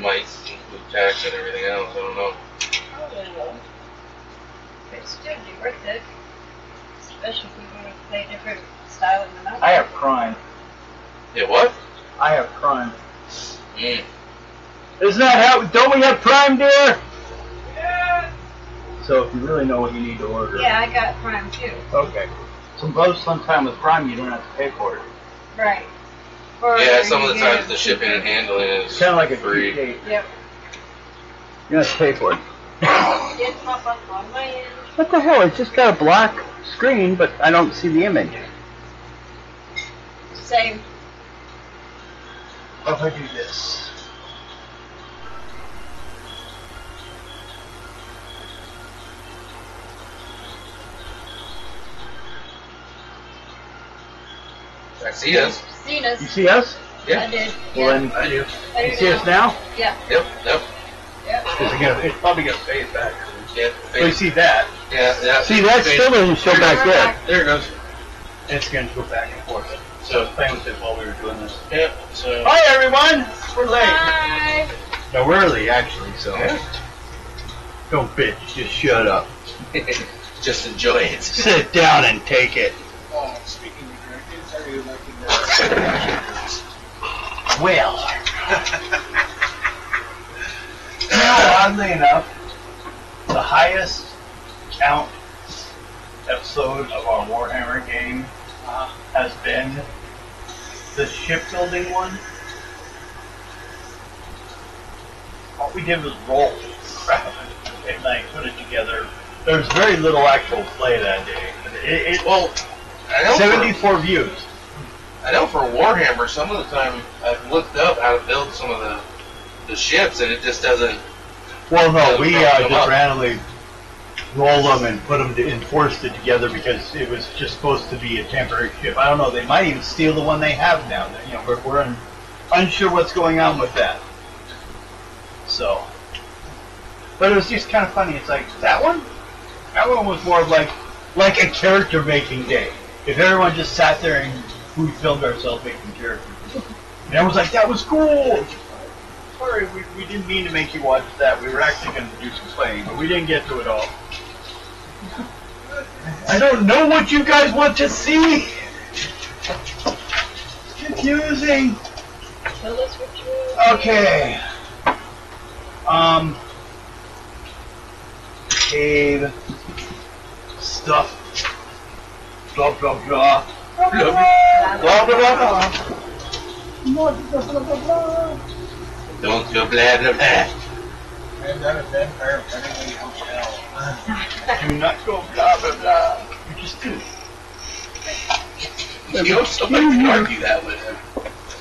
might include tax and everything else. I don't know. Oh, it's still be worth it, especially if we want to play different style in the mountain. I have Prime. Yeah, what? I have Prime. Mm. Isn't that how? Don't we have Prime, dear? Yeah. So if you really know what you need to order. Yeah, I got Prime too. Okay. So most sometime with Prime, you don't have to pay for it. Right. Or Yeah, some of the you times get the it shipping and cheaper. handling is Kind of like a free. cheap date. Yep. You have to pay for it. Did pop up on my end. What the hell? It's just got a black screen, but I don't see the image. Same. What if I do this? I see us. Seen us. You see us? I Yeah. did. Well, Yeah. then, I do. I do you see us now? Yeah. Yep. Yep. Yep. It's probably going to fade back. Yeah. We see that. Yeah. Yeah. See, that still doesn't show back there. There it goes. It's going to go back and forth. So playing with it while we were doing this. Yeah. So. Hi, everyone! We're late. Bye. No, we're early, actually, so. Yeah. Don't bitch, just shut up. Just enjoy it. Sit down and take it. Speaking of directors, how are you liking that? Well. You know, oddly enough, the highest count episode of our Warhammer game has been the shipbuilding one. All we did was roll crap and like put it together. There was very little actual play that day. Well, I know 74 views. I know for Warhammer, some of the time I've looked up how to build some of the ships, and it just doesn't. Well, no, we Come just up. randomly rolled them and put them and forced it together because it was just supposed to be a temporary ship. I don't know. They might even steal the one they have now. You know, we're unsure what's going on with that. So, but it was just kind of funny. It's like that one. That one was more of like a character making day. If everyone just sat there and we filmed ourselves making characters, and everyone's like, "That was cool." Sorry, we didn't mean to make you watch that. We were actually going to do some playing, but we didn't get to it all. I don't know what you guys want to see. It's confusing. Tell us what you Okay. Cave. Stuff. Blah, blah, blah. Blah, blah, blah. Don't go blah, blah, blah. And that a vampire friendly hotel. Do not go blah, blah, blah. You just do. You know, somebody can argue that with him.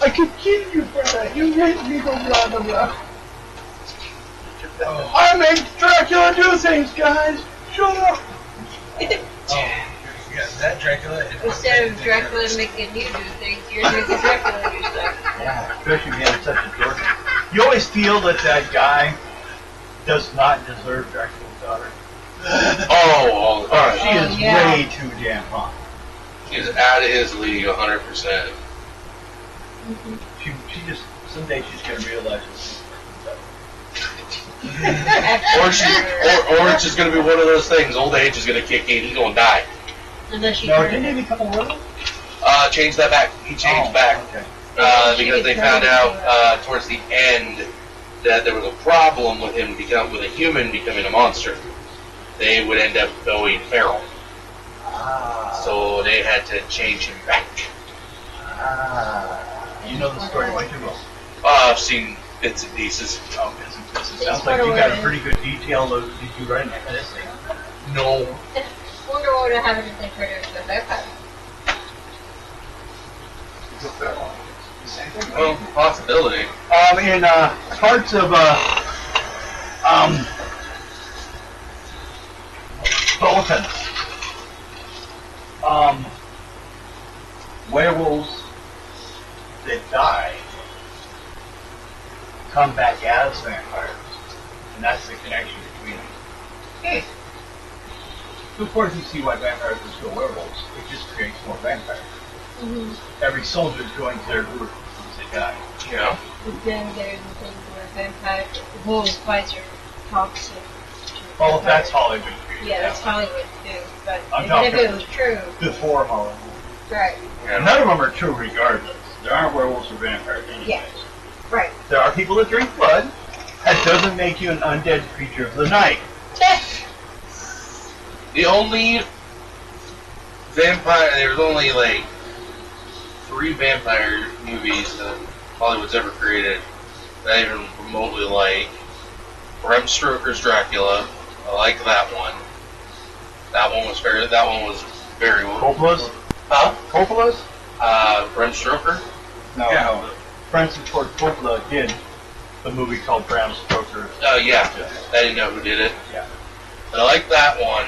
I could kill you for that. You made me go blah, blah, blah. Oh, I make Dracula do things, guys. Shut up. yeah, that Dracula. Instead of Dracula making you do things, you're making Dracula do things. Yeah, especially being such a dork. You always feel that that guy does not deserve Dracula's daughter. Oh, She is yeah. way too damn hot. he's out of his league 100%. She just someday she's gonna realize this. Or it's just gonna be one of those things. Old age is gonna kick in. He's gonna die. Unless you No, turn didn't it. he become a werewolf? Change that back. He changed back Okay. because they found out towards the end that there was a problem with him with a human becoming a monster. They would end up going feral, so they had to change him back. You know the story way too well. I've seen bits and pieces. Oh, this sounds like you got a pretty good detail of did you write an essay? No. Wonder what would happen if they turned it into a vampire. Well, possibility. In parts of Bolton, werewolves that die come back as vampires, and that's the connection between them. So of course, you see why vampires are still werewolves. It just creates more vampires. Every soldier joins their group once they die. Yeah. Then there's the thing where vampire wolves bites are toxic. Oh, that's Hollywood. Yeah, that's Hollywood too. But I'm even if talking- it was true, Before Hollywood. right, None of them are true regardless. There aren't werewolves or vampires anyways. Yeah. right. There are people that drink blood. That doesn't make you an undead creature of the night. The only vampire, there's only like 3 vampire movies that Hollywood's ever created that I even remotely like. Bram Stoker's Dracula, I like that one. That one was very well. Coppola's? Huh? Coppola's? Bram Stoker? No, Yeah. no. Francis Ford Coppola did a movie called Bram Stoker. Oh yeah, I didn't know who did it. Yeah. But I like that one.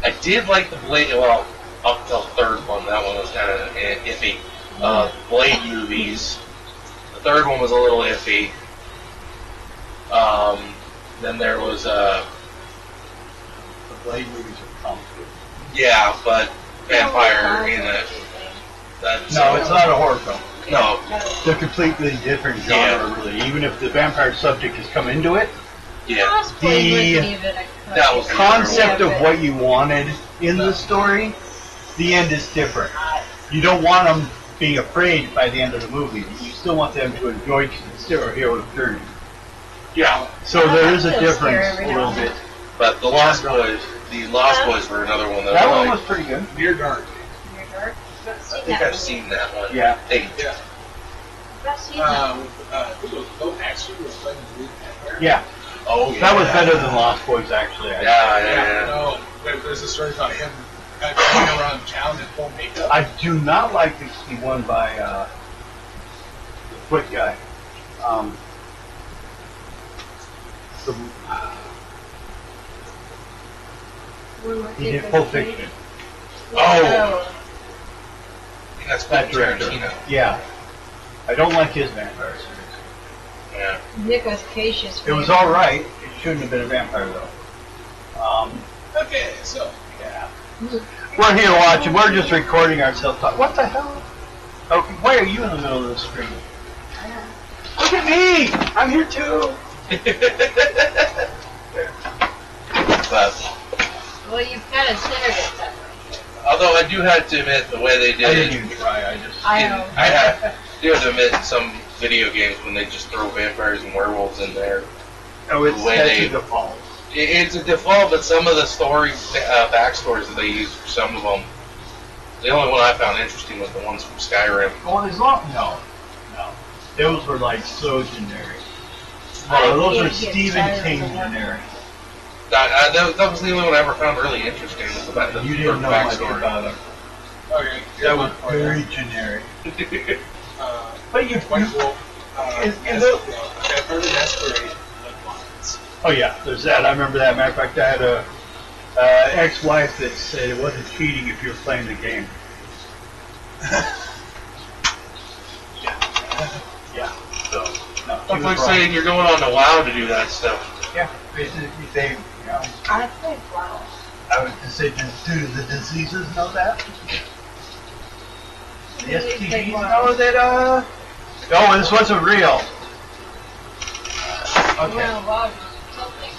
I did like the Blade, well, up until the third one, that one was kind of iffy. Blade movies. The third one was a little iffy. Then there was, The Blade movies are complicated. yeah, but vampire in it. That's, No, it's not a horror film. No, They're completely different genre, really. Even if the vampire subject has come into it, yeah. Lost Boys wasn't The- even a That was the concept Yeah, of but- what you wanted in the story, the end is different. You don't want them being afraid by the end of the movie. You still want them to enjoy the hero's journey. Yeah. So there is a That's difference scary a every little now and bit. But the Lost Boys were another one that, That I one liked. was pretty good. Near Dark. Near Dark. I think I've seen that one. Yeah. Hey, Yeah. I've seen that. With Bill Paxton was playing the lead vampire. Yeah, oh yeah. that was better than Lost Boys, actually. Yeah. No, there's a story about him kind of going around town in full makeup. I do not like the one by the Foot guy. The, he did Pulp Fiction. Oh. That's That Quentin director. Tarantino. Yeah. I don't like his vampire series. Yeah. Nicolas Cage's. It was alright. It shouldn't have been a vampire, though. Okay, so Yeah. We're here watching. We're just recording ourselves. What the hell? Oh, why are you in the middle of the screen? Look at me! I'm here too! But, Well, you've kind of centered it that way. although I do have to admit, the way they did I it, didn't even try. I just. I know. do have to admit, in some video games when they just throw vampires and werewolves in there, Oh, it's the way that's they- a default. it's a default. But some of the story backstories that they use for some of them, the only one I found interesting was the ones from Skyrim. Well, as long no. Those were like so generic. I Those can't are get Stephen started King on that. generic. That was the only one I ever found really interesting. Was about the You didn't know much backstory. about it. okay, That was very generic. But you. White Wolf. Is I've heard of Masquerade. Bloodlines. Oh yeah, there's that. I remember that. Matter of fact, I had a ex-wife that said it wasn't cheating if you were playing the game. Yeah. So no. she That's was like wrong. saying you're going on to WoW to do that stuff. Yeah. They, I played WoW. I would just say just due to the diseases, know that. The STDs know that. Oh, this wasn't real. Okay. Well, WoW is something.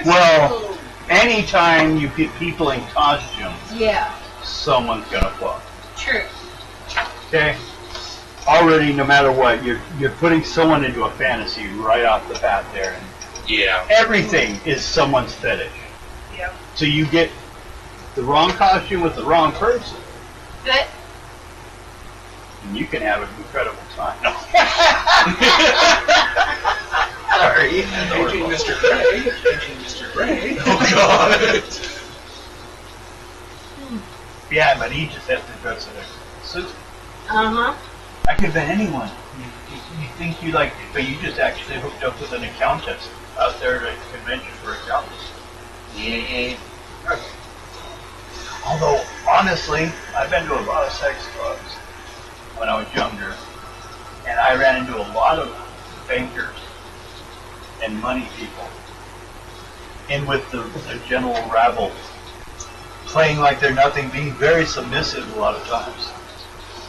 Well, anytime you get people in costumes, Yeah, someone's gonna fuck. true. Okay? Already, no matter what, you're putting someone into a fantasy right off the bat there. And Yeah. everything is someone's fetish. Yeah. So you get the wrong costume with the wrong person, But and you can have an incredible time. Sorry. Paging Mr. Gray. Paging Mr. Gray. Oh God. Yeah, but he just has to dress in a suit. uh-huh. I could have been anyone. You think you like, but you just actually hooked up with an accountant out there at a convention for accountants. Mhm. Although, honestly, I've been to a lot of sex clubs when I was younger, and I ran into a lot of bankers and money people, and with the general rabble, playing like they're nothing, being very submissive a lot of times.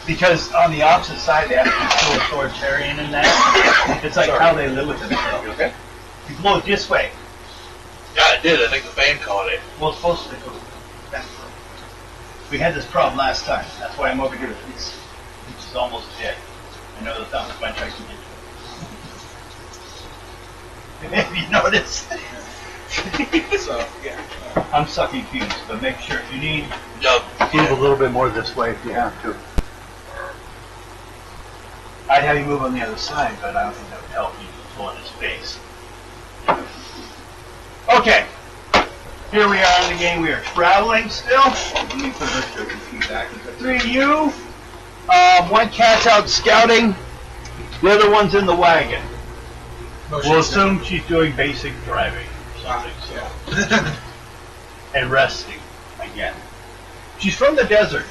Because on the opposite side, they have to be so authoritarian in that. It's like how they live with themselves. Okay. You blow it this way. Yeah, it did. I think the fan caught it. Well, it's supposed to go that way. We had this problem last time. That's why I'm over here. It's almost dead. I know that's not much I can get to it. Have you noticed? So, yeah. I'm sucking fumes, but make sure if you need, Yup. move a little bit more this way if you have to. I'd have you move on the other side, but I don't think that would help you pull in his face. Okay. Here we are in the game. We are traveling still. Let me put her to feet back. The three of you. One cat's out scouting. The other one's in the wagon. We'll assume she's doing basic driving or something. Yeah. And resting again. She's from the desert.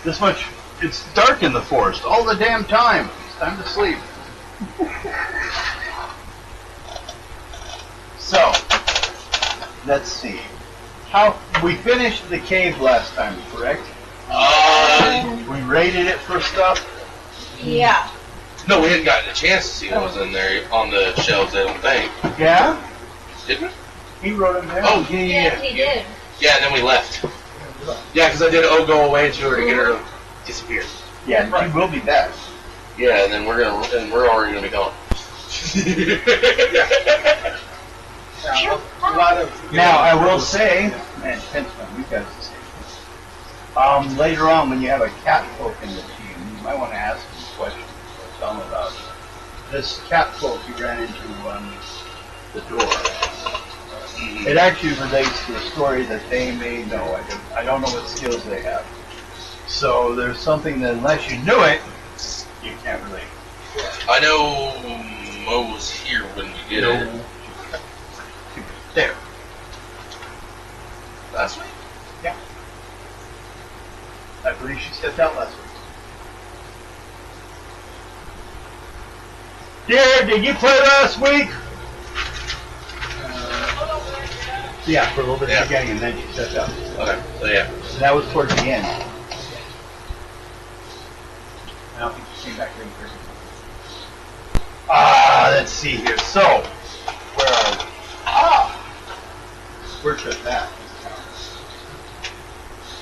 This much. It's dark in the forest all the damn time. It's time to sleep. So, let's see. How we finished the cave last time, correct? We raided it for stuff. Yeah. No, we hadn't gotten a chance to see what was in there on the shelves, I don't think. Yeah? Did we? He wrote them down. Oh, Yeah, he did. Yeah, and then we left. Yeah, because I did go away and she to get her to disappear. Yeah, he will be back. Yeah, and then we're already gonna be gone. Yeah, a lot of. Now, I will say, and it depends on you guys to say, later on when you have a cat folk in the team, you might want to ask them questions or tell them about this cat folk you ran into on the door. It actually relates to a story that they may know. I don't know what skills they have. So there's something that unless you knew it, you can't relate. I know Mo was here when you did it There. last week. I believe she stepped out last week. Dear, did you play last week? Yeah, for a little bit at the beginning, and then she stepped out. Okay, so yeah. So that was towards the end. I don't think she came back in person. Let's see here. So, where are we? Where's that?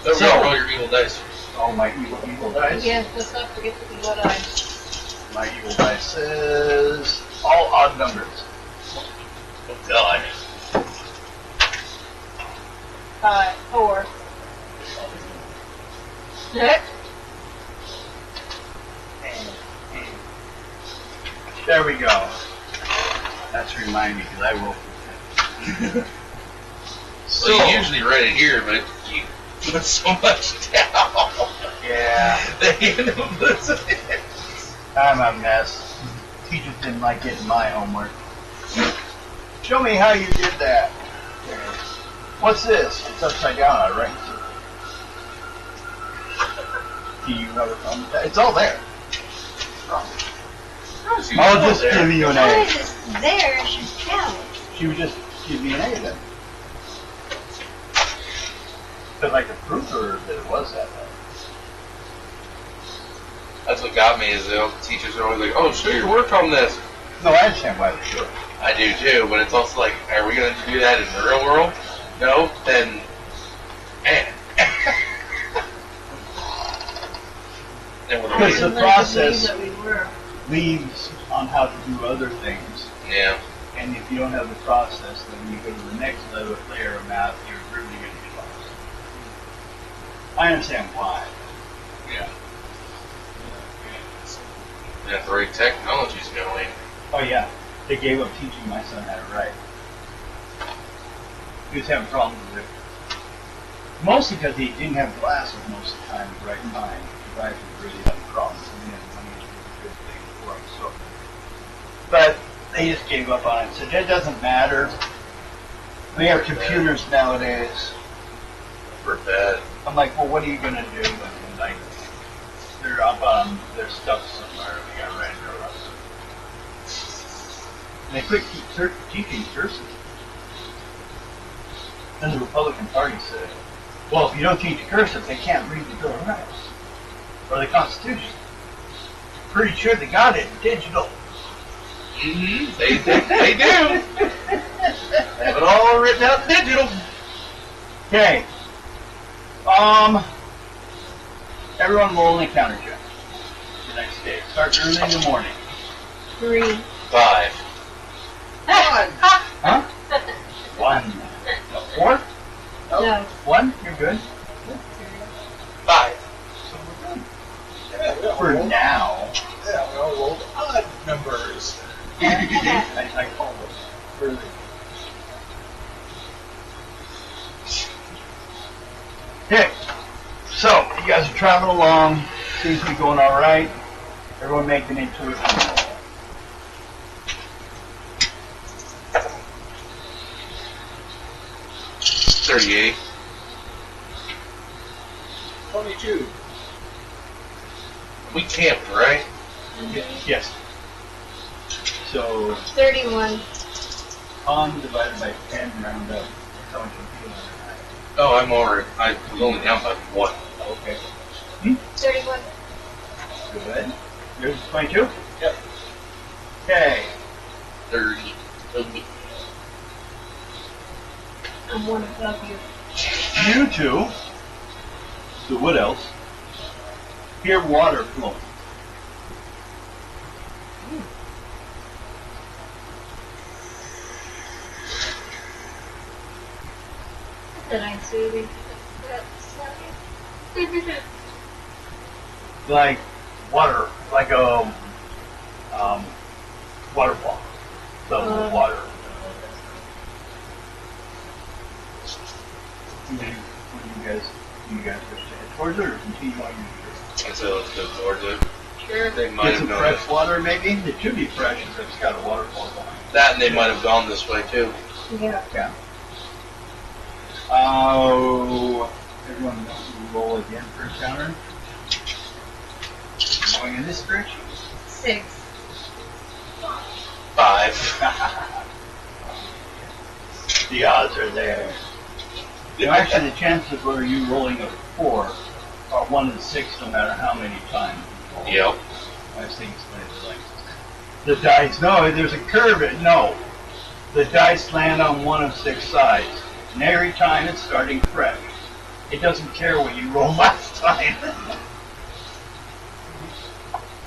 Don't So- roll your evil dice. Oh, my evil dice. Yes, let's not forget the evil dice. My evil dice says all odd numbers. Oh God. 5, 4. There we go. That's remind me because I will. So you usually write it here, but you put so much down. Yeah, They end up listening. I'm a mess. Teachers didn't like getting my homework. Show me how you did that. What's this? It's upside down, all right. Do you have a problem with that? It's all there. I'll just give you an Why A. is it there? She's challenged. She would just give me an A then. But like a proof or that it was that way. That's what got me is the teachers are always like, "Oh, show your work on this." No, I understand why they do it. I do too, but it's also like, are we going to do that in the real world? No, then. Then we're Because going the process That we were. leaves on how to do other things. Yeah. And if you don't have the process, then when you go to the next level layer of math, you're really going to get lost. I understand why. Yeah. That's the right technology's going. Oh yeah, they gave up teaching my son how to write. He was having problems with it. Mostly because he didn't have glasses most of the time to write mine. His eyes were really having problems. And then money was a good thing for him. So, but they just gave up on it. So that doesn't matter. We have computers nowadays. For that. I'm like, well, what are you gonna do? And like, they're up on their stuff somewhere. They got ready to go up. And they quit teaching cursive. Then the Republican Party said, well, if you don't teach cursive, they can't read the Bill of Rights. or the Constitution. Pretty sure they got it digital. Mm-hmm. They do. They have it all written out digital. Okay. Everyone roll an encounter check. The next day. Start early in the morning. 3. 5. Huh? 1. 4? No. 1? You're good. 5. Yeah, we all For rolled, now. yeah, we all rolled odd numbers. I call it early. Okay. So, you guys are traveling along. Seems to be going alright. Everyone make an intuition roll. 38. 22. We camped, right? Yes. So, 31. divided by 10 round up. That's how much you feel Oh, I'm already. I was only down by 1. Okay. 31. Good. Yours is 22? Yep. Okay. 30. I'm one above you. You two, so what else? Hear water flowing. That I'm soothing. Like water, like a waterfall. So water. What do you guys wish to head towards it or continue on your And so let's go towards it. Sure. They might Get have some gone fresh water maybe? It should be fresh if it's got a waterfall going. that, and they might have gone this way too. Yeah. Yeah. Oh, everyone roll again for encounter. Going in this direction. 6. 5. The odds are there. So actually, the chances of you rolling a 4 are 1 in 6, no matter how many times you roll. Yep. I was thinking like the dice. No, there's a curve. No, the dice land on 1 of 6 sides, and every time it's starting fresh. It doesn't care what you rolled last time.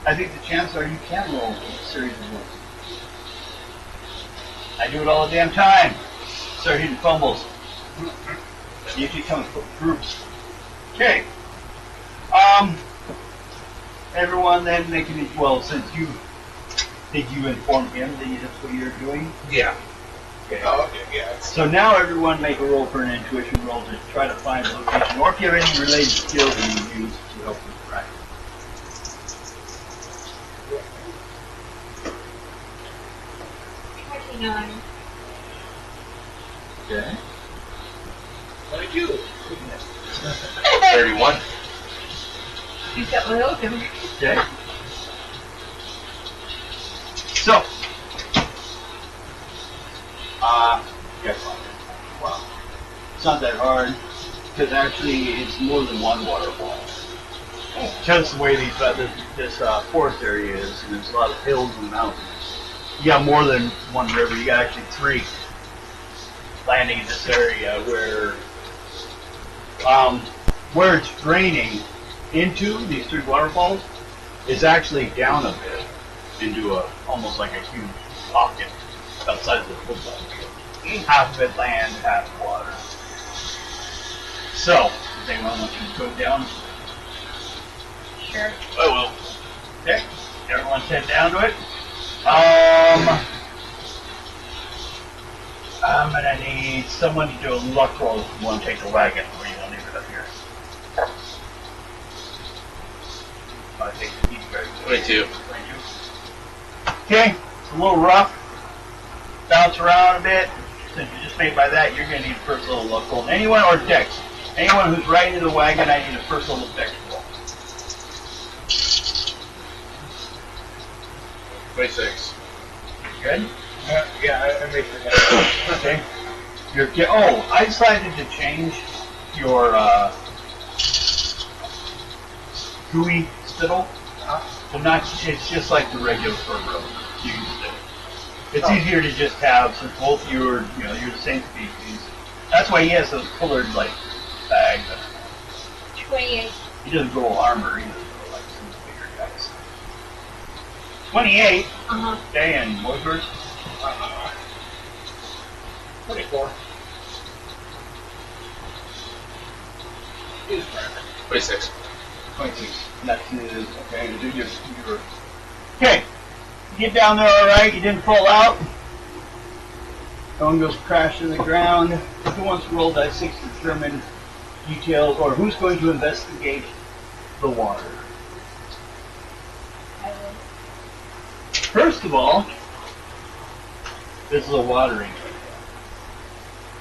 I think the chances are you can roll a series of rolls. I do it all the damn time. Start hitting fumbles. Usually comes from groups. Okay. Everyone then making it, well, since did you inform him that that's what you're doing? Yeah. Okay. Oh, okay, yeah. So now everyone make a roll for an intuition roll to try to find a location, or if you have any related skills that you use to help with track. Nine. Okay. 22. 31. You got my open. Okay. So, yes. Wow. It's not that hard, because actually it's more than one waterfall. Just the way this forest area is, and there's a lot of hills and mountains. You got more than one river. You got actually 3 landing in this area where it's draining into these 3 waterfalls is actually down a bit into almost like a huge pocket outside of the football field. Half of it land, half water. So, does anyone want you to go down? Sure. I will. Okay, everyone's head down to it. I'm gonna need someone to do a luck roll if you want to take the wagon, or you want to leave it up here. I think you guys 22. Okay, it's a little rough. Bounce around a bit. Since you just made by that, you're gonna need a first little luck roll. Anyone or dex. Anyone who's riding the wagon, I need a first little dex roll. 26. Good? Yeah, I made that. Okay. I decided to change your gooey spittle. Huh? So not, it's just like the regular fur road. You use it. It's Oh. easier to just have, since both you're the same species. That's why he has those colored like bags. 28. He doesn't grow armor. He doesn't grow like some of the bigger guys. 28. Uh-huh. Okay, and Moisburg? 24. He's perfect. 26. 26. That's his. Okay, you're okay. You get down there all right. You didn't fall out. Phone goes crash to the ground. Who wants to roll dice 6 to determine details, or who's going to investigate the water? I will. First of all, this is a watering area.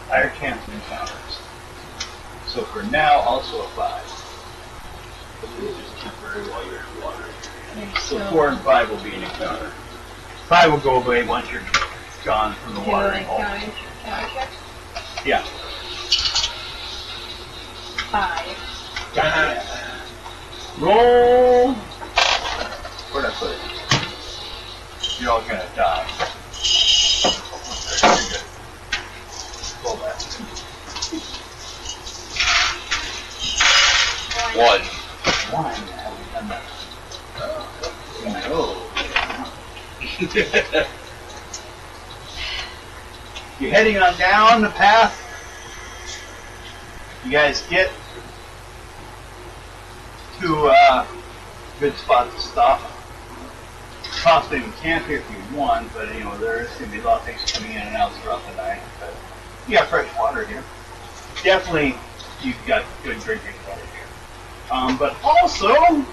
Higher chance of encounters. So for now, also a 5. But this is just temporary while you're in the watering area. So 4 and 5 will be an encounter. 5 will go away once you're gone from the Do watering a hole. counter check. Yeah. 5. Roll. Where'd I put it? You're all gonna die. Very good. Roll that. 1. Why have we done that? No. You're heading on down the path. You guys get to a good spot to stop. Possibly we camp here if you want, but there's going to be a lot of things coming in and out throughout the night. But you got fresh water here. Definitely, you've got good drinking water here. But also,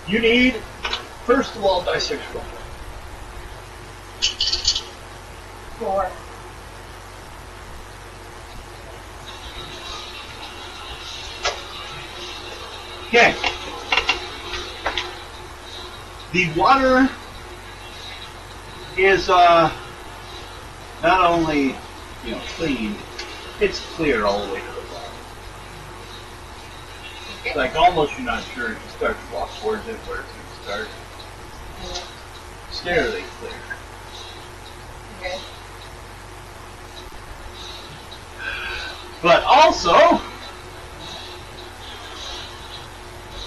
you need, first of all, dice 6 roll. 4. Okay. The water is not only clean, it's clear all the way to the bottom. It's like almost you're not sure if you start to walk towards it where it's going to start. Scarily clear. Okay. But also,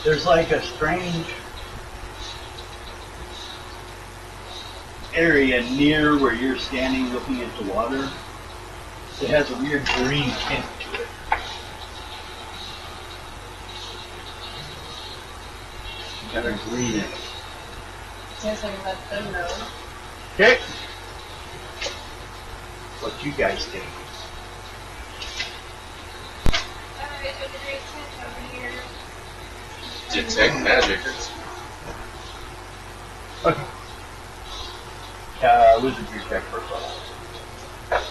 there's like a strange area near where you're standing looking at the water. It has a weird green tint to it. Got a green in it. Guess I let them know. Okay. What you guys think? Alright, so the great tent over here. Detect magic. Okay. Wizardry check first of all.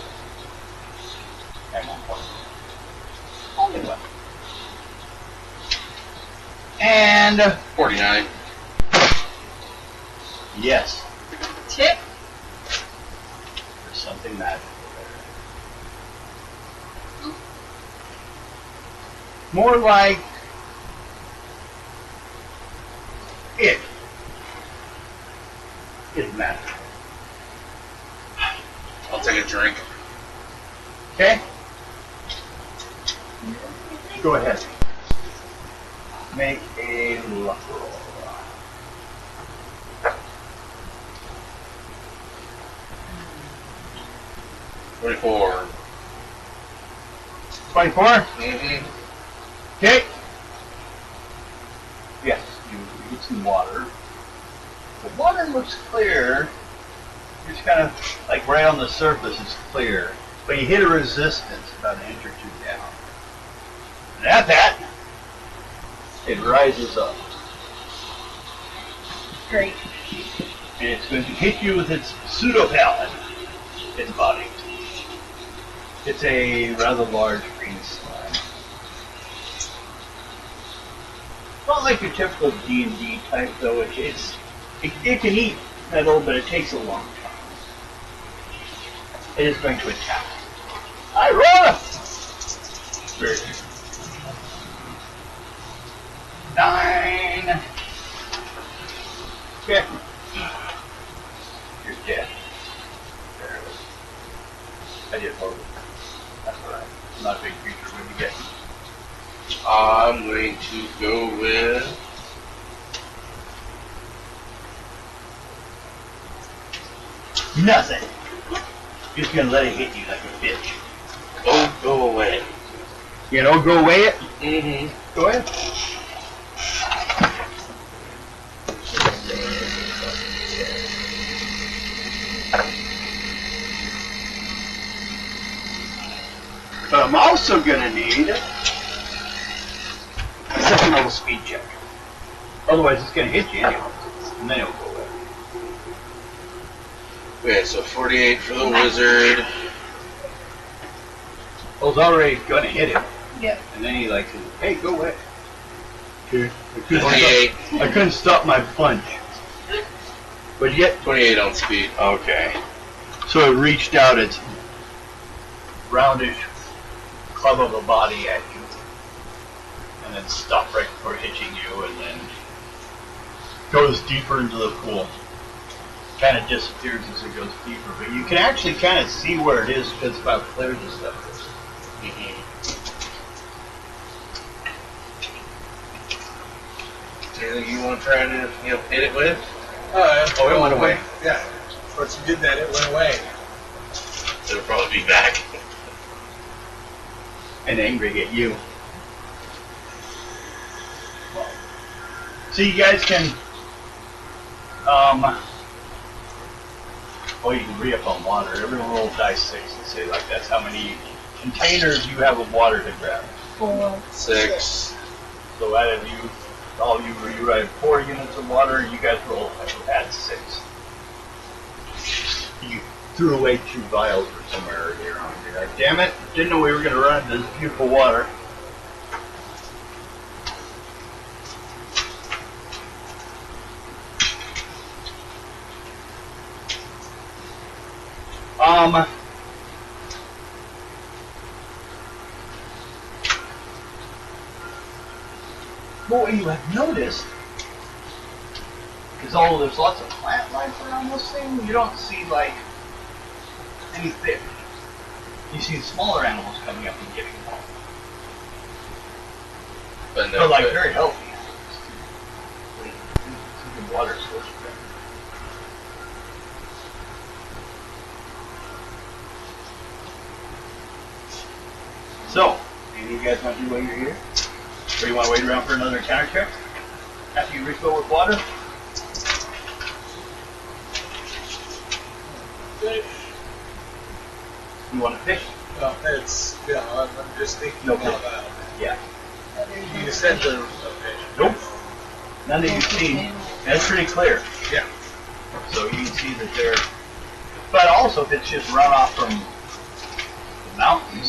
And 1 point. Only 1. And 49. yes, Tip. there's something magical there. More like it is magical. I'll take a drink. Okay? Go ahead. Make a luck roll. 24. 24? Mm-hmm. Okay. Yes, you get some water. The water looks clear. It's kind of like right on the surface, it's clear. But you hit a resistance about an inch or 2 down. And at that, it rises up. Great. And it's going to hit you with its pseudopalin, its body. It's a rather large green slime. Not like your typical D&D type, though. It can eat metal, but it takes a long time. It is going to attack. Ira! Very good. 9. Okay. You're dead. There it is. I did hold it. That's all right. I'm not a big creature. What do you get? I'm going to go with Nothing. Just gonna let it hit you like a bitch. oh, go away. You know, go away it. Mm-hmm. Go ahead. But I'm also gonna need a second level speed check. Otherwise, it's gonna hit you anyway, and then it'll go away. Okay, so 48 for the wizard. I was already gonna hit him, Yep. and then he like said, "Hey, go away." Okay. 28. I couldn't stop my punch. But yet, 28 on speed. okay. So it reached out its roundish club of a body at you, and then stopped right before hitting you, and then goes deeper into the pool. Kind of disappears as it goes deeper, but you can actually kind of see where it is because of how clear this stuff is. Mm-hmm. Anything you want to try to, hit it with? Oh, it went away. Yeah. Once you did that, it went away. It'll probably be back. And angry at you. So you guys can, you can re-up on water. Everyone roll dice 6 and say like that's how many containers you have of water to grab. 4. 6. So out of you, all you had 4 units of water. You guys roll add 6. You threw away 2 vials or somewhere here on here. Like, damn it! Didn't know we were gonna run into this beautiful water. What you have noticed is although there's lots of plant life around this thing, you don't see like any fish. You see smaller animals coming up and getting along. But They're no, like but- very healthy. It's a good water source for them. So, any of you guys want to do while you're here? Or you want to wait around for another encounter check? After you refill with water? Fish. You want to fish? Well, I'm just thinking No about fish. that. Yeah. You said there was no fish. Nope. None that you've seen. That's pretty clear. Yeah. So you can see that they're... But also, if it's just run off from the mountains,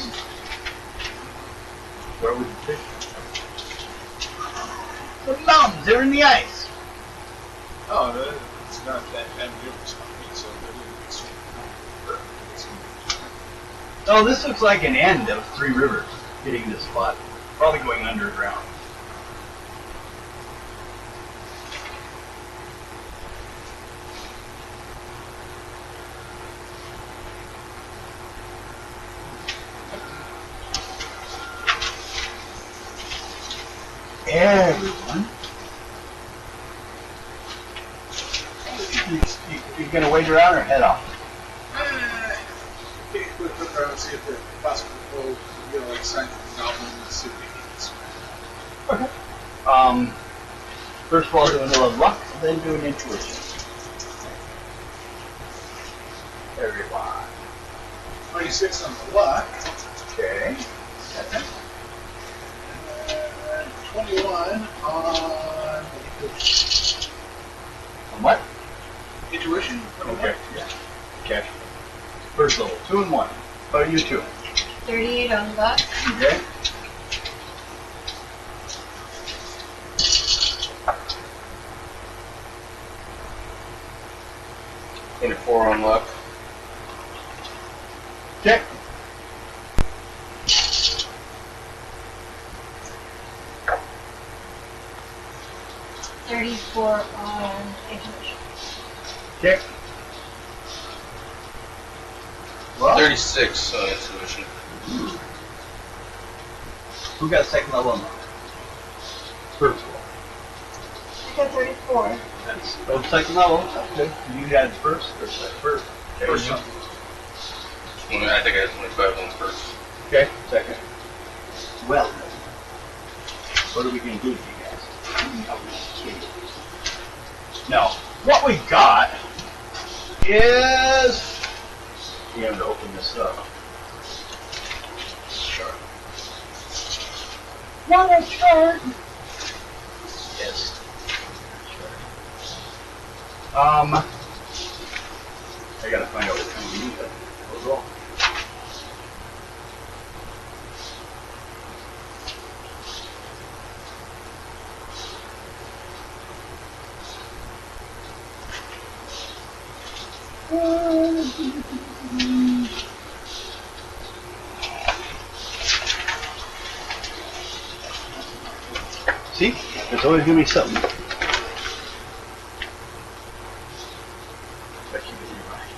where would you fish? The mountains, they're in the ice. Oh, it's not that kind of difference. So Oh, this looks like an end of 3 rivers hitting this spot. Probably going underground. Everyone. You gonna wait around or head off? take a quick look around and see if they're possible to like sign of the goblin and see if they can. Okay. First of all, do another luck, then do an intuition. Everyone. 26 on the luck. Okay. 21 on On what? intuition. Okay. Yeah. Okay. First level, 2 and 1. Oh, you 2. 38 on luck. Okay. And a 4 on luck. Okay. 34 on intuition. Okay. Well, 36 on intuition. who got second level now? First level. I got 34. That's both second level. That's good. You had first or second? First. Okay. First one. I think I had 25 on the first. Okay. Second. Well, then. What are we going to do with you guys? Now, what we got is... We have to open this up. Sure. Want a chart? Yes. I gotta find out what kind of use that goes wrong. See? There's always gonna be something. Bet you get it right.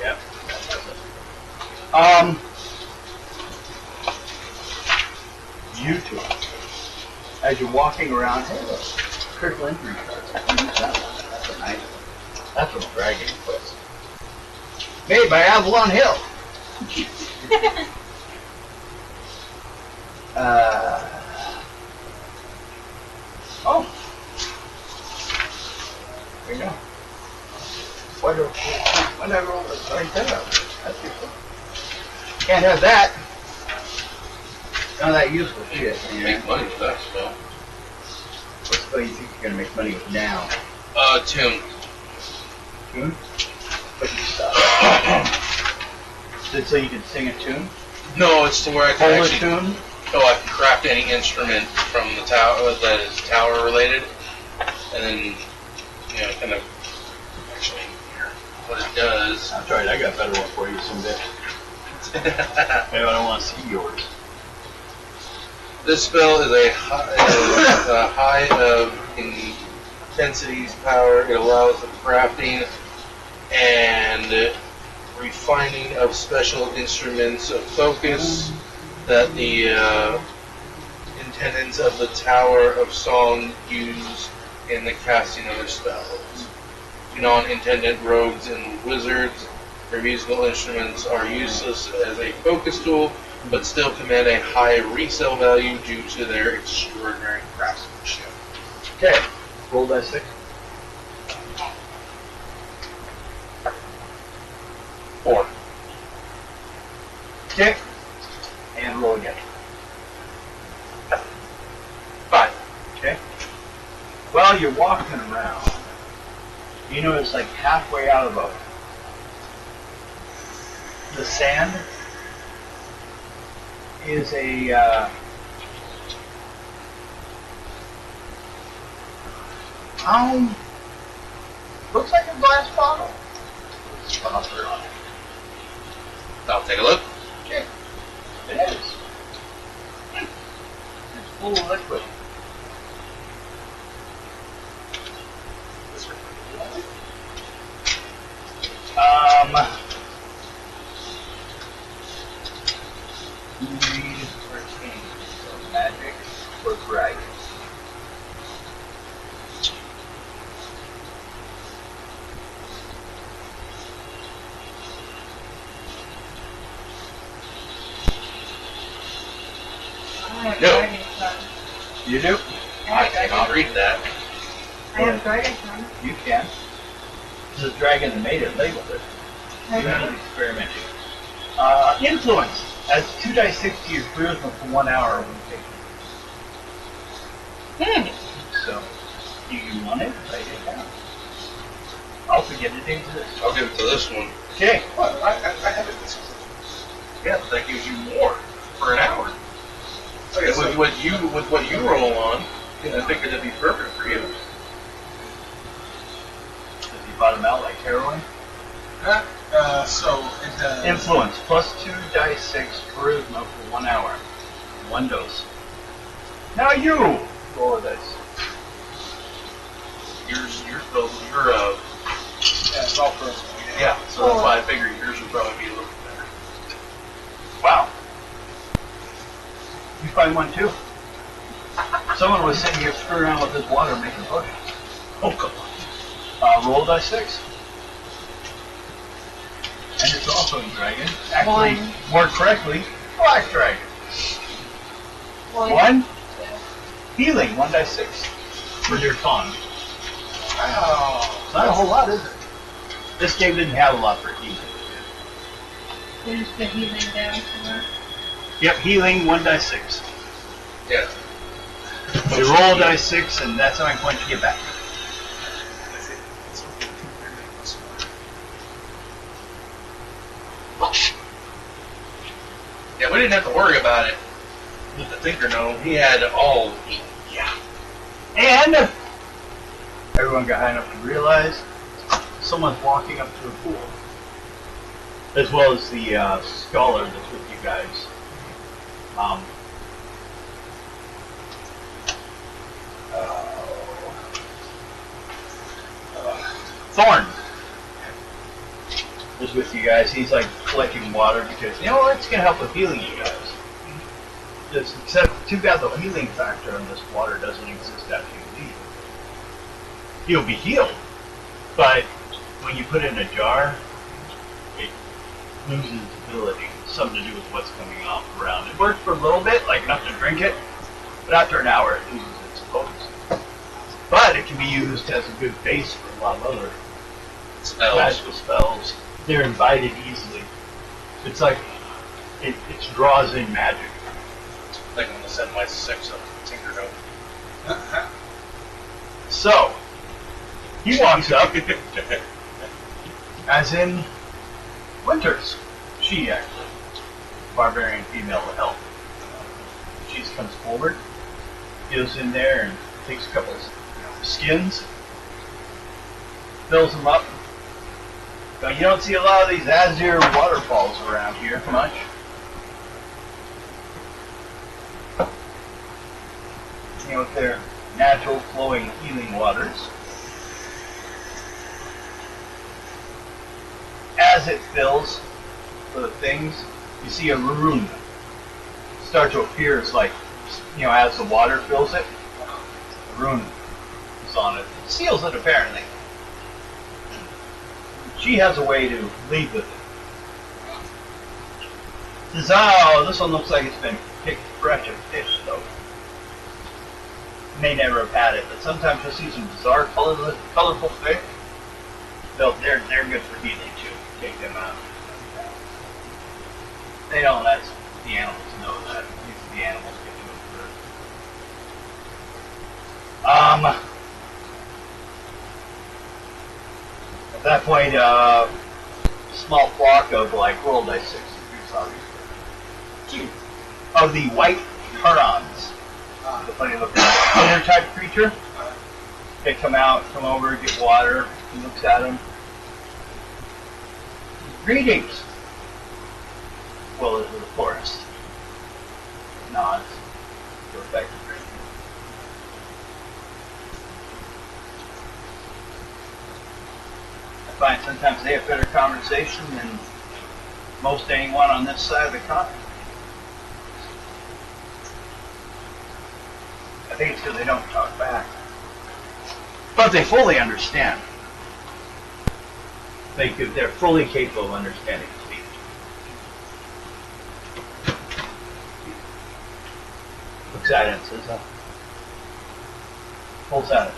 Yep. You two, as you're walking around, hey look, critical injury cards. I can use that one. That's a nice one. That's from Dragon Quest. Made by Avalon Hill. Oh. There you go. Why not roll this right there? That's good. Can't have that. None of that useless shit. You make money with that spell. What spell you think you're gonna make money with now? Tune. Tune? But you stop. Is it so you can sing a tune? No, it's to where I can Hold a actually. tune? Oh, I can craft any instrument from the tower that is tower related, and then kind of actually here what it does. That's right, I got a better one for you someday. Maybe I don't want to see yours. This spell is a high of intensity's power. It allows the crafting and refining of special instruments of focus that the intendants of the Tower of Song use in the casting of their spells. Non-intendant rogues and wizards, their musical instruments are useless as a focus tool, but still command a high resale value due to their extraordinary craftsmanship. Okay, roll that 6. 4. Okay. And roll again. 5. Okay. Well, you're walking around. You know it's like halfway out of the sand is a looks like a glass bottle. Stopper on it. I'll take a look. Okay. It is. It's full of liquid. Read pertains to magic or dragons. I have No. dragon son. You do? I cannot read that. I have dragon son. You can. The dragon that made it labeled it. Okay. Experimenting. Influence. Adds 2 dice 6 to your charisma for 1 hour when taking. So, do you want it? Write it down. I'll forget it exists. I'll give it to this one. Okay. Well, I have it this way. Yeah, but that gives you more for an hour. Okay, so With what you roll on, I think it'd be perfect for you. Does he bottom out like heroin? so it has Influence. Plus 2 dice 6 charisma for 1 hour. 1 dose. Now you roll a dice. Yours built, Yeah, it's all frozen. yeah, so that's why I figured yours would probably be a little bit better. Wow. You find one too? Someone was sitting here screwing around with this water making potions. Oh, come on. Roll die 6. And it's also a dragon. Actually, One. more correctly, black dragon. One. 1. Yeah. Healing, 1 die 6. For your fawn. Wow. It's not a whole lot, is it? This game didn't have a lot for healing. We just put healing down for that. Yep, healing, 1 die 6. Yeah. You roll a die 6, and that's how many points you get back. Yeah, we didn't have to worry about it with the Tinker Gnome. He had all heat. Yeah. And everyone got high enough to realize someone's walking up to the pool. As well as the scholar that's with you guys. Thorn is with you guys. He's like collecting water because, you know, it's going to help with healing you guys. Just, except too bad the healing factor on this water doesn't exist after you leave. You'll be healed, but when you put it in a jar, it loses its ability. Something to do with what's coming off around. It works for a little bit, like enough to drink it, but after an hour it loses its potency. But it can be used as a good base for a lot of other Spells. magical spells. They're invited easily. It's like it draws in magic. I think I'm going to send my 6 up to Tinker Gnome. So he walks up, as in Winters. She actually, barbarian female to help. She comes forward, goes in there and takes a couple of skins, fills them up. Now, you don't see a lot of these azure waterfalls around here much. You know, with their natural flowing healing waters. As it fills for the things, you see a rune start to appear. It's like, you know, as the water fills it, a rune is on it. It seals it apparently. She has a way to leave with it. Says, oh, this one looks like it's been picked fresh of fish, though. May never have had it, but sometimes you'll see some bizarre colorful fish. They're good for healing too. Take them out. They don't let the animals know that. The animals get to it first. At that point, small flock of like roll die 6 of the white Tarons. The funny looking hunter type creature. They come out, come over, get water. He looks at him. Greetings. Well, into the forest. Nods. Goes back to drinking. I find sometimes they have better conversation than most anyone on this side of the continent. I think it's because they don't talk back. But they fully understand. They're fully capable of understanding speech. Looks at it and says, pulls out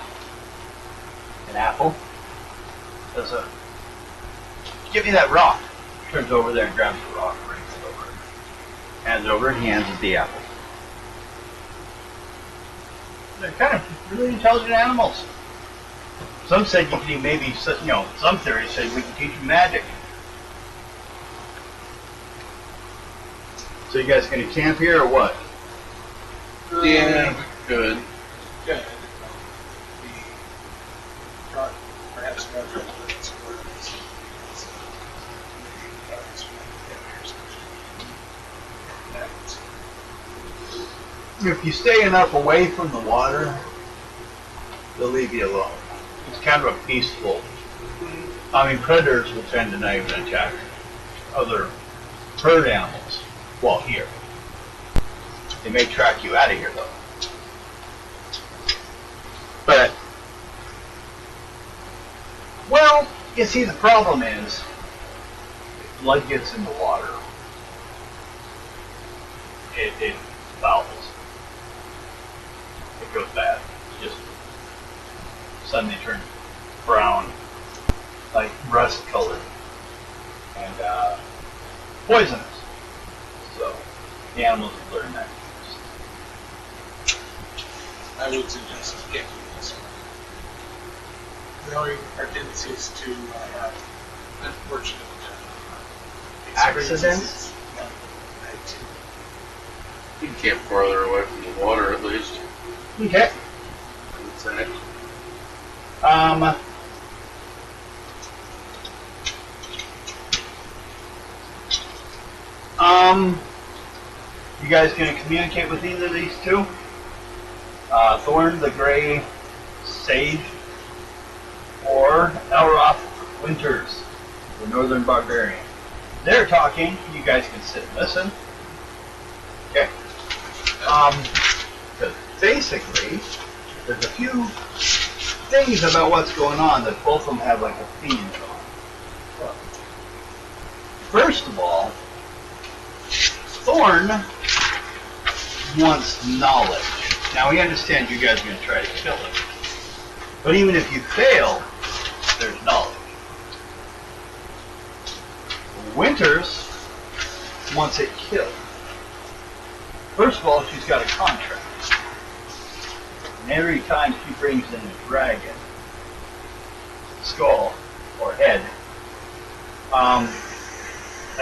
an apple. Says, give me that rock. Turns over there and grabs the rock, brings it over. Hands over and he hands it the apple. They're kind of really intelligent animals. Some said you can maybe, you know, some theories said we can teach you magic. So you guys gonna camp here or what? Yeah, good. Yeah. Perhaps more confidence. If you stay enough away from the water, they'll leave you alone. It's kind of a peaceful. I mean, predators will tend to not even attack other herd animals while here. They may track you out of here, though. But, well, you see, the problem is, if blood gets in the water, it fouls. It goes bad. Just suddenly turns brown, like rust colored, and poisonous. So the animals have learned that. I would suggest get this one. Knowing our tendencies to have unfortunate Accidents? experiences. You can camp farther away from the water at least. Okay. It's in it. You guys gonna communicate with either of these two? Thorn the Gray Sage, or Elroth Winters, the Northern Barbarian. They're talking. You guys can sit and listen. Okay. Because basically, there's a few things about what's going on that both of them have like opinions on. First of all, Thorn wants knowledge. Now we understand you guys are going to try to kill him. But even if you fail, there's knowledge. Winters wants it killed. First of all, she's got a contract. And every time she brings in a dragon, skull, or head, I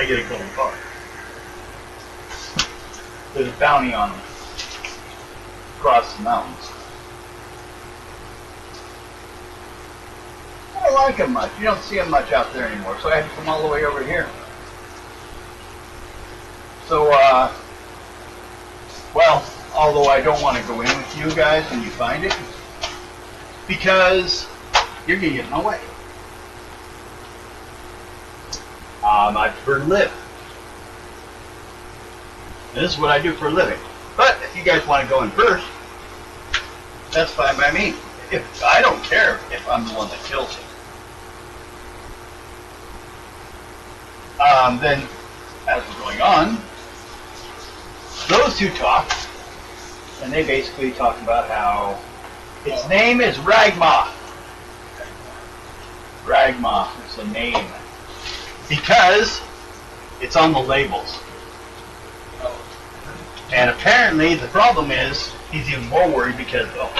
get a golden car. There's a bounty on them across the mountains. I don't like them much. You don't see them much out there anymore, so I had to come all the way over here. So, well, although I don't want to go in with you guys when you find it, because you're going to get in my way. I prefer to live. And this is what I do for a living. But if you guys want to go in first, that's fine by me. If I don't care if I'm the one that kills him. Then, as we're going on, those two talk, and they basically talk about how its name is Ragma. Ragma is the name because it's on the labels. And apparently the problem is he's even more worried because, oh,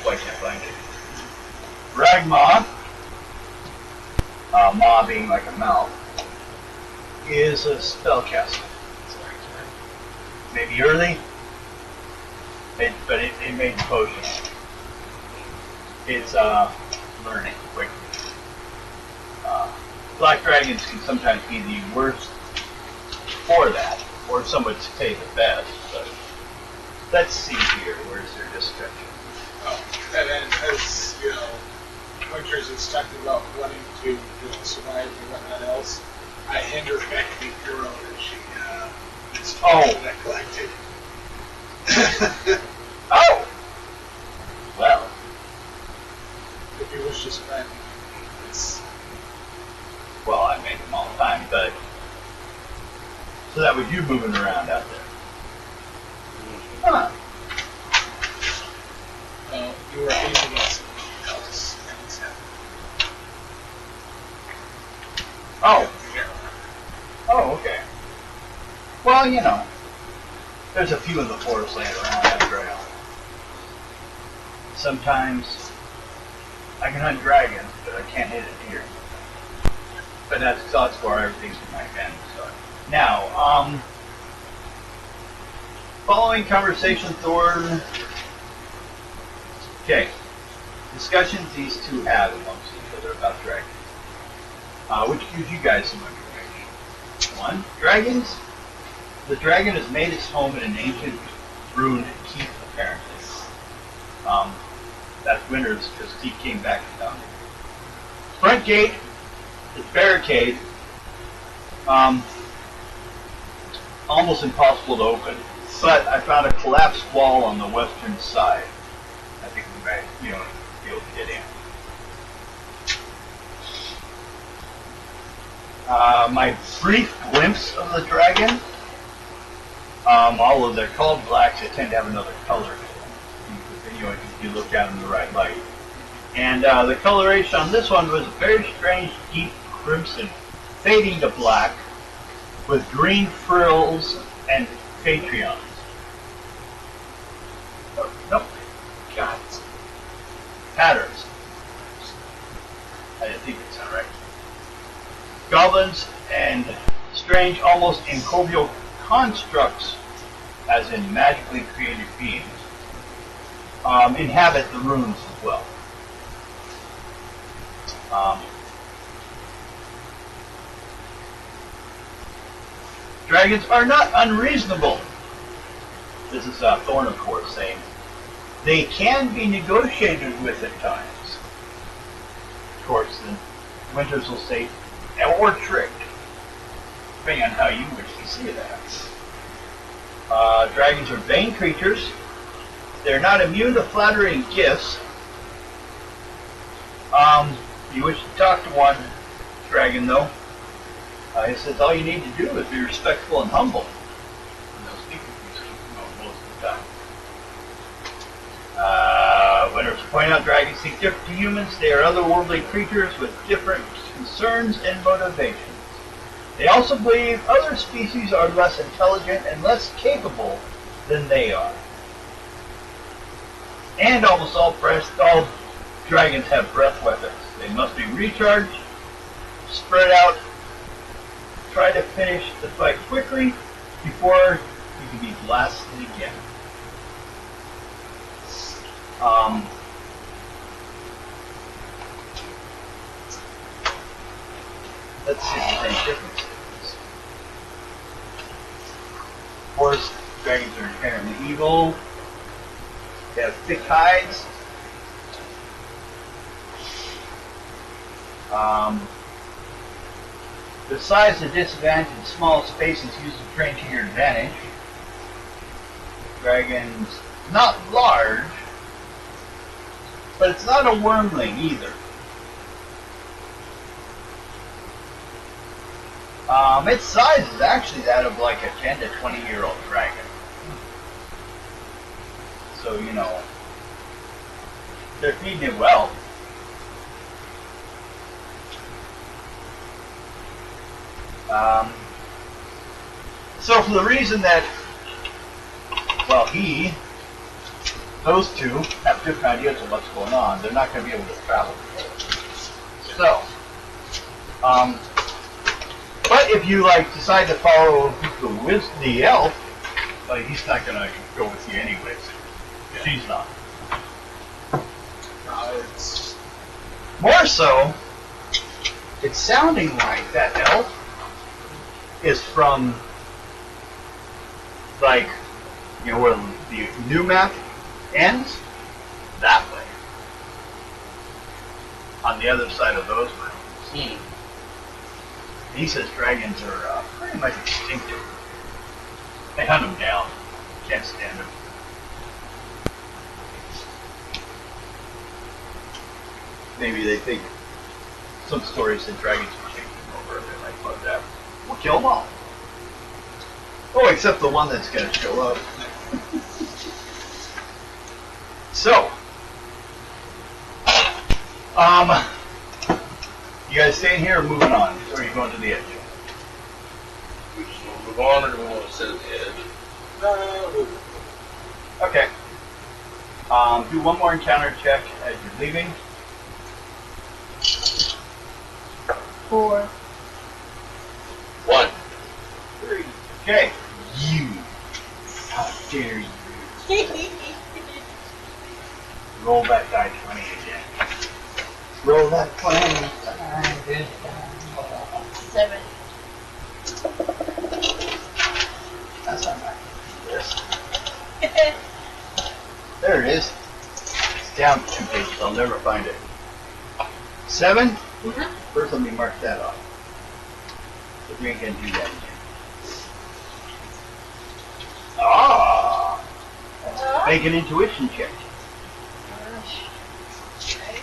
I can't find it. Ragma, Ma being like a mouth, is a spellcaster. Maybe early, but it made the potion. It's learning quickly. Black dragons can sometimes be the worst for that, or some would say the best, but let's see here, where's their description? And then as, Winters is talking about wanting to survive and whatnot else, I hinder back the girl that she is neglected. Oh! Well, If you wish to survive, it's well, I make them all the time, but so that was you moving around out there. Huh. You were aiming at something else, and it's happening. Oh, okay. Well, there's a few in the forest laying around that trail. Sometimes I can hunt dragons, but I can't hit a deer. But that's where everything's in my hand. So now, following conversation, Thorn. Okay, discussions these two have amongst each other about dragons, which gives you guys some information. One, dragons. The dragon has made its home in an ancient ruined keep, apparently. That's Winters, because he came back to town. front gate is barricade. Almost impossible to open. But I found a collapsed wall on the western side. I think we might, be able to get in. My brief glimpse of the dragon. Although they're called blacks, they tend to have another color. If you look at them in the right light. And the coloration on this one was a very strange, deep crimson, fading to black, with green frills and patreons. Oh, nope. God. Patterns. I didn't think it's right. Goblins and strange, almost inchovial constructs, as in magically created beings, inhabit the ruins as well. Dragons are not unreasonable. This is Thorn, of course, saying they can be negotiated with at times. Of course, then Winters will say, or tricked, depending on how you wish to see that. Dragons are vain creatures. They're not immune to flattering gifts. You wish to talk to one dragon, though. He says all you need to do is be respectful and humble. And they'll speak with you most of the time. Winners point out dragons think different to humans. They are otherworldly creatures with different concerns and motivations. They also believe other species are less intelligent and less capable than they are. And almost all dragons have breath weapons. They must be recharged, spread out, try to finish the fight quickly before you can be blasted again. Let's see if there's any differences. Of course, dragons are inherently evil. They have thick hides. The size and disadvantage in small spaces used to train to your advantage. Dragon's not large, but it's not a wormling either. Its size is actually that of like a 10 to 20-year-old dragon. So, they're feeding it well. So for the reason that, those two have different ideas of what's going on, they're not going to be able to travel together. So, but if you decide to follow the elf, he's not going to go with you anyways. She's not. It's More so, it's sounding like that elf is from, where the new map ends, that way. On the other side of those mountains. He says dragons are pretty much extinctive. They hunt them down. Can't stand them. Maybe they think some stories that dragons are taking over, and they're like, fuck that. We'll kill them all. Oh, except the one that's going to show up. So, you guys staying here or moving on? Or are you going to the edge? We just want to move on, or do we want to sit at the edge? no. Okay. Do one more encounter check as you're leaving. 4. 1. 3. Okay. You. How dare you? Roll that die 20 again. Roll that 20. 7. That's not right. Yes. There it is. It's down 2 pages. I'll never find it. 7. First, let me mark that off. But we ain't gonna do that again. Ah! Make an intuition check. Gosh. Okay.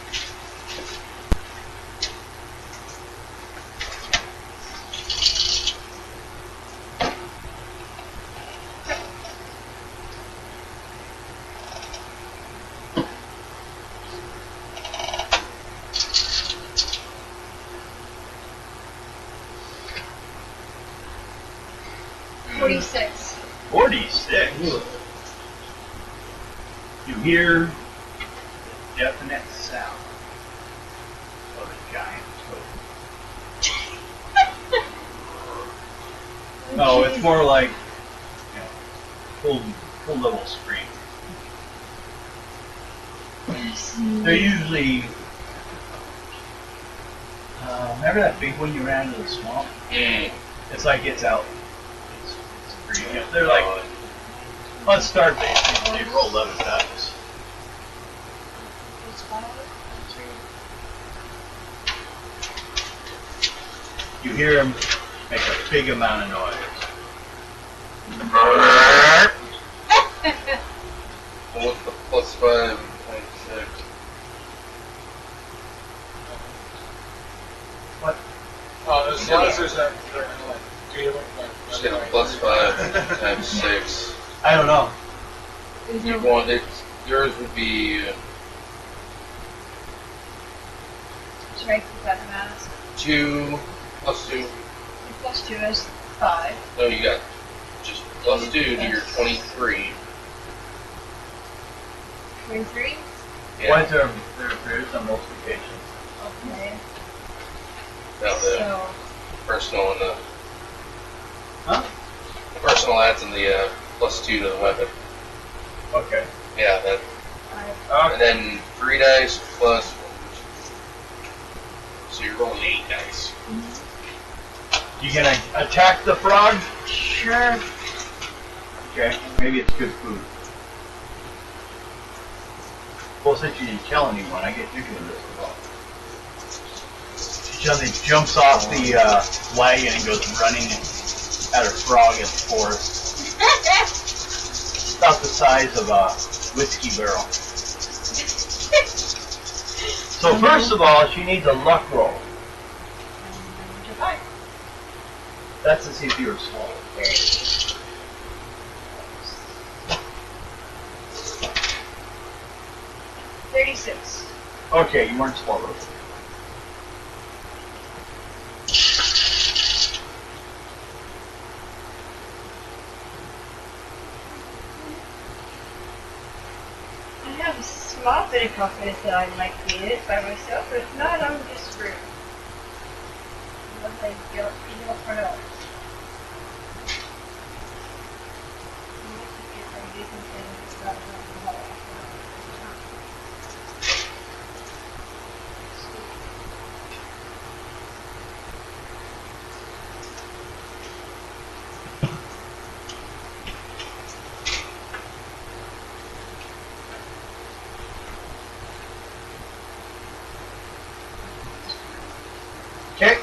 Hmm. 46. 46. You hear the definite sound of a giant toad. No, it's more like, full level scream. They're usually, remember that big one you ran into the swamp? Mm. It's like it's out. It's pretty, they're like, let's start basic. They roll 11 dice. You hear them make a big amount of noise. What's the plus 5.6? What? Oh, as long as there's that, they're gonna like deal Just get a plus 5 times 6. I don't know. You want it, yours would be Strength is that mask. 2 plus 2. Plus 2 is 5. No, you got just plus 2 to your 23. 23? Why Yeah. is there appears on multiplication? Okay. Now the So, personal and the Huh? personal adds in the plus 2 to the weapon. Okay. Yeah, that. 5. And then 3 dice plus. So you're rolling 8 dice. You gonna attack the frog? Sure. Okay. Maybe it's good food. Well, since you didn't kill anyone, I get you doing this as well. She suddenly jumps off the wagon and goes running at a frog in the forest. About the size of a whiskey barrel. So first of all, she needs a luck roll. That's to see if you're swallowed. 36. Okay, you weren't swallowed. I have a small bit of confidence that I might beat it by myself, but if not, I'm just screwed. Unless I go for no. Okay.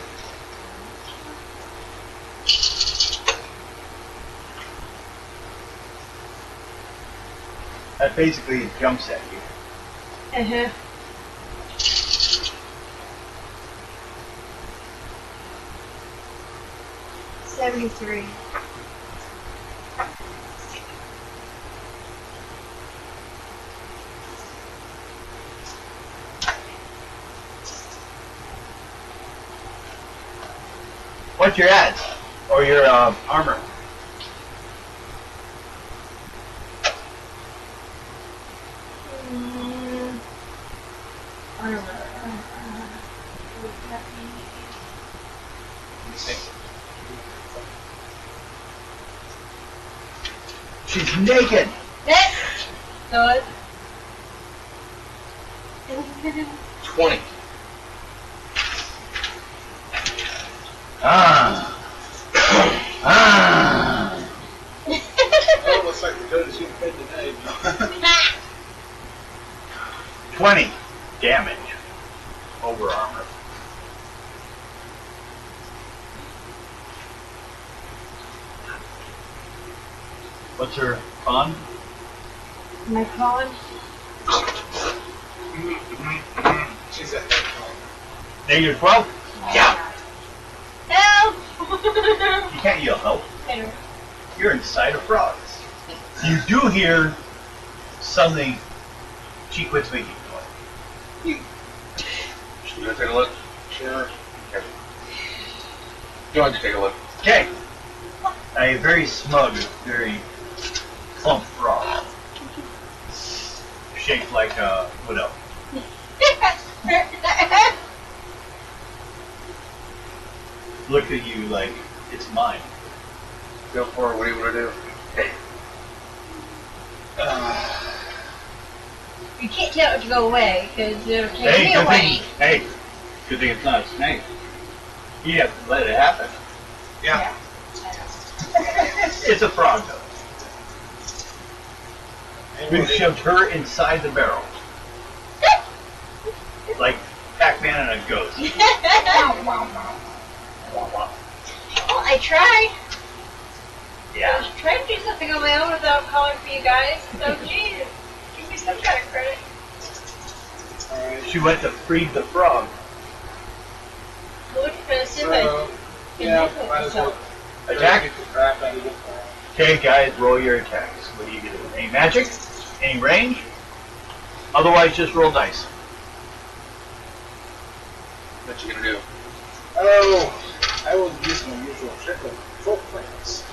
That basically jumps at you. Uh-huh. $73. What's your ads? Or your armor? She's naked! Good. 20. Ah! Ah! Oh, looks like the toad is getting fed today. 20 damage over armor. What's her con? My con? She's at Negative 12? Yeah. Help! You can't yell help. Anyway. You're inside of frogs. You do hear something. She quits making noise. Should we go take a look? Sure. Go ahead and take a look. Okay. A very smug, very plump frog. Shaped like a, what else? Look at you like it's mine. Go for it. What do you want to do? You can't tell it to go away, because it'll take Hey, me good away. thing. Hey, good thing it's not a snake. You have to let it happen. Yeah. It's a frog though. We've Anyway, shoved her inside the barrel. Like Pac-Man and a ghost. Well, I tried. I Yeah. was trying to do something on my own without calling for you guys, so geez, give me some kind of credit. alright. She went to feed the frog. Look for the simple. So, yeah, might as well Attack? get the crap out of it. Okay, guys, roll your attacks. What are you gonna do? Any magic? Any range? Otherwise, just roll dice. What you gonna do? Oh, I will use my usual trick of folk plans.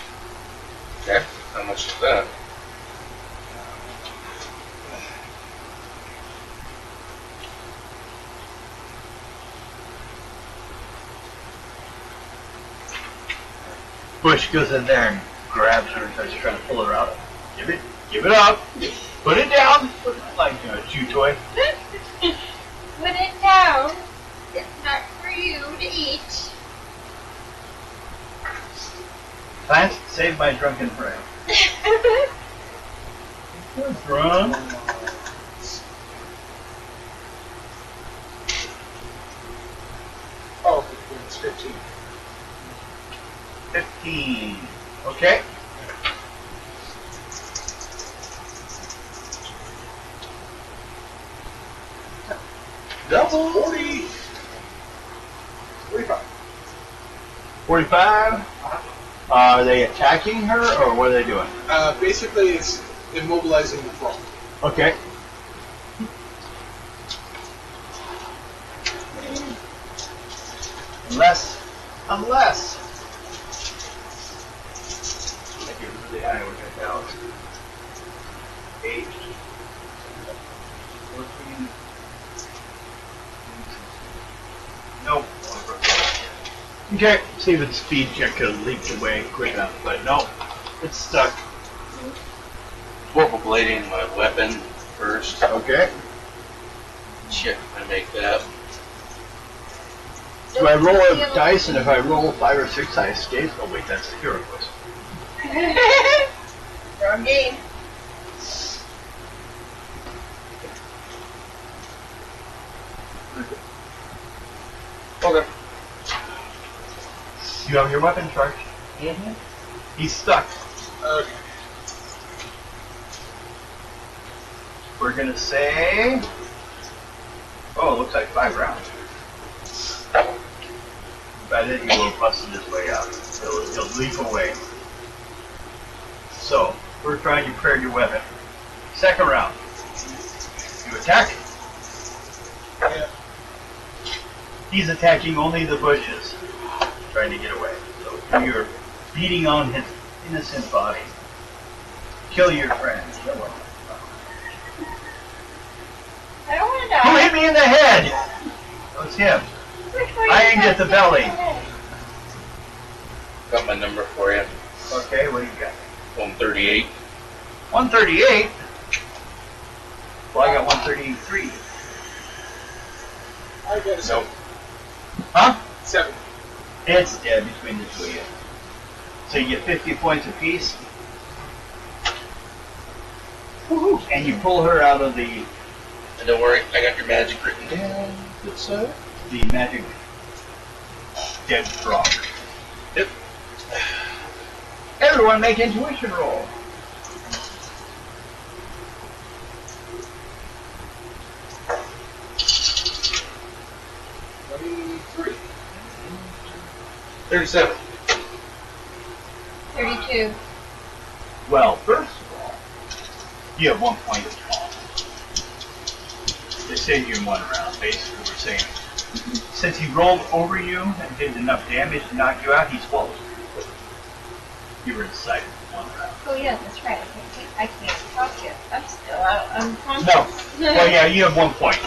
Okay. How much is that? Bush goes in there and grabs her and starts trying to pull her out. Give it up. Put it down. Like a chew toy. Put it down. It's not for you to eat. Plants saved by drunken prey. Drunk. Oh, it's 15. 15. Okay. Double 40. 45. 45. Are they attacking her or what are they doing? Basically, it's immobilizing the frog. Okay. Unless. Make it really high with that down. 8. 14. Nope. Okay, see if its speed check could have leaped away quick enough, but no, it's stuck. Vorpal blading my weapon first. Okay. Check if I make that. Do I roll a dice, and if I roll 5 or 6, I escape? Oh wait, that's the hero quest. Wrong game. Okay. You have your weapon charged. Mm-hmm. He's stuck. Okay. We're gonna say. Oh, it looks like 5 rounds. By then he will have busted his way out. He'll leap away. So, first round you prepared your weapon. Second round, you attack. Yeah. He's attacking only the bushes, trying to get away. So you're beating on his innocent body. Kill your friend. Kill him. I don't want to Who die. hit me in the head? That was him. I aimed at the belly. Got my number for you. Okay, what do you got? 138. 138? Well, I got 133. I got a 7. Huh? 7. It's dead between the two of you. So you get 50 points apiece. Woohoo! And you pull her out of the And don't worry, I got your magic written down. Good sir. the magic dead frog. Yep. Everyone make intuition roll. 33. 37. 32. Well, first of all, you have 1 point of tall. They saved you in 1 round. Basically, we're saying since he rolled over you and did enough damage to knock you out, he swallowed you. You were inside in 1 round. Oh yeah, that's right. I can't talk yet. I'm still out. I'm No. unconscious. Well, yeah, you have 1 point.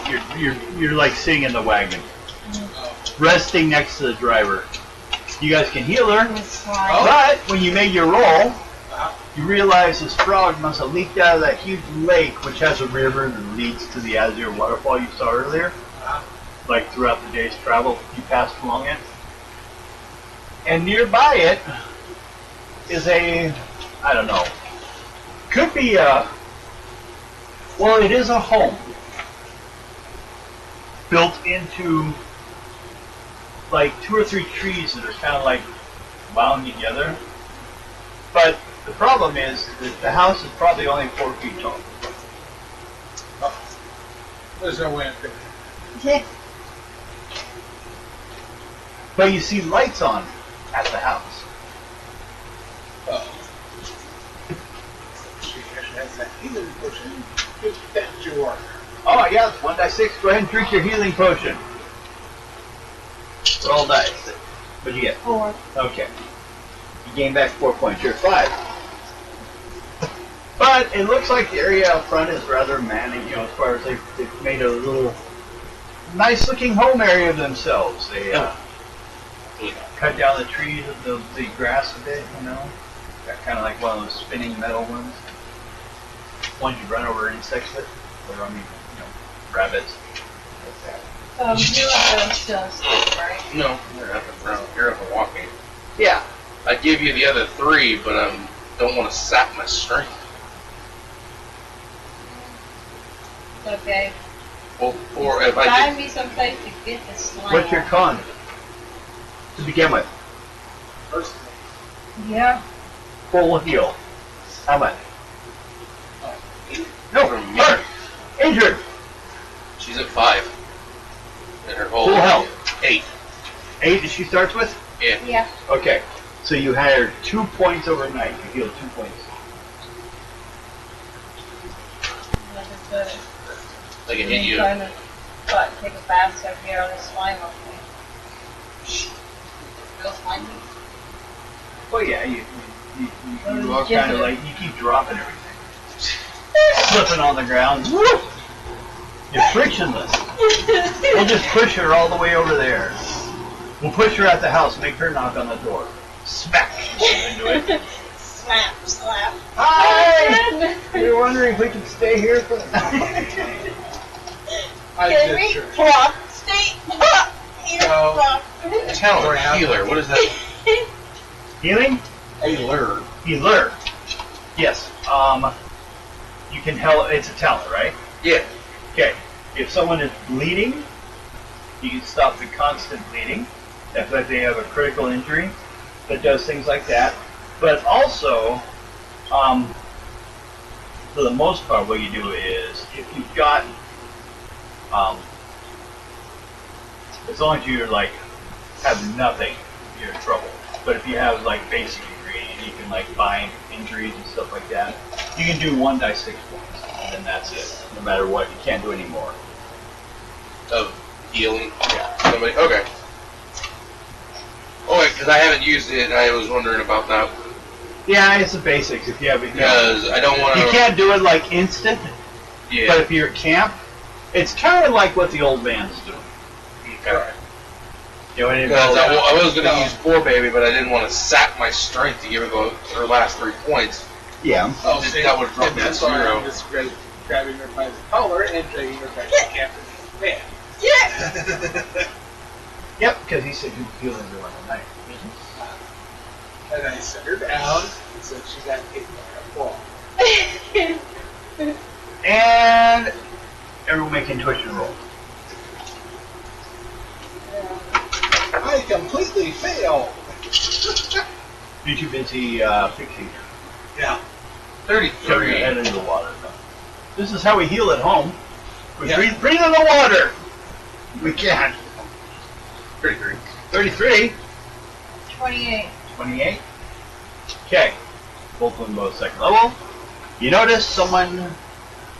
You're like sitting in the wagon, resting next to the driver. You guys can heal her, but when you made your roll, you realize this frog must have leaked out of that huge lake, which has a river that leads to the Azure waterfall you saw earlier. Like throughout the day's travel, you passed along it. And nearby it is I don't know, could be well, it is a home built into like 2 or 3 trees that are kind of like bound together. But the problem is that the house is probably only 4 feet tall. There's no way I'm going Yeah. But you see lights on at the house. Oh. She actually has that healing potion. Good that you are. Oh yeah, it's 1d6. Go ahead and drink your healing potion. Roll dice. What'd you get? 4. Okay. You gain back 4 points. You're 5. But it looks like the area out front is rather manning, you know, as far as they've made a little nice looking home area of themselves. They cut down the trees of the grass a bit, you know. Got kind of like one of those spinning metal ones. Ones you run over insects with. Or, I mean, you know, rabbits. Like that. You have those still asleep, right? No, you're up and walking. Yeah. I'd give you the other 3, but I don't want to sap my strength. Okay. Well, or if I Find did, me someplace to get the slime. What's your con? To begin with. First, Yeah. Full heal. How much? oh, No, hurt. Injured. she's at 5. And her whole Full health. 8. 8 that she starts with? Yeah. Yeah. Okay. So you had her 2 points overnight. You healed 2 points. I can hit you. Trying to take a bath so I can get all this slime off me. Real slimy. Well, yeah, you Oh, are yeah. kind of like, you keep dropping everything. Slipping on the ground. Woo! You're frictionless. We'll just push her all the way over there. We'll push her at the house, make her knock on the door. Smack! Into it. Slap, slap. Hi! We were wondering if we could stay here for the night. I Get did me? sure. Plop. Stay. Plop. Here, No. plop. Talent healer. What is that? Healing? Healer. Healer. Yes. You can help. It's a talent, right? Yeah. Okay. If someone is bleeding, you can stop the constant bleeding. That's if they have a critical injury that does things like that. But also, for the most part, what you do is if you've got, as long as you're like have nothing, you're in trouble. But if you have like basic ingredient, you can like bind injuries and stuff like that. You can do 1d6 points, and then that's it. No matter what, you can't do any more. Of healing. Yeah. Somebody. Okay. Oh, because I haven't used it, and I was wondering about that. Yeah, it's the basics. If you have it, Because I don't want to. you can't do it like instant. Yeah. But if you're at camp, it's kind of like what the old man's doing. Okay. You know, and it Because goes- I was going to use Poor Baby, but I didn't want to sap my strength to give her her last 3 points. yeah. Oh, That see, would drop and me to that's why 0. I'm just grabbing her by the collar and dragging her back to camp. Man. Yeah. Yep, because he said you heal everyone at night. And I set her down, so she got hit by a ball. And everyone make intuition roll. I completely fail. You're too busy fixing her. Yeah. Shoving 33. your head into the water. This is how we heal at home. We Yeah. breathe in the water. We can't. 33. 33. 28. 28. Okay. Both of them both second level. You notice someone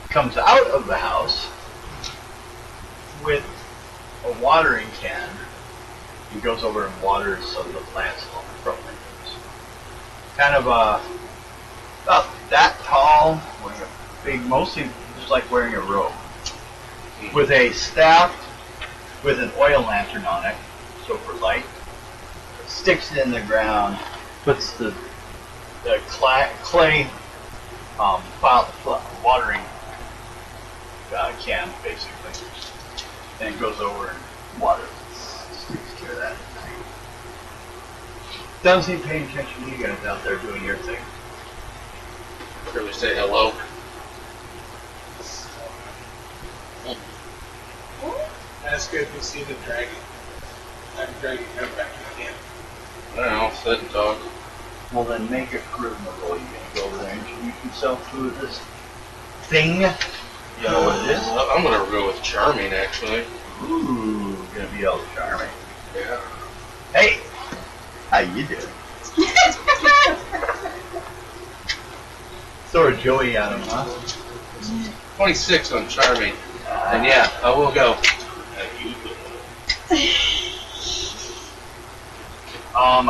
comes out of the house with a watering can. He goes over and waters some of the plants along the front windows. Kind of about that tall, wearing a big, mostly just like wearing a robe. With a staff with an oil lantern on it, so for light. Sticks it in the ground, puts the clay watering can, basically, and goes over and waters. Takes care of that. Doesn't seem paying attention to you guys out there doing your thing. Should we say hello? That's good to see the dragon. That dragon come back again. I don't know, sit and talk. Well, then make a charisma roll. You gonna go over there and introduce yourself to this thing? You know what it is? I'm gonna go with charming, actually. Ooh, gonna be all charming. Yeah. Hey, how you doing? Throw a Joey at him, huh? 26 on charming. And yeah, I will go.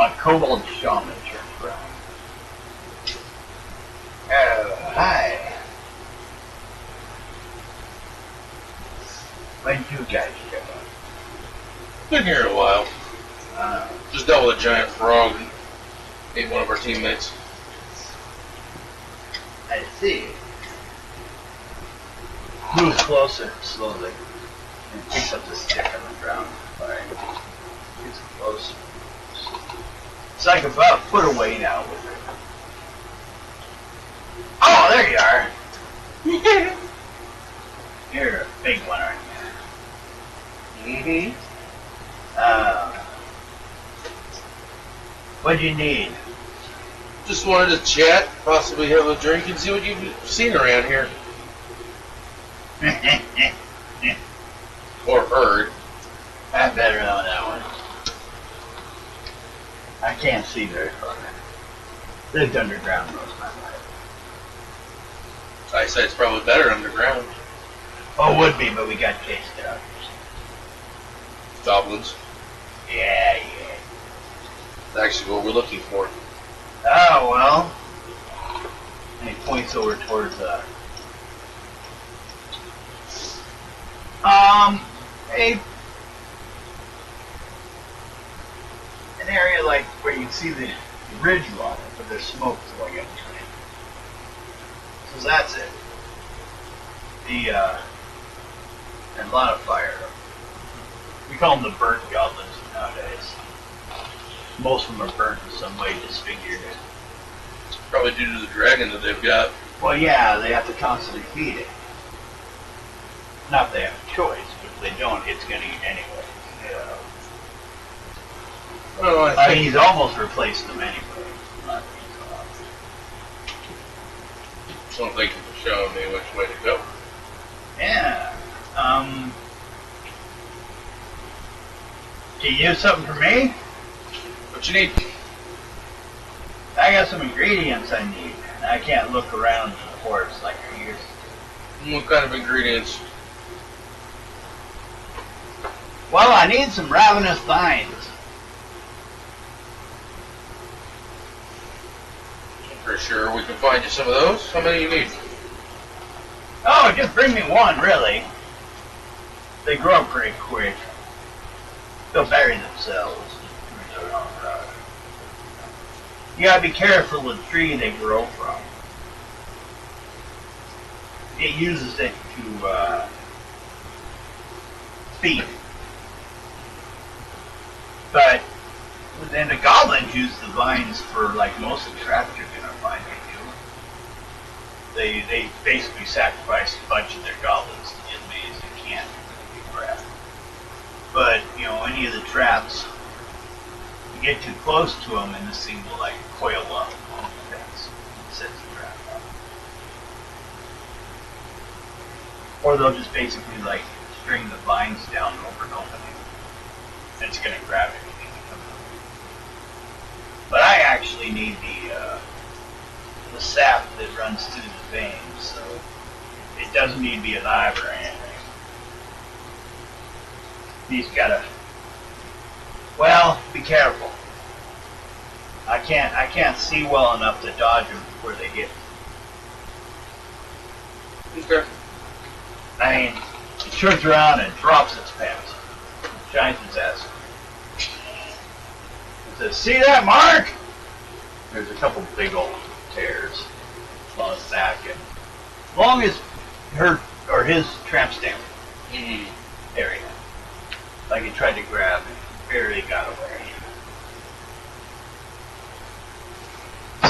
A kobold shaman turns around. Hi. When did you guys get up? Been here a while. Just dealt with a giant frog and ate one of our teammates. I see. Move closer, slowly, and picks up the stick on the ground. Alright. Gets close. It's like about a foot away now with it. Oh, there you are! You're a big one, aren't you? Mm-hmm. What do you need? Just wanted to chat, possibly have a drink, and see what you've seen around here. Or heard. I'm better on that one. I can't see very far. Lived underground most of my life. Eyesight's probably better underground. Oh, would be, but we got chased out. Goblins. Yeah. That's actually what we're looking for. Oh, well. And he points over towards, an area like where you can see the ridge line, but there's smoke going up between it. So that's it. And a lot of fire. We call them the burnt goblins nowadays. Most of them are burnt in some way, disfigured. Probably due to the dragon that they've got. Well, yeah, they have to constantly feed it. Not if they have a choice, but if they don't, it's going to eat anyway. Yeah. I don't know, I mean, he's almost replaced them anyway. Not So thank you for showing me which way to go. Yeah. Do you have something for me? What you need? I got some ingredients I need. I can't look around the forest like I used to. What kind of ingredients? Well, I need some ravenous vines. For sure, we can find you some of those. How many you need? Oh, just bring me one, really. They grow pretty quick. They'll bury themselves. You gotta be careful of the tree they grow from. It uses it to feed. But then the goblins use the vines for like most of the traps you're gonna find they do. They basically sacrifice a bunch of their goblins to get maize and can't be grabbed. But you know, any of the traps, you get too close to them and this thing will like coil up on the fence and sets the trap up. Or they'll just basically like string the vines down over an opening and it's going to grab anything that comes up. But I actually need the sap that runs through the veins, so it doesn't need to be alive or anything. He's got to. Well, be careful. I can't see well enough to dodge them before they get. Okay. I mean, it turns around and drops its pants, shines its ass. It says, "See that mark?" There's a couple big old tears on his back, and as long as her or his tramp stamp Mm-hmm. area, like he tried to grab, and barely got away.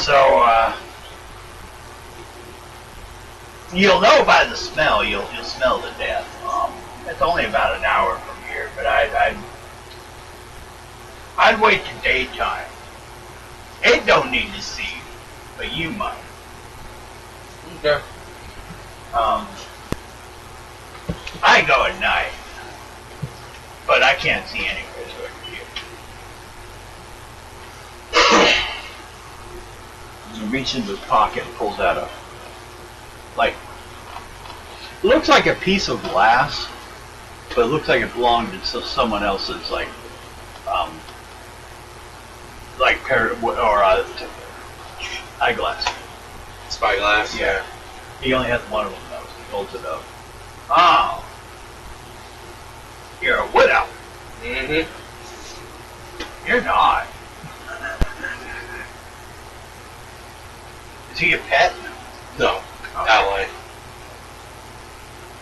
So, you'll know by the smell. You'll smell the death. It's only about an hour from here, but I'd wait till daytime. It don't need to see, but you might. Okay. I go at night, but I can't see anywhere, so I can hear. He reaches into his pocket and pulls out it looks like a piece of glass, but it looks like it belonged to someone else's, pair or eyeglass. Spyglass. Yeah. He only has one of them though, so he holds it up. Oh, you're a widow. Mm-hmm. You're not. Is he a pet? No. Ally.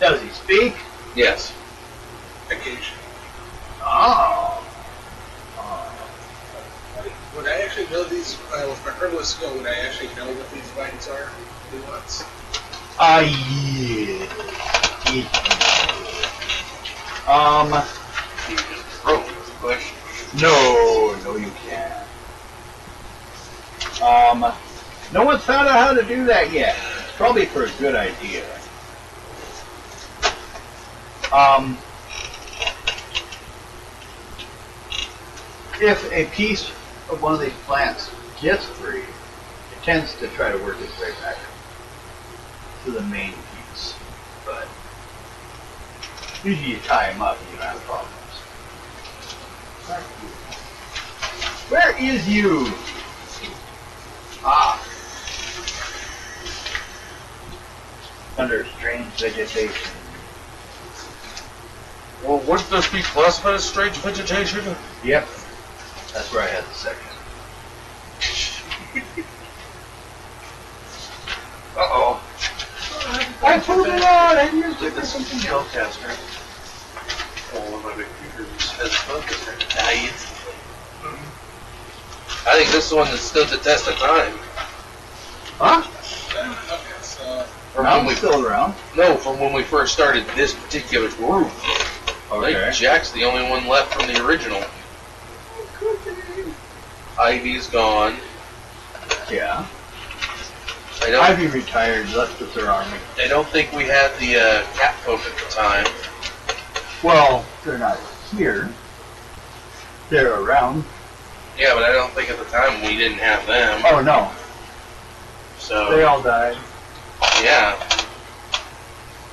Does he speak? Yes. Occasionally. Oh. Would I actually know these? With my herbal skill, would I actually know what these vines are? New ones? Yeah. You just broke the bush. No, you can't. No one's found out how to do that yet. It's probably for a good idea. If a piece of one of these plants gets free, it tends to try to work its way back to the main piece. But usually you tie them up and you don't have problems. Where is you? Ah. Under strange vegetation. Well, wouldn't this be classified as strange vegetation? Yep. That's where I had the section. Uh-oh. I pulled it out! I used it for something else, Caster. All of my big fingers has focus. I think this one has stood the test of time. Huh? Okay, so From when I'm we, still around. no, from when we first started this particular group. I think Jack's the only one left from the original. Ivy's gone. Yeah. I don't. Ivy retired, left with their army. I don't think we had the cat folk at the time. Well, they're not here. They're around. Yeah, but I don't think at the time we didn't have them. Oh, no. So They all died. yeah,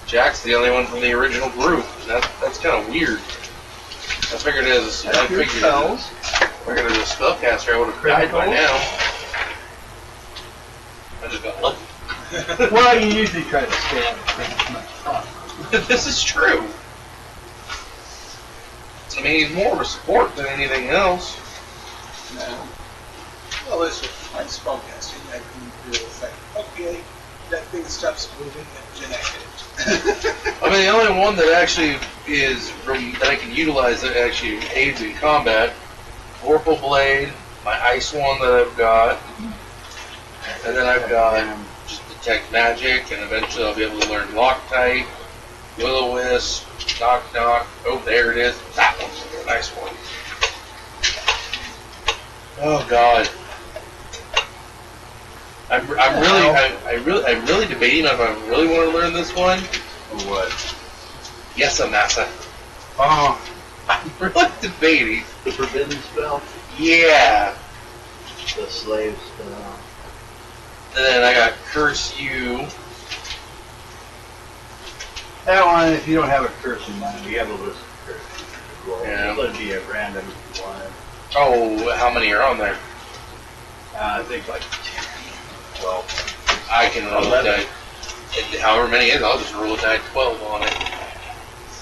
Jack's the only one from the original group. That's kind of weird. I figured as a spellcaster, I would have died by now. I just got lucky. Well, you usually try to stay on the as much as possible. This is true. I mean, he's more of a support than anything else. no. Well, it's with my spellcasting. I can do it like, okay, that thing stops moving and then I hit it. I mean, the only one that actually is that I can utilize that actually aids in combat, Vorpal Blade, my Ice one that I've got, and then I've got just Detect Magic, and eventually I'll be able to learn Loctite, Will-O-Wisp, Knock Knock. Oh, there it is. That one's a nice one. Oh God. I'm really debating if I really want to learn this one. Or what? Yes, Amasa. Oh, We're like debating. The forbidden spell? Yeah. The slave spell. And then I got curse you. That one, if you don't have a curse in mind, we have a list of curses. Well, Yeah. let it be at random if you want it. Oh, how many are on there? I think like 10, 12. I can roll a 11. die. And however many it is, I'll just roll a die 12 on it.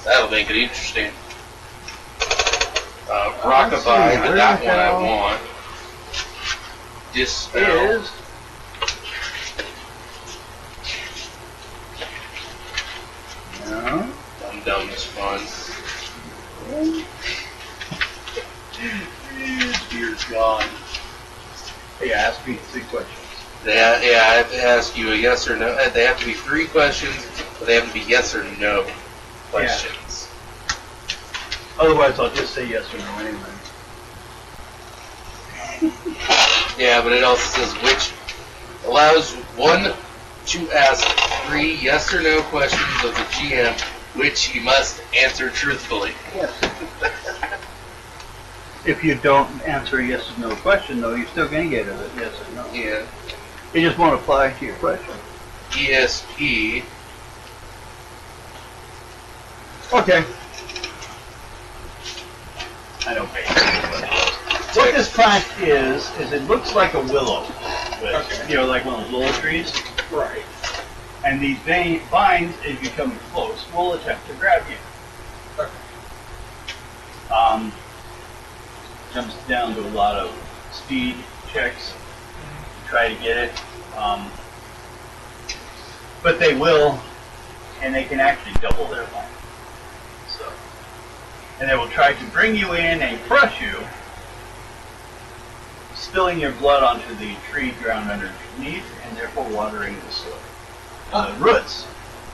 That'll make it interesting. Rockabye, but that one I want. Dispel. Is no. Dumb is fun. Dear God. Hey, ask me 3 questions. Yeah, I have to ask you a yes or no. They have to be 3 questions, but they have to be yes or no questions. Otherwise, I'll just say yes or no anyway. Yeah, but it also says which allows one to ask 3 yes or no questions of the GM, which he must answer truthfully. Yes. If you don't answer a yes or no question, though, you're still going to get a yes or no. Yeah. It just won't apply to your question. ESP. Okay. I don't pay. What this plant is it looks like a willow. But, Okay. you know, like one of those willow trees. Right. And these vines, as you come close, will attempt to grab you. Okay. Comes down to a lot of speed checks to try to get it. But they will, and they can actually double their length. So, and they will try to bring you in and crush you, spilling your blood onto the tree ground underneath, and therefore watering the soil. And the roots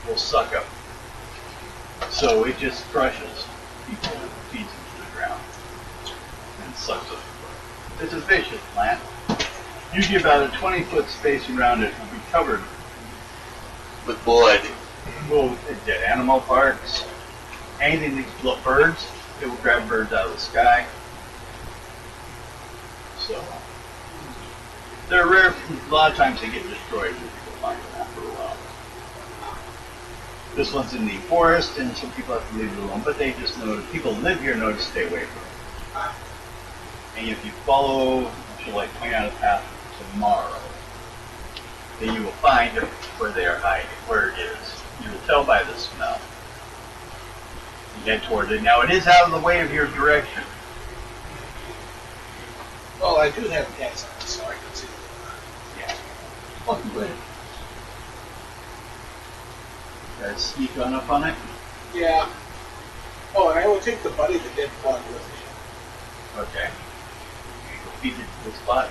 will suck up. So it just crushes people and feeds them to the ground and sucks up the blood. It's a vicious plant. Usually about a 20-foot space around it will be covered With blood. with dead animal parts, anything that birds. It will grab birds out of the sky. So they're rare. A lot of times they get destroyed when people find them after a while. This one's in the forest, and some people have to leave it alone. But they just know that people who live here know to stay away from it. And if you follow, she'll like point out a path tomorrow, then you will find where they are hiding, where it is. You will tell by the smell. You head toward it. Now it is out of the way of your direction. Well, I do have cats on, so I can see. Yeah. Oh, good. Guys, sneak on up on it. Yeah. Oh, and I will take the buddy that did frog with me. Okay. You go feed it to the spot.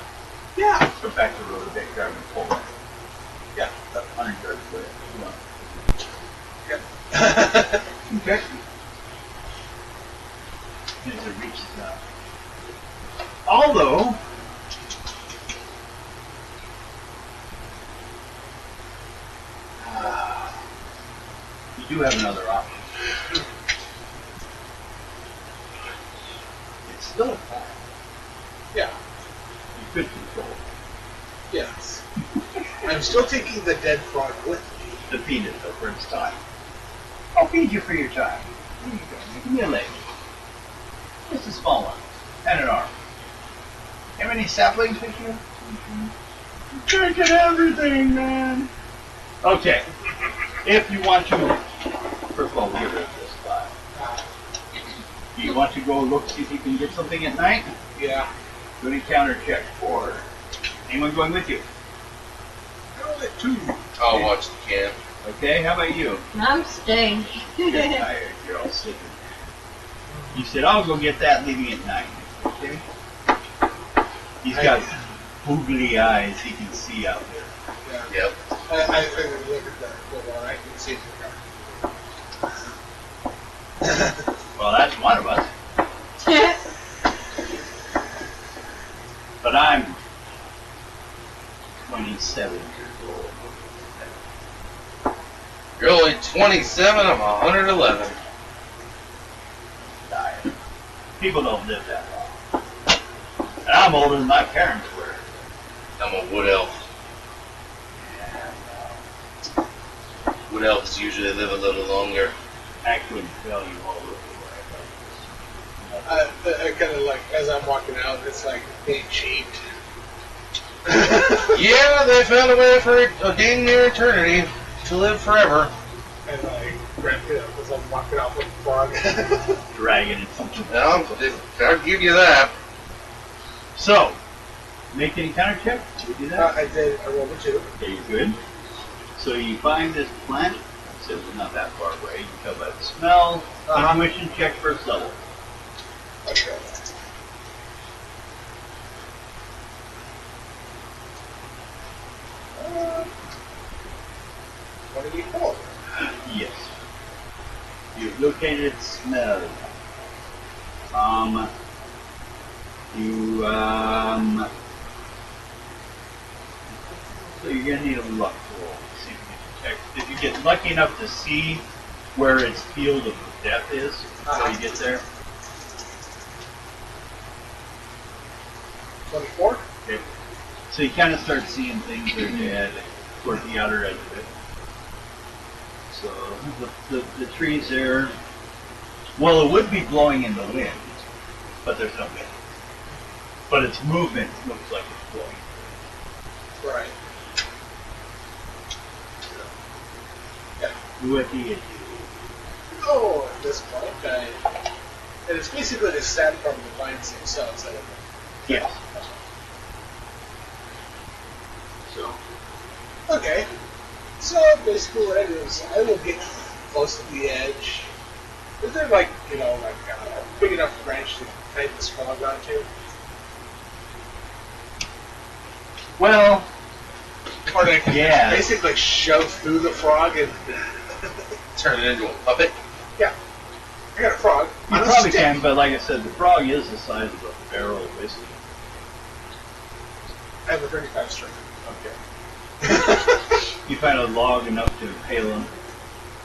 Yeah. Go back to the road a bit, grab and pull it. Yeah, about 100 yards away. Yep. Okay. As it reaches out. Although, you do have another option. It's still a plant. Yeah. You could control it. Yes. I'm still taking the dead frog with me. To feed it though for its time. I'll feed you for your time. Here you go. Give me a leg. Just a small one. And an arm. Have any saplings with you? You're taking everything, man. Okay. If you want to, first of all, get rid of this file. Do you want to go look, see if you can get something at night? Yeah. Do an encounter check for anyone going with you. I only 2. I'll watch the camp. Okay, how about you? I'm staying. You're tired, you're all sitting. You said, I'll go get that leaving at night. Okay? He's got googly eyes he can see out there. Yeah. Yep. I figured look at that. Well, I can see the car. Well, that's one of us. But I'm 27 years old. You're only 27, I'm 111. Dying. People don't live that long. And I'm older than my parents were. I'm a wood elf. Wood elves usually live a little longer. I couldn't tell you all the I kind of like, as I'm walking out, it's like being cheated. Yeah, they found a way for a dang near eternity to live forever. And like, grab it up as I'm walking out with the frog. dragon. Well, I'll give you that. So, make any counter check. Did you do that? I did, I rolled a 2. Okay, you're good. So you find this plant. So it's not that far away. You can tell by the smell. Intuition check first level. Okay. What did you call? Yes. You've located smell. So you're gonna need a luck roll to see if you can detect. If you get lucky enough to see where its field of death is, so you get there. 24? Okay. So you kind of start seeing things that are dead toward the outer edge of it. So the trees there, well, it would be blowing in the wind, but there's no wind. But its movement looks like it's blowing. Right. What do you do? Oh, at this point, and it's basically the sap from the vines themselves. I don't know. Yes. So, Okay. So basically what I do is I will get close to the edge. Is there like, a big enough branch to tie this frog onto? well, Or to Yeah. basically shove through the frog and... Turn it into a puppet. Yeah. I got a frog. you on a probably stick. can, but like I said, the frog is the size of a barrel of whiskey. I have a 35 string. Okay. You find a log enough to impale him.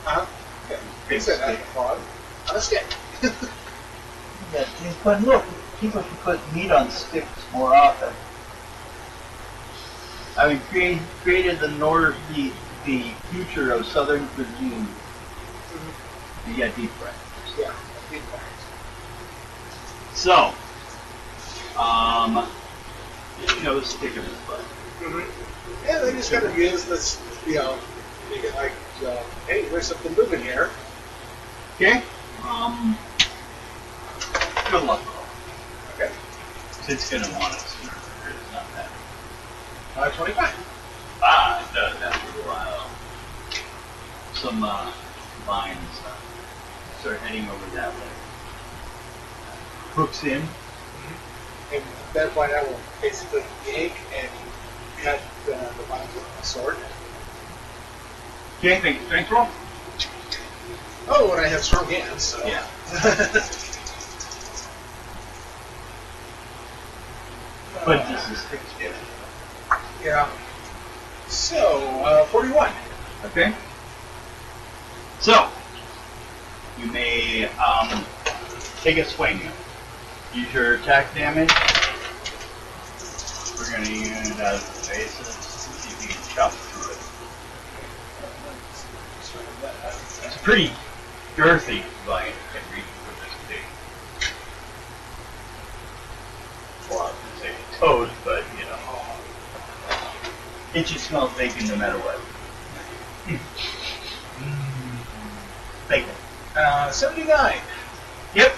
Uh-huh. Yeah. He said I have a frog on a stick. Yeah, but look, people should put meat on sticks more often. I mean, created the the future of Southern cuisine. You got deep fried. Yeah. Big frog. So, a stick in his butt. Yeah, they just gotta use this, make it like, hey, there's something moving here. Okay. Good luck. Okay. It's gonna want it sooner. It's not that. 25. Ah, it does after a while. Some vines start heading over that way. Hooks in. And at that point, I will basically yank and cut the vines with my sword. Okay, make a strength roll. Oh, and I have strong hands, so. Yeah. But this is sticks damage. Yeah. So, 41. Okay. So, you may take a swing. Use your attack damage. We're going to use it as the basis. See if you can chop through it. It's pretty girthy vine. Can reach for this big. Well, I was going to say toast, but it should smell bacon no matter what. Bacon. 79. Yep.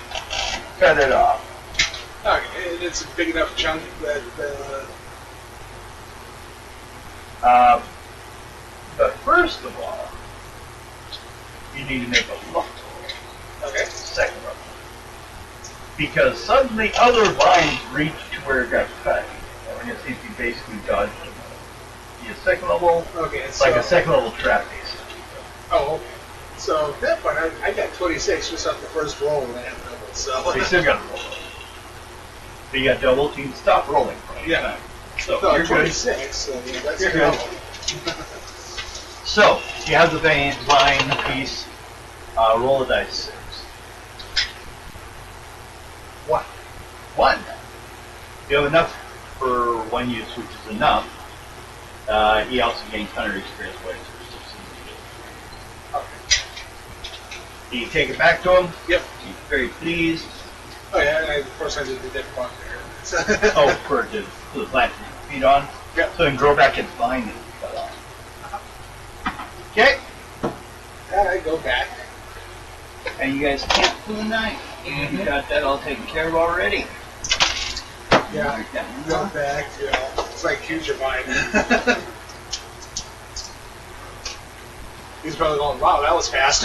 Cut it off. Okay, and it's a big enough chunk that, But first of all, you need to make a luck roll. okay. Second roll. Because suddenly other vines reached to where it got cut. We're going to see if you basically dodged them. You second level, Okay, it's so. like a second level trap base. Oh, okay. So, at that point, I got 26 just off the first roll, and I have double, so. So you still got to roll. But you got double, you can stop rolling for any Yeah. time. So No, you're good. 26, so yeah, that's You're a good. double. So, you have the vine piece. Roll a dice 6. One. One. You have enough for one use, which is enough. He also gains 100 experience points for 16 You take it back to him. Yep. He's very pleased. Oh yeah, and of course I did the dead bug there. Oh, for the plant to feed on. Yep. So it can grow back its vine that he cut off. Okay. And I go back. And you guys camp for the night. You got that all taken care of already. Yeah. Like that. Go back, you know. It's like huge of mine. He's probably going, wow, that was fast.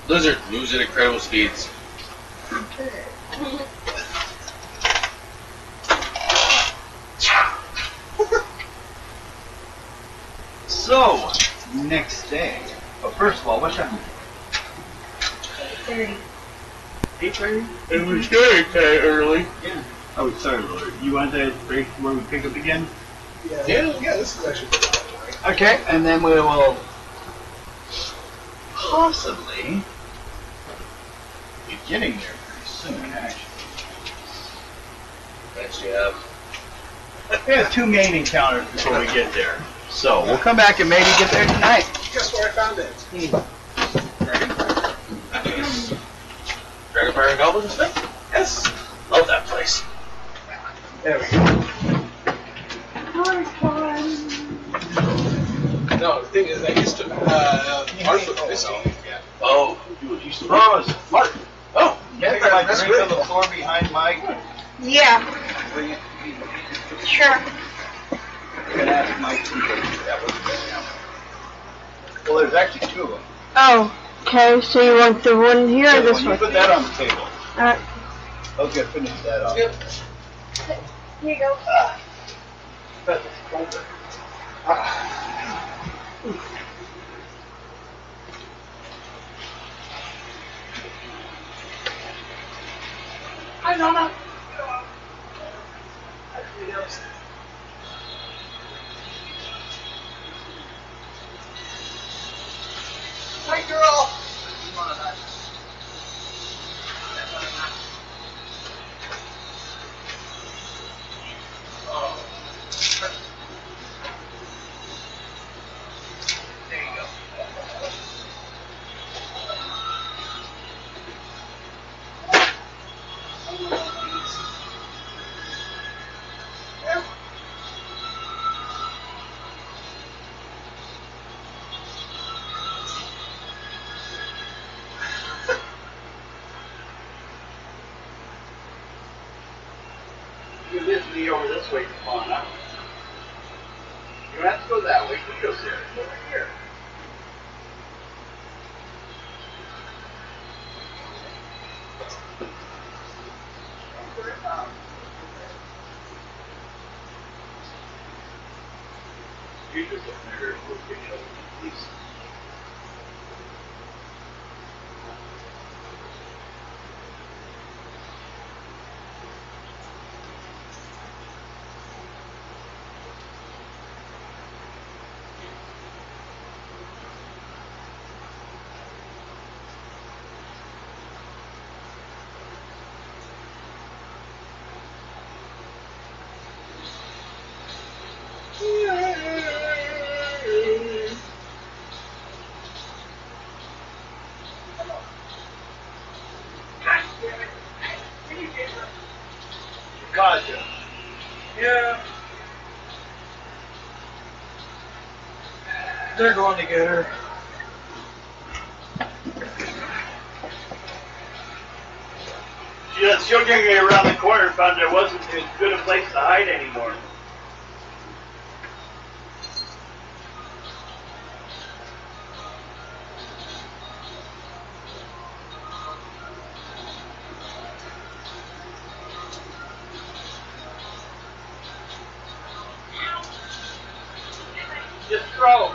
Lizard moves at incredible speeds. So, next day. But first of all, what time? 30. 8:30? It was very early. Yeah. Oh, sorry, Lord. You want that break where we pick up again? Yeah, this is actually pretty good. Okay, and then we will possibly be getting there pretty soon, actually. Next you have. We have 2 main encounters before we get there. So, we'll come back and maybe get there tonight. Guess where I found it? Dragonfire and Goblins stuff? Yes. Love that place. There we go. No, the thing is, I used to, Mark was missing. Oh, you used to Oh, it's Mark. Oh, Yeah, Yeah, my that's drink on great. the floor behind Mike. Yeah, Bring it. sure. I'm gonna ask Mike to go do that one. Well, there's actually 2 of them. Oh, okay. So you want the one here or this You one? put that on the table. Alright. Okay, finish that off. Yep. Here you go. But it's colder. Hi, Mama. Hi, girl. There you go. You visit me over this way, come on up. You don't have to go that way, you can go there. Over here. You just look there, we'll get you over, please. Gotcha. Yeah. They're going to get her. Yeah, she'll get around the corner, found there wasn't as good a place to hide anymore. Just throw.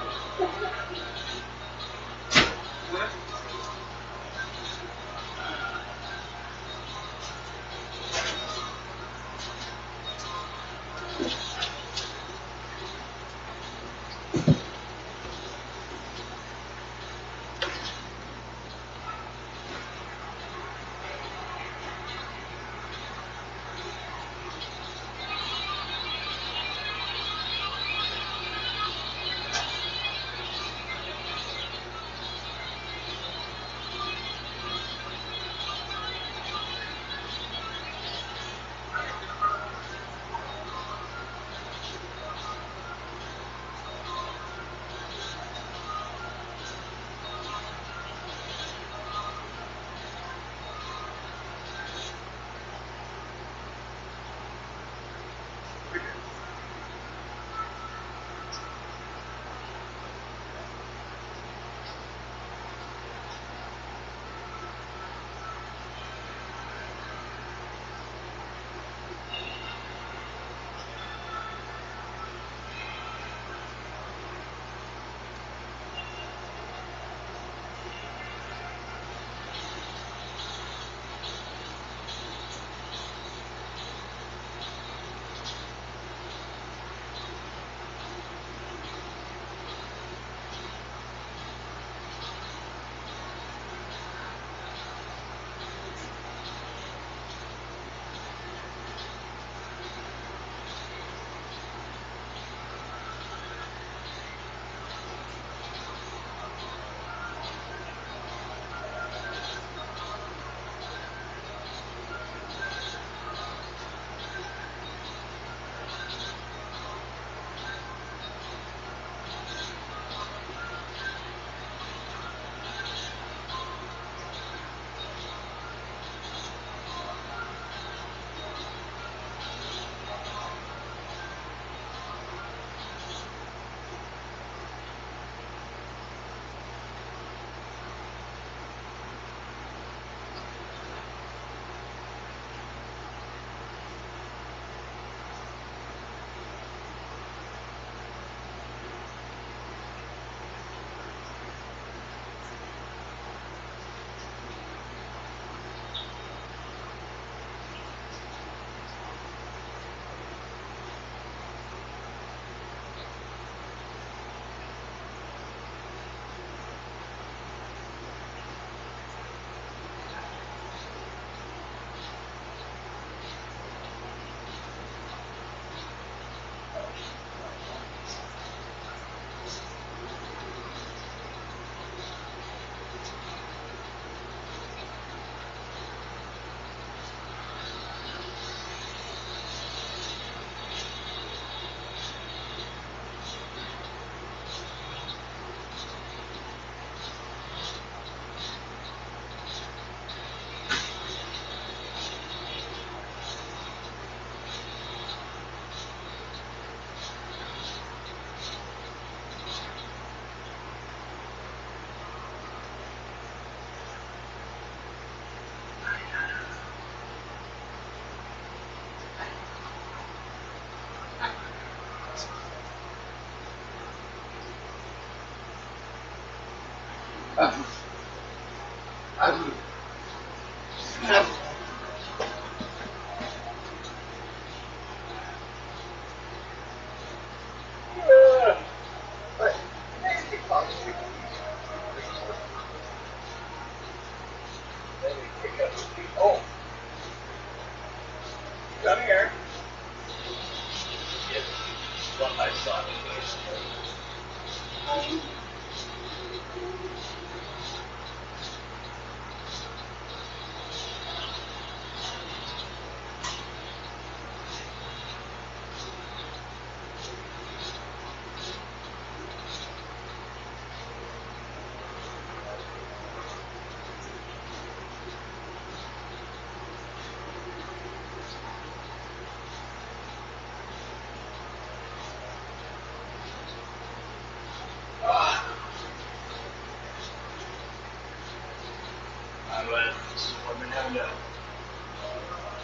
And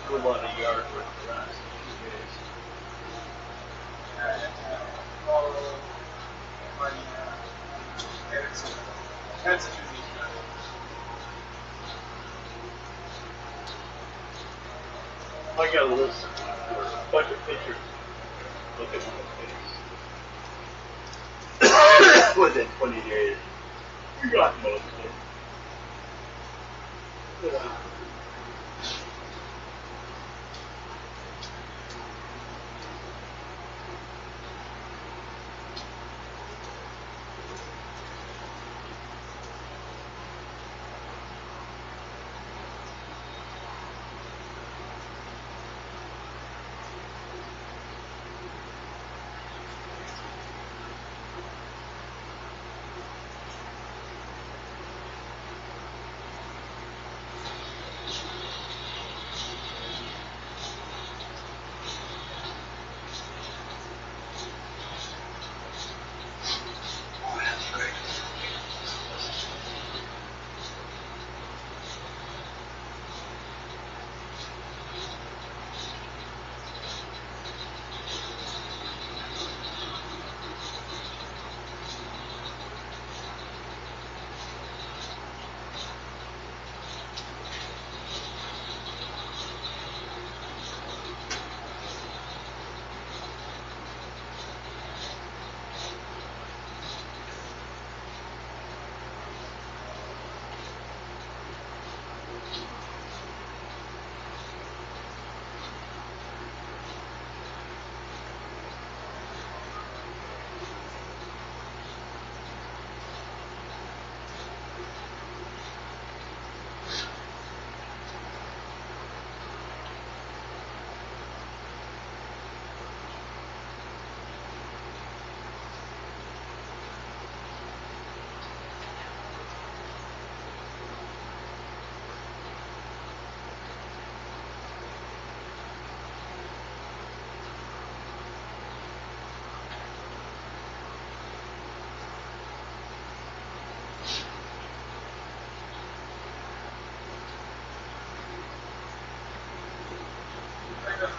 do a lot of yard work the last 2 days. That's a unique I got a list for a bunch of pictures. Look at my face. Within 20 days, we got most of it.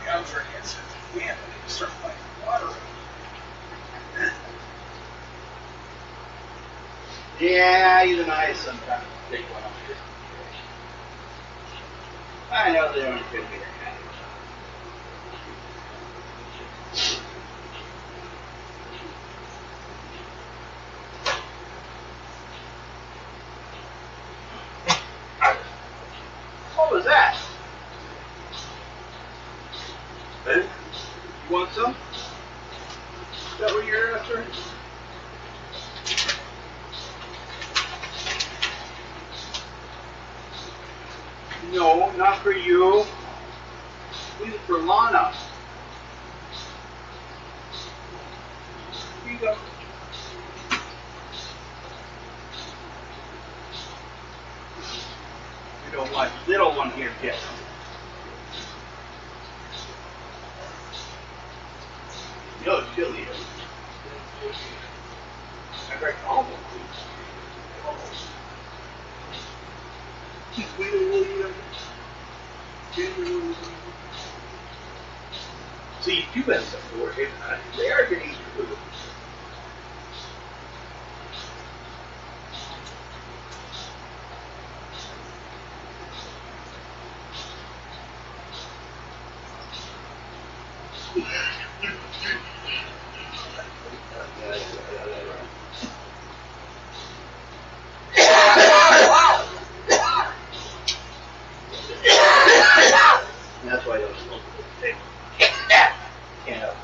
Counter answer. Damn, I need to start playing water. Yeah, even I sometimes take one off this. I know they only could be a half. What was that? You want some? Is that what you're after? No, not for you. These are for Lana. Here you go. We don't want little one here, kid. You know it's chilly. I break all the See, you've been some work, they are going to eat food. That's why those they can't help.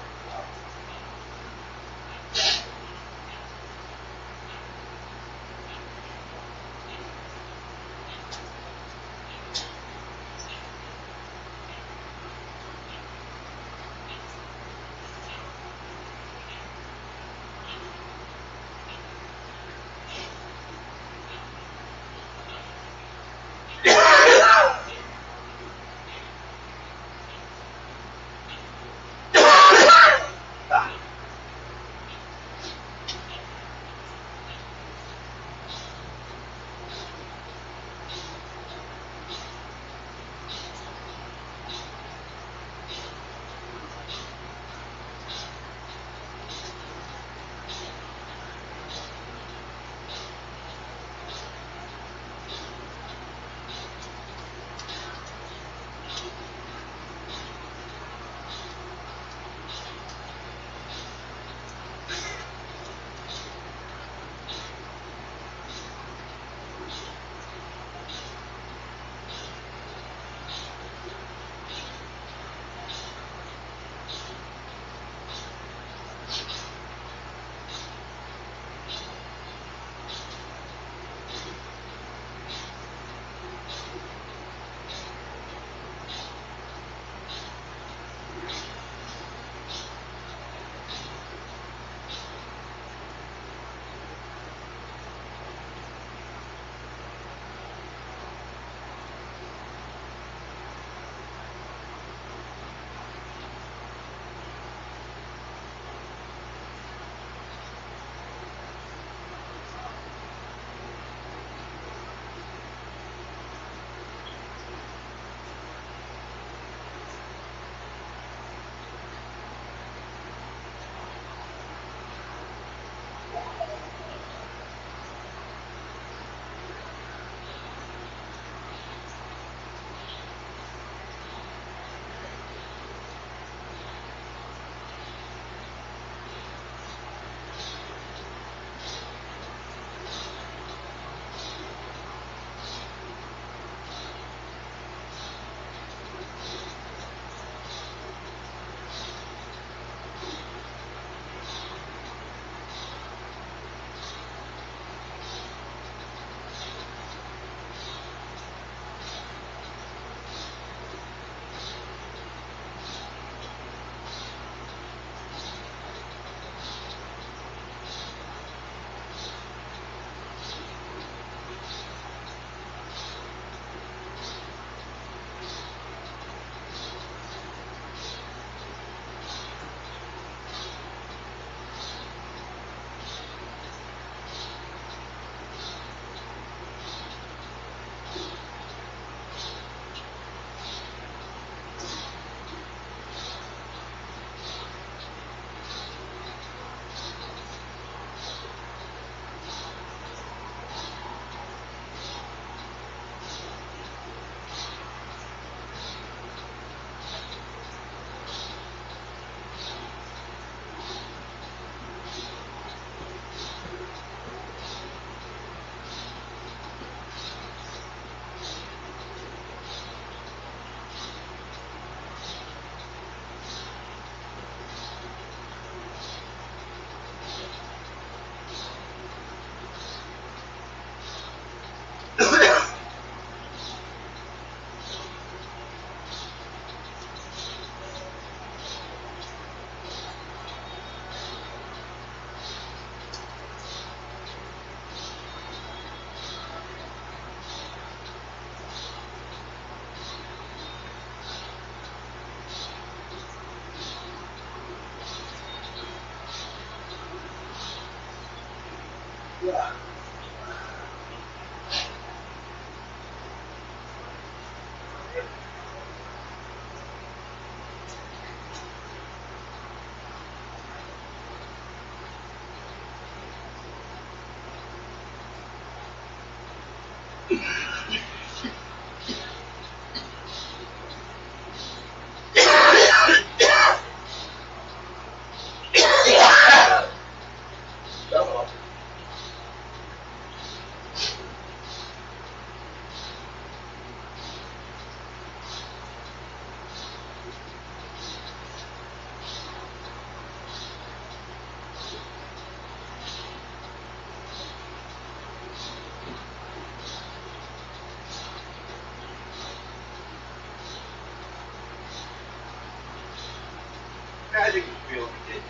I think we'll be able to get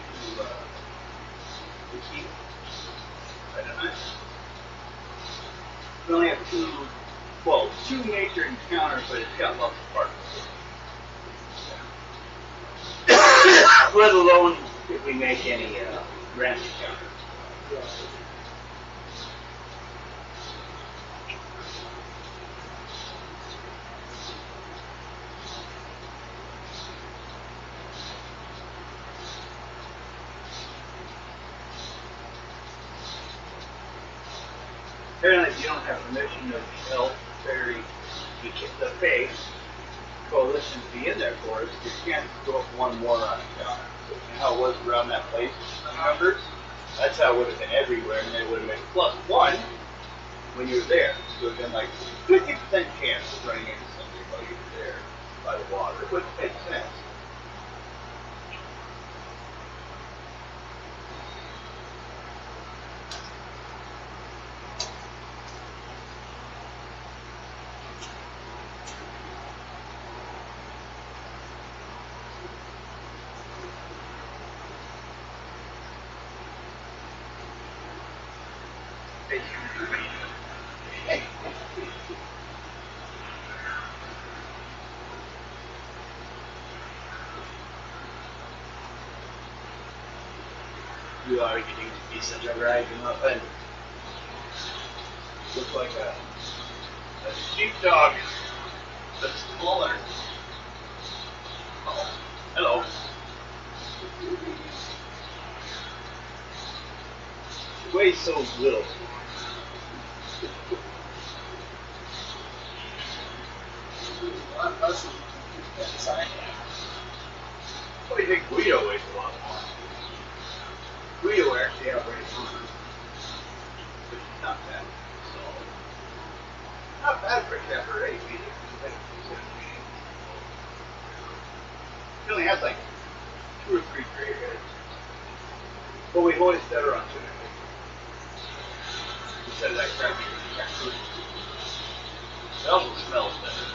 to keep. I don't know. We only have two major encounters, but it's got lots of parts. Let alone if we make any grand encounters. Apparently, if you don't have permission of Elf, Fairy, the Fae Coalition to be in there for us, you can't go up one more on encounter. You know how it was around that place, numbers? That's how it would have been everywhere, and they would have been +1 when you were there. So it would have been like 50% chance of running into something while you were there by the water, which makes sense. You are getting to be such a ragamuffin. Looks like a sheepdog, but smaller. Oh, hello. It weighs so little. What do you think Guido weighs a lot more? Guido actually outweighs Hunter, which is not bad. So, not bad for a Chapter 8 either. He only has like 2 or 3 gray hairs. But we always better on 2. Instead of that crappy raccoon. It also smells better.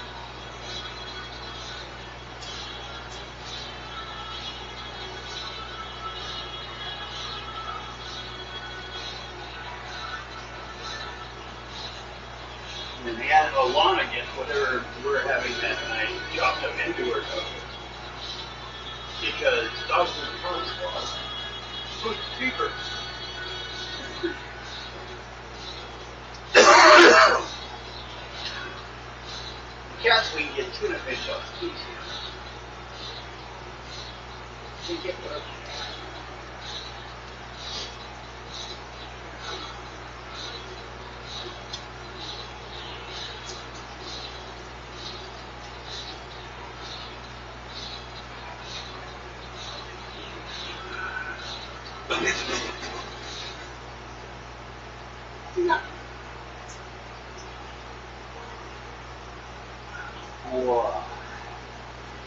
And the Alana gets whatever we're having that night, chopped up into her dog. Because dogs are the first food's cheaper. Cats, we can get tuna fish off easy. We get those. Whoa.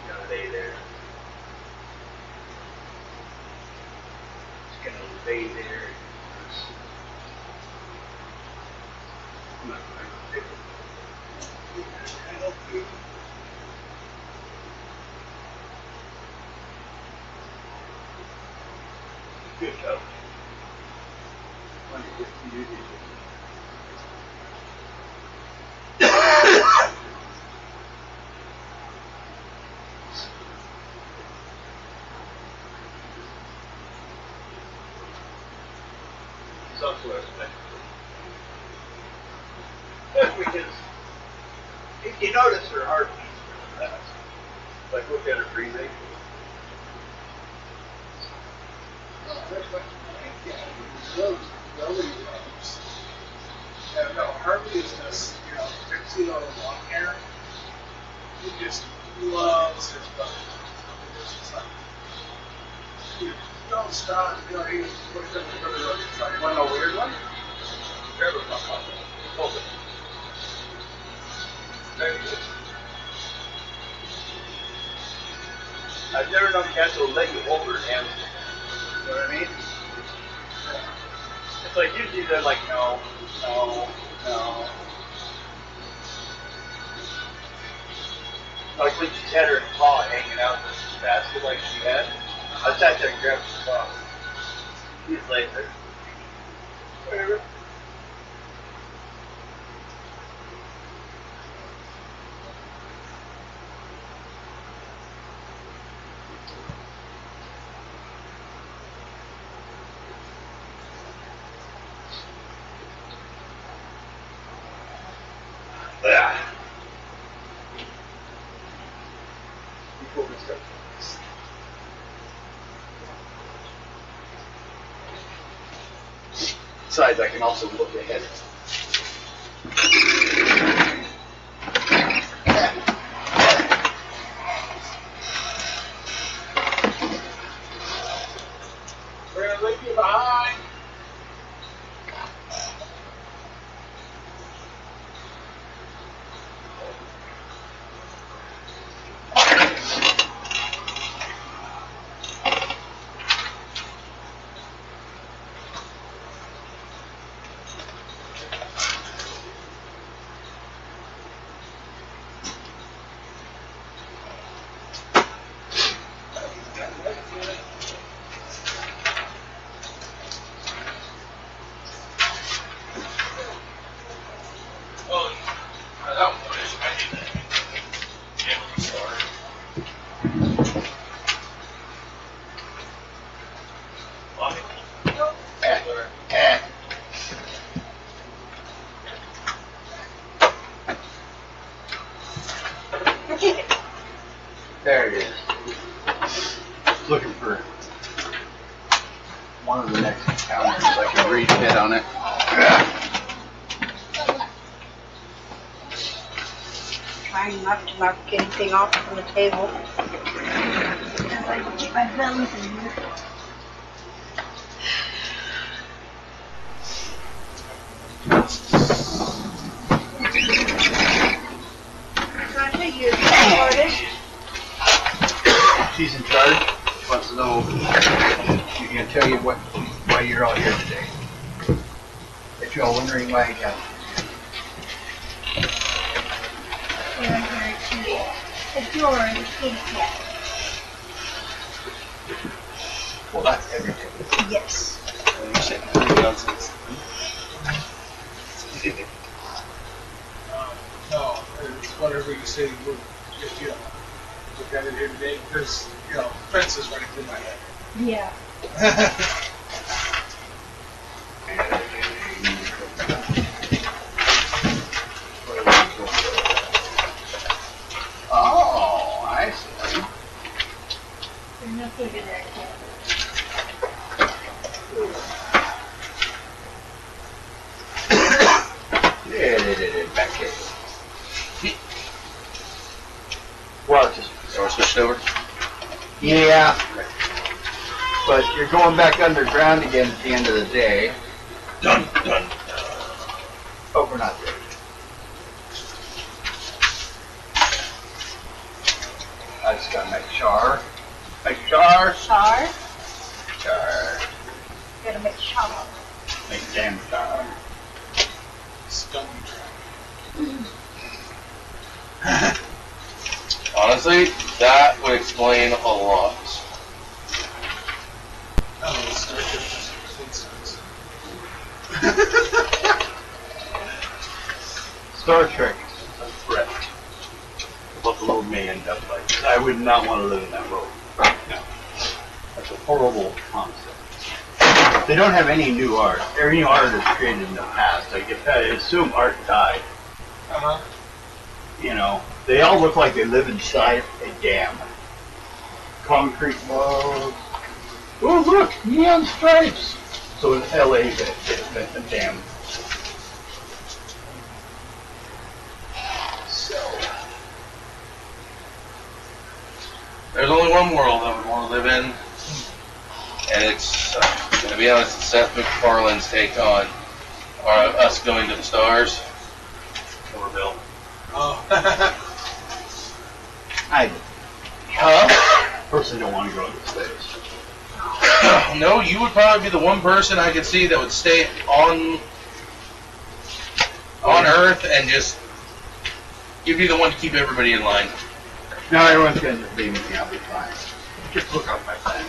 Gonna lay there. Just gonna lay there. I'm not going to take it. Good job. Software spec. Just because if you notice her heartbeat's really fast. Like look at her breathing. No, Harvey is just, see all the long hair. He just loves his butt. It's just like, dude, don't stop. You know, he looks at the brother. It's like, want a weird one? Trevor, come on. Hold it. There you go. I've never known cats will let you hold their hands. You know what I mean? It's like usually they're like, no, no, no. Like when she's had her paw hanging out in the basket like she had, I sat there and grabbed her paw. She's like, whatever. Yeah. Before we start. Besides, I can also look ahead. We're gonna leave you behind. There it is. Looking for one of the next encounters so I can read hit on it. Trying not to knock anything off from the table. As I keep my thumbs in here. Sasha, you're the artist. She's in charge. She wants to know. She's gonna tell you why you're all here today. If you're all wondering why I got We're here to adore the kitty cat. well, that's everything. Yes. No, it's whatever you say. We'll just, you know, look at it here today because, you know, Prince is running through my head. Yeah. Oh, I see. There's no food in there, cat. Back here. Well, just So we're switching over? yeah. But you're going back underground again at the end of the day. Dun, dun. Oh, we're not there. I just gotta make char. Make char. Char? Char. Gotta make char. Make damn char. Stone trap. Honestly, that would explain a lot. Oh, Star Trek just Flintstones. Star Trek is a threat. What the world may end up like. I would not want to live in that world. No. That's a horrible concept. They don't have any new art. Every new art is created in the past. I assume art died. Uh-huh. You know, they all look like they live inside a dam. Concrete walls. Oh, look, neon stripes. So in LA, it's a dam. There's only one world I would want to live in, and it's, to be honest, it's Seth MacFarlane's take on us going to the stars. Bill. Oh. I personally don't want to go to space. No, you would probably be the one person I could see that would stay on Earth and just, you'd be the one to keep everybody in line. Now everyone's going to be me. I'll be fine. Just look up my plan.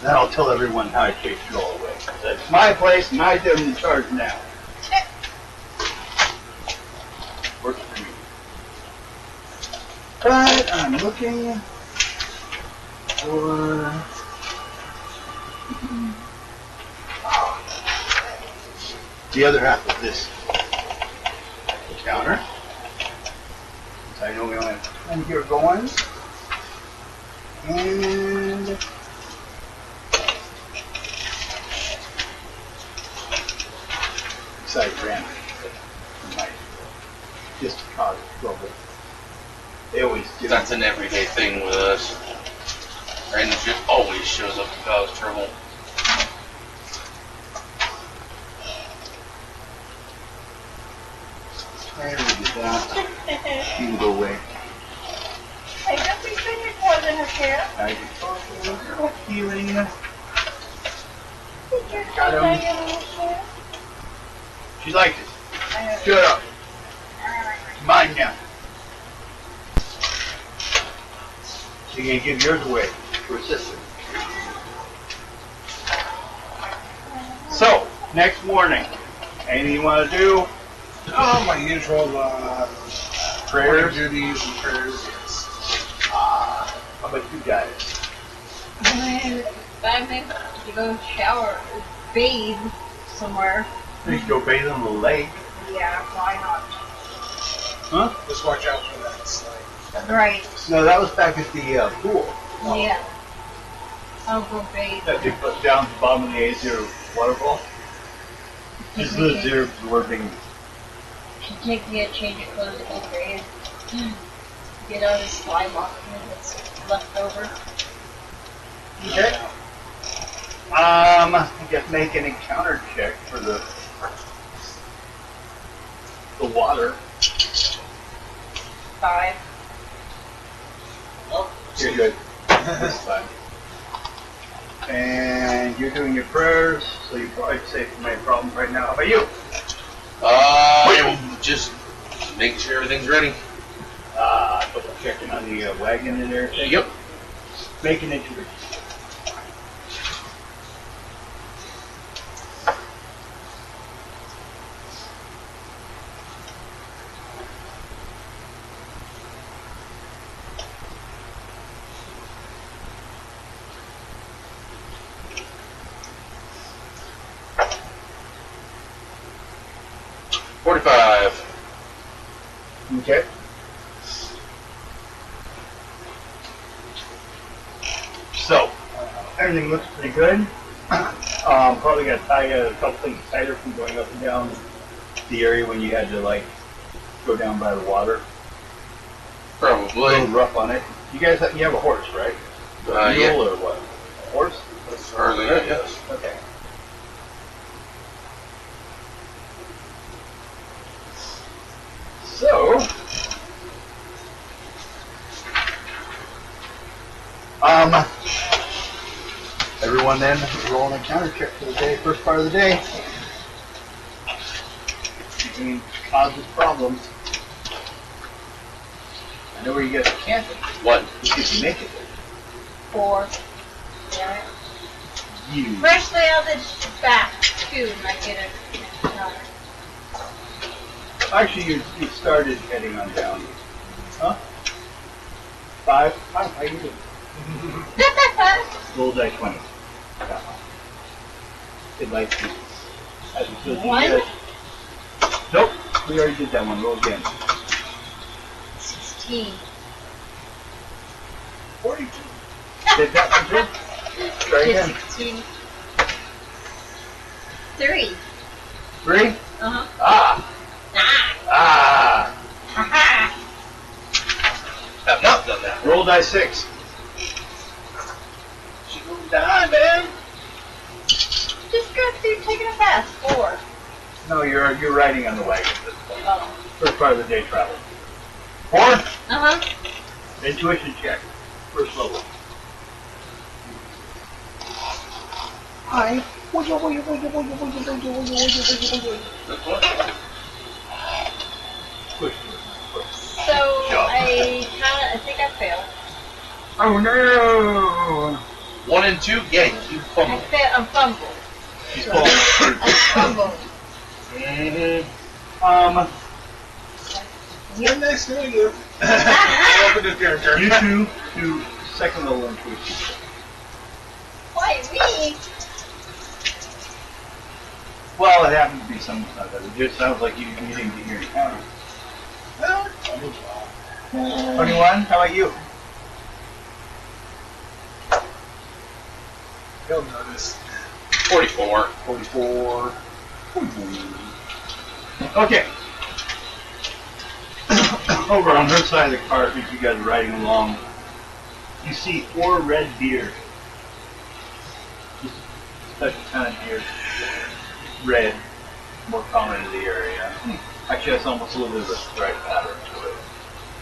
Then I'll tell everyone how I chased you all away. That's my place, and I'm in charge now. Works for me. But I'm looking for the other half of this counter. So I know we only have 10 here going. And besides random, might just cause trouble. They always do. That's an everyday thing with us. Random shit always shows up to cause trouble. There we get that. You can go away. I don't think your toes in her hair. I can talk a little healing. Think your Got toes him. in her hair. She liked it. I know. Shut up. Mine now. She gonna give yours away to her sister. So, next morning, anything you want to do? Oh, my usual Prayers? morning duties and prayers. Yes. How about you guys? I'm going to go shower or bathe somewhere. You can go bathe in the lake. Yeah, why not? Huh? Just watch out for that slide. Right. No, that was back at the pool. Yeah. I'll go bathe. That they put down at the bottom of the A0 waterfall. Just the zero absorbing. Should take me a change of clothes and go bathe. Get all the slime off me that's left over. Okay. I guess make an encounter check for the water. 5. Oh, You're good. This time. And you're doing your prayers, so you're probably safe from any problems right now. How about you? Just making sure everything's ready. Double checking on the wagon and everything. Yep. Making it to the Okay. So, everything looks pretty good. Probably got to tie a couple things tighter from going up and down the area when you had to, like, go down by the water. A little Probably. rough on it. You guys have, you have a horse, right? A Yeah. mule or what? A horse? As far as I know, yes. Okay. So, everyone then rolling a counter check for the day, first part of the day. You can cause this problem. I know where you guys are camping. What? If you make it 4. Yeah. you. Freshly out the back, 2, and I get another. Actually, you started heading on down. Huh? 5? How you doing? Roll die 20. It likes you. As it feels 1? good. Nope, we already did that one. Roll again. 16. 42. Did that one too? Try again. 16. 3. 3? Uh-huh. Ah! Ah! Ah! Ha-ha! have not done that. Roll die 6. She moved die, man. Just go through taking a fast. 4. No, you're riding on the wagon at this point. Oh. First part of the day travel. 4. Uh-huh. Intuition check. First level. Hi. Push. So, I think I failed. Oh no! 1 and 2, yeah, you fumble. I'm fumbled. She's So, falling. I fumbled. You're nice to meet you. Welcome to character. You two do second level intuition. Why me? Well, it happens to be some of it. It just sounds like you didn't get your encounter. Well, 21, how about you? you'll notice. 44. 44. Okay. Over on her side of the cart, as you guys are riding along, you see 4 red deer. Just special kind of deer. Red, more common in the area. Actually, that's almost a little bit of a stripe pattern to it.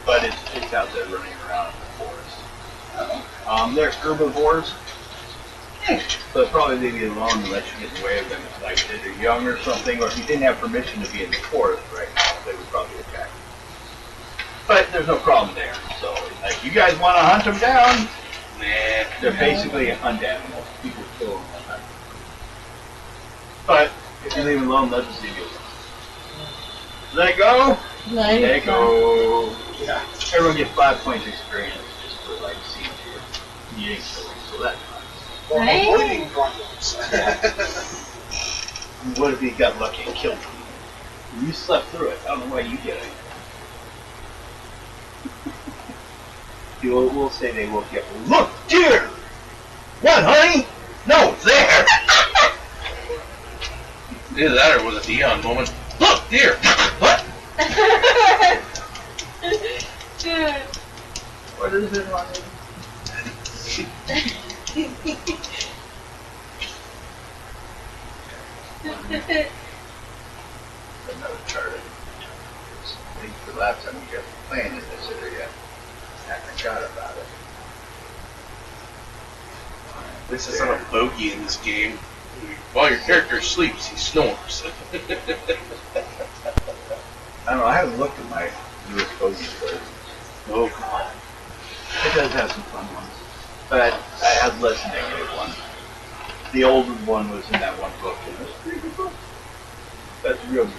But it's out there running around in the forest. They're herbivores. So it's probably leave you alone unless you get in the way of them. It's like they're young or something, or if you didn't have permission to be in the forest right now, they would probably attack you. But there's no problem there. So, if you guys want to hunt them down, Nah. they're basically a hunt animal. People kill them all the time. But if you leave them alone, they'll just leave you alone. Let go. Let go. Yeah. Everyone gets 5 points experience just for like seeing you. You ain't killing, so that's nice. Well, Right. avoiding problems. What if he got lucky and killed you? You slept through it. I don't know why you get it. We'll say they woke you up. Look, deer! What, honey? No, it's there! Either that or was a Dion moment. Look, dear! What? What is it, honey? Another chart. I think the last time you guys were playing in this area, I forgot about it. This is not a bogey in this game. While your character sleeps, he snores. I don't know, I haven't looked at my newest bogey score. Oh, come on. It does have some fun ones. But I have less negative ones. The older one was in that one book, and it's a pretty good book. That's real good.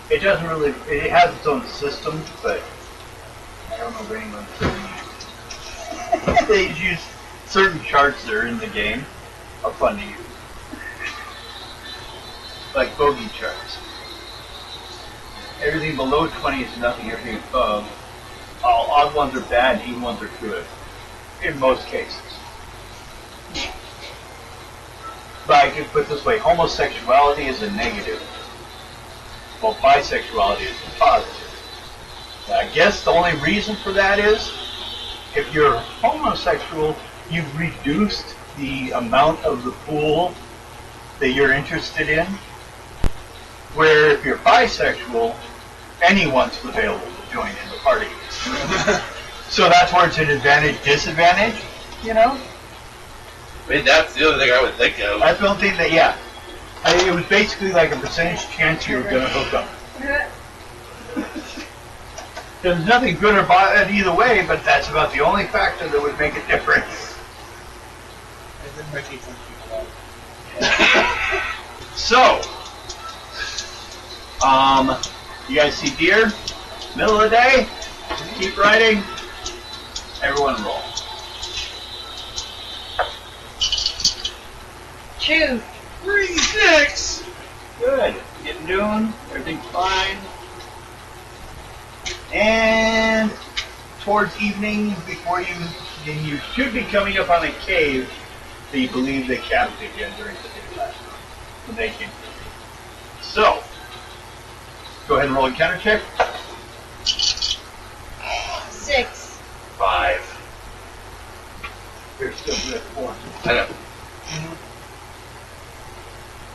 It doesn't really, it has its own system, but I don't know if anyone's really used it. They use certain charts that are in the game are fun to use. Like bogey charts. Everything below 20 is nothing, everything above. All odd ones are bad, even ones are good. In most cases. But I could put it this way, homosexuality is a negative, while bisexuality is a positive. And I guess the only reason for that is, if you're homosexual, you've reduced the amount of the pool that you're interested in, where if you're bisexual, anyone's available to join in the party. So that's where it's an advantage-disadvantage, you know? I mean, that's the other thing I would think of. That's the only thing that, yeah. It was basically like a percentage chance you were going to hook up. There's nothing good or bad either way, but that's about the only factor that would make a difference. And then making fun of people. So, you guys see deer? Middle of the day? Keep riding. Everyone roll. 2. 3, 6. Good. Getting doing. Everything's fine. And towards evening, before you should be coming up on a cave that you believe they capped again during the day last night when they came through. So, go ahead and roll a counter check. 6. 5. They're still good at 4. I know.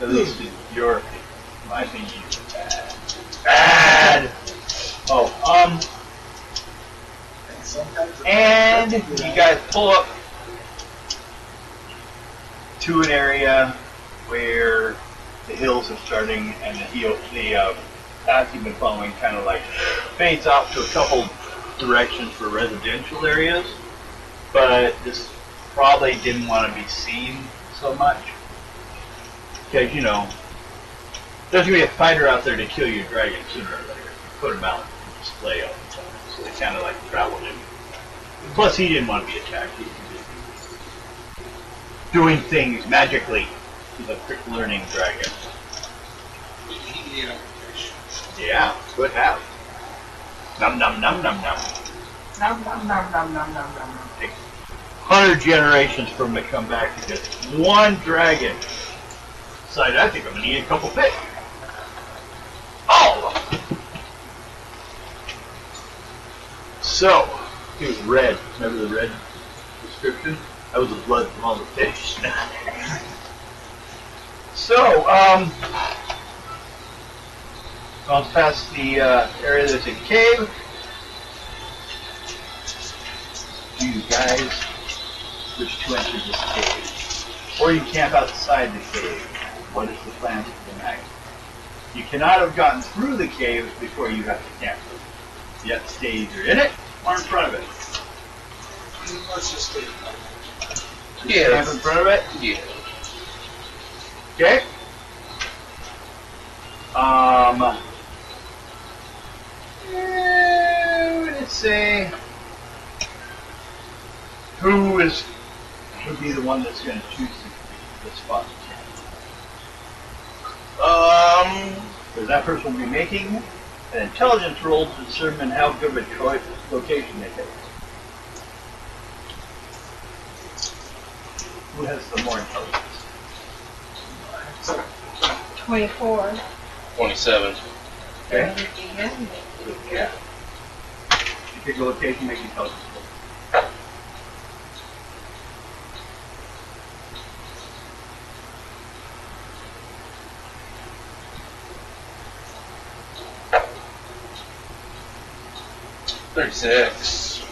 At least in your opinion. My opinion is bad. Bad! Oh, And sometimes and you guys pull up to an area where the hills are starting and the path you've been following kind of like fades off to a couple directions for residential areas, but this probably didn't want to be seen so much because, you know, there's going to be a fighter out there to kill your dragon sooner or later. Put him out on display all the time, so they kind of like traveled him. Plus, he didn't want to be attacked. He was just doing things magically. He's a quick learning dragon. he ate up fish. Yeah, good have. Num num num num num. Nom nom nom nom nom nom nom. Takes 100 generations for him to come back to just one dragon. Besides, I think I'm gonna eat a couple fish. Oh! So, he was red. Remember the red description? That was the blood from all the fish. So, gone past the area that's a cave. You guys wish to enter this cave, or you camp outside the cave. What is the plan for the night? You cannot have gotten through the cave before you have to camp. You have to stay either in it or in front of it. Let's just stay. Yeah. Camp in front of it. Yeah. Okay. Let's say who would be the one that's going to choose the spot? Because that person will be making an intelligence roll to determine how good of a choice location they take. Who has the more intelligence? 24. 27. Okay. Yeah. Yeah. You pick a location, make intelligence roll. $36.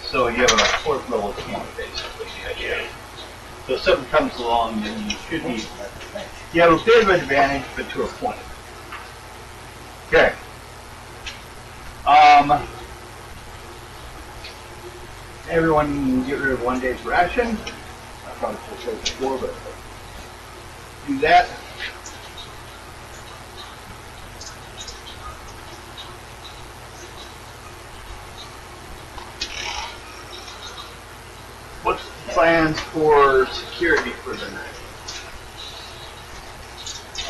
So you have a fourth level team, basically. Yeah. So if something comes along, then you should be. You have a bit of advantage, but to a point. Okay. Everyone get rid of 1 day's ration. I probably should have said before, but do that. What's the plans for security for the night?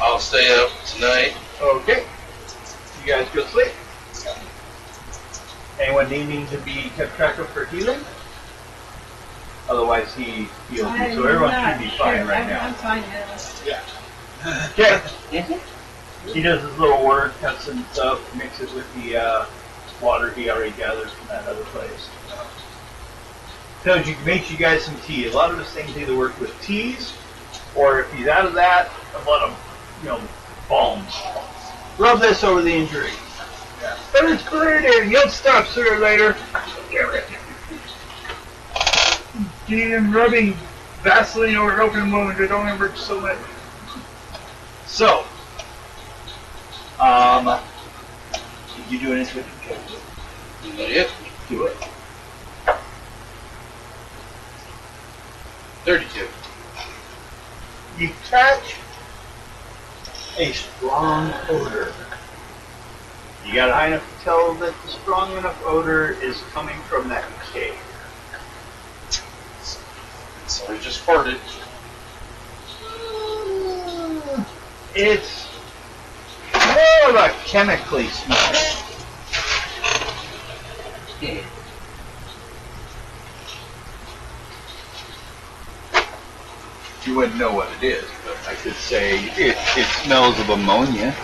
I'll stay up tonight. Okay. You guys go sleep. Anyone needing to be kept track of for healing? Otherwise, he heals you, so everyone should be fine right I'm now. fine now. Yeah. Okay. He does his little work, cuts and stuff, mixes with the water he already gathered from that other place. Tells you, makes you guys some tea. A lot of his things either work with teas, or if he's out of that, a lot of, balms. Rub this over the injury. Yeah. But it's clear, you'll stop sooner or later. Damn, rubbing Vaseline over an open wound, it only works so much. So, did you do anything? Yep. Do it. 32. You catch a strong odor. You got high enough to tell that the strong enough odor is coming from that cave. So I just farted. It's more of a chemically smell. You wouldn't know what it is, but I could say it smells of ammonia.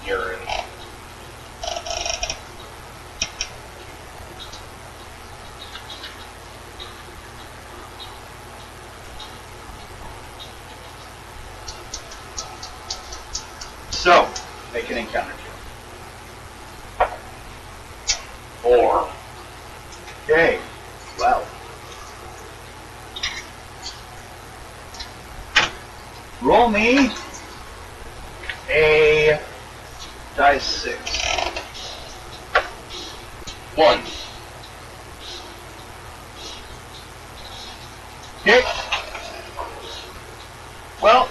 Urine. So, make an encounter check. 4. Okay. Well. Roll me a dice 6. 1. Okay. Well,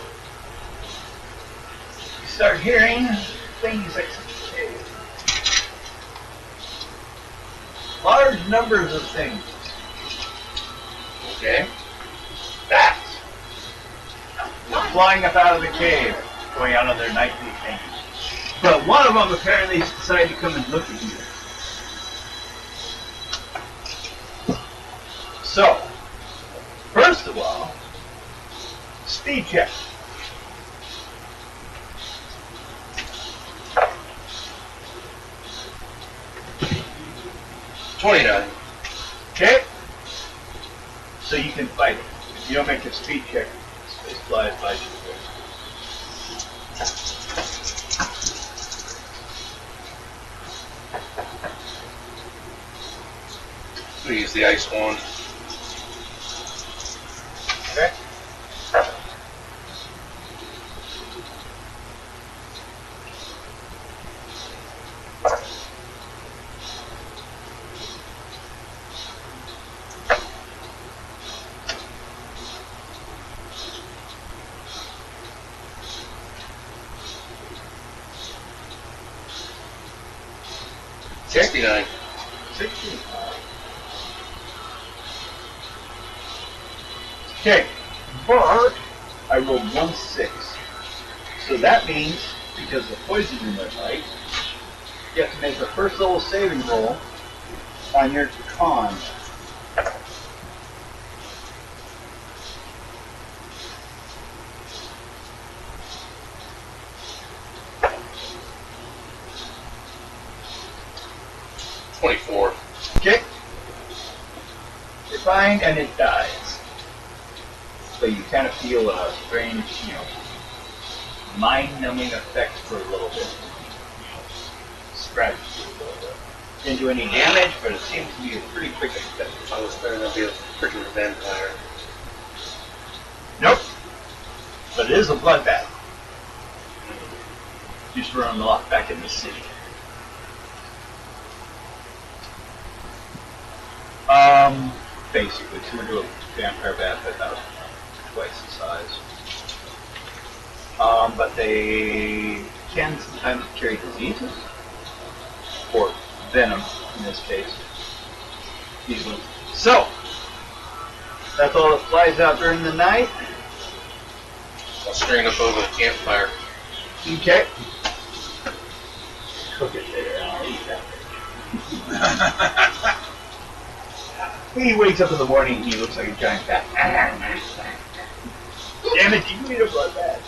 you start hearing things like large numbers of things. Okay. Bats. They're flying up out of the cave, going out on their nightly thing. But one of them apparently decided to come and look at you. So, first of all, speed check. $29. Okay? So you can fight it. If you don't make a speed check, it flies by you. We use the ice wand. Okay? $69. 60. Okay, but I rolled 1 6. So that means, because of poison in their bite, you have to make a first level saving roll on your con. $24. Okay? You're fine, and it dies. So you kind of feel a strange, mind-numbing effect for a little bit. Scratch you a little bit. Didn't do any damage, but it seems to be a pretty quick effect. I was better than be a freaking vampire. Nope. But it is a bloodbath. Just running off back in the city. Basically, similar to a vampire bath, but about twice the size. But they can sometimes carry diseases, or venom in this case. Easily. So, that's all that flies out during the night. I'll string up over the campfire. Okay. Cook it there, and I'll eat that. He wakes up in the morning and he looks like a giant bat. Damn it, you eat a blood bat.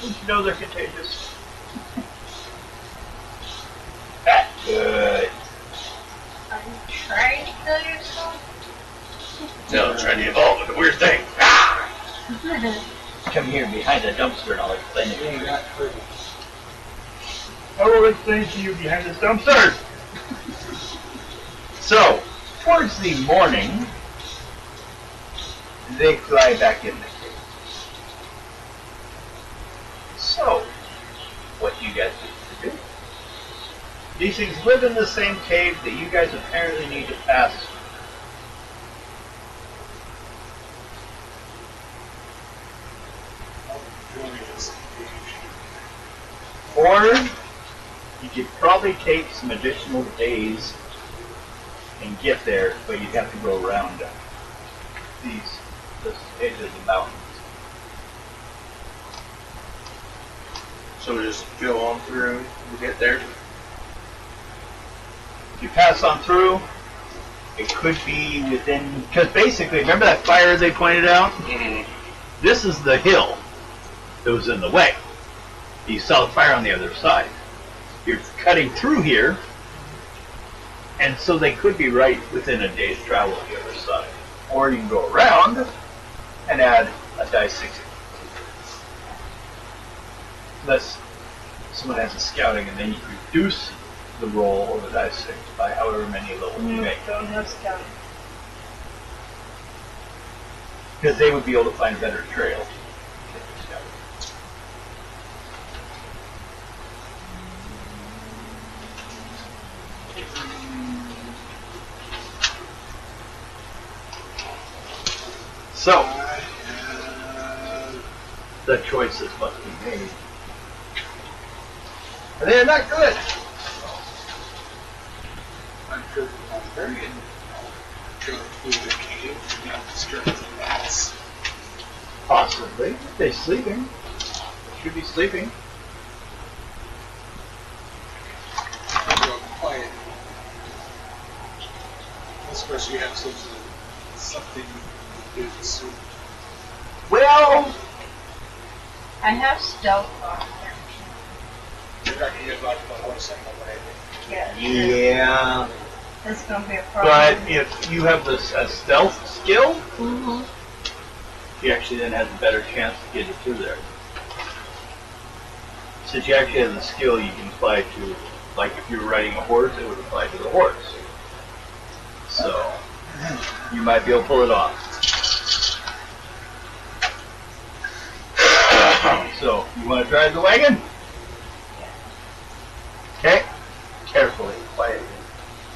Don't you know they're contagious? Good. Are you trying to kill yourself? No, I'm trying to evolve into a weird thing. Come here behind the dumpster and I'll explain it to you. I will explain to you behind this dumpster. So, towards the morning, they fly back in the cave. So, what do you guys need to do? These things live in the same cave that you guys apparently need to pass. Or, you could probably take some additional days and get there, but you'd have to go around this edge of the mountains. So we just go on through and get there. If you pass on through, it could be within, because basically, remember that fire they pointed out? Mm-hmm. This is the hill that was in the way. You saw the fire on the other side. You're cutting through here, and so they could be right within a day's travel on the other side. Or you can go around and add a die 6. Let's someone has a scouting, and then you reduce the roll or the dice 6 by however many levels you make. Don't have scouting. Because they would be able to find better trails. So, the choices must be made. And they're not good. I'm sure the barbarian go through the cave and not disturb the rats. Possibly. They're sleeping. They should be sleeping. Real quiet. Especially you have something to do to suit. Well, I have stealth on You're not gonna get locked by the horse anyway. there. yeah. That's gonna be a problem. But if you have this a stealth skill, Mm-hmm. she actually then has a better chance to get it through there. Since you actually have the skill, you can apply to, like if you were riding a horse, it would apply to the horse. So, you might be able to pull it off. So, you want to drive the wagon? Okay. Carefully, quietly.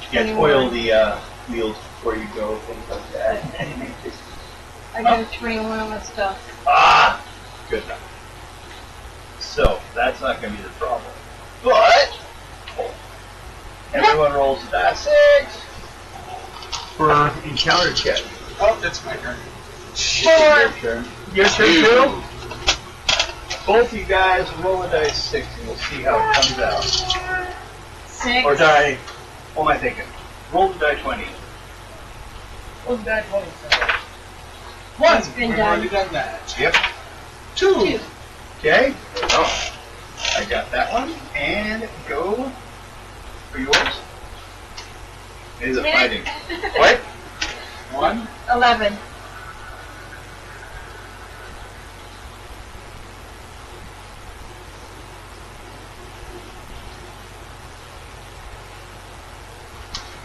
You guys oil the wheels before you go, things like that. I got a 21 on my stuff. Ah! Good enough. So, that's not going to be the problem. But, everyone rolls a die 6 for encounter check. Oh, that's my turn. Your turn. Your turn too? Both you guys roll a dice 6 and we'll see how it comes out. 6. Or die, what am I thinking? Roll the die 20. Oh, that one. One's been We've done. already done that. Yep. 2. Okay. Oh, I got that one. And go for yours. Is it fighting? What? 1. 11.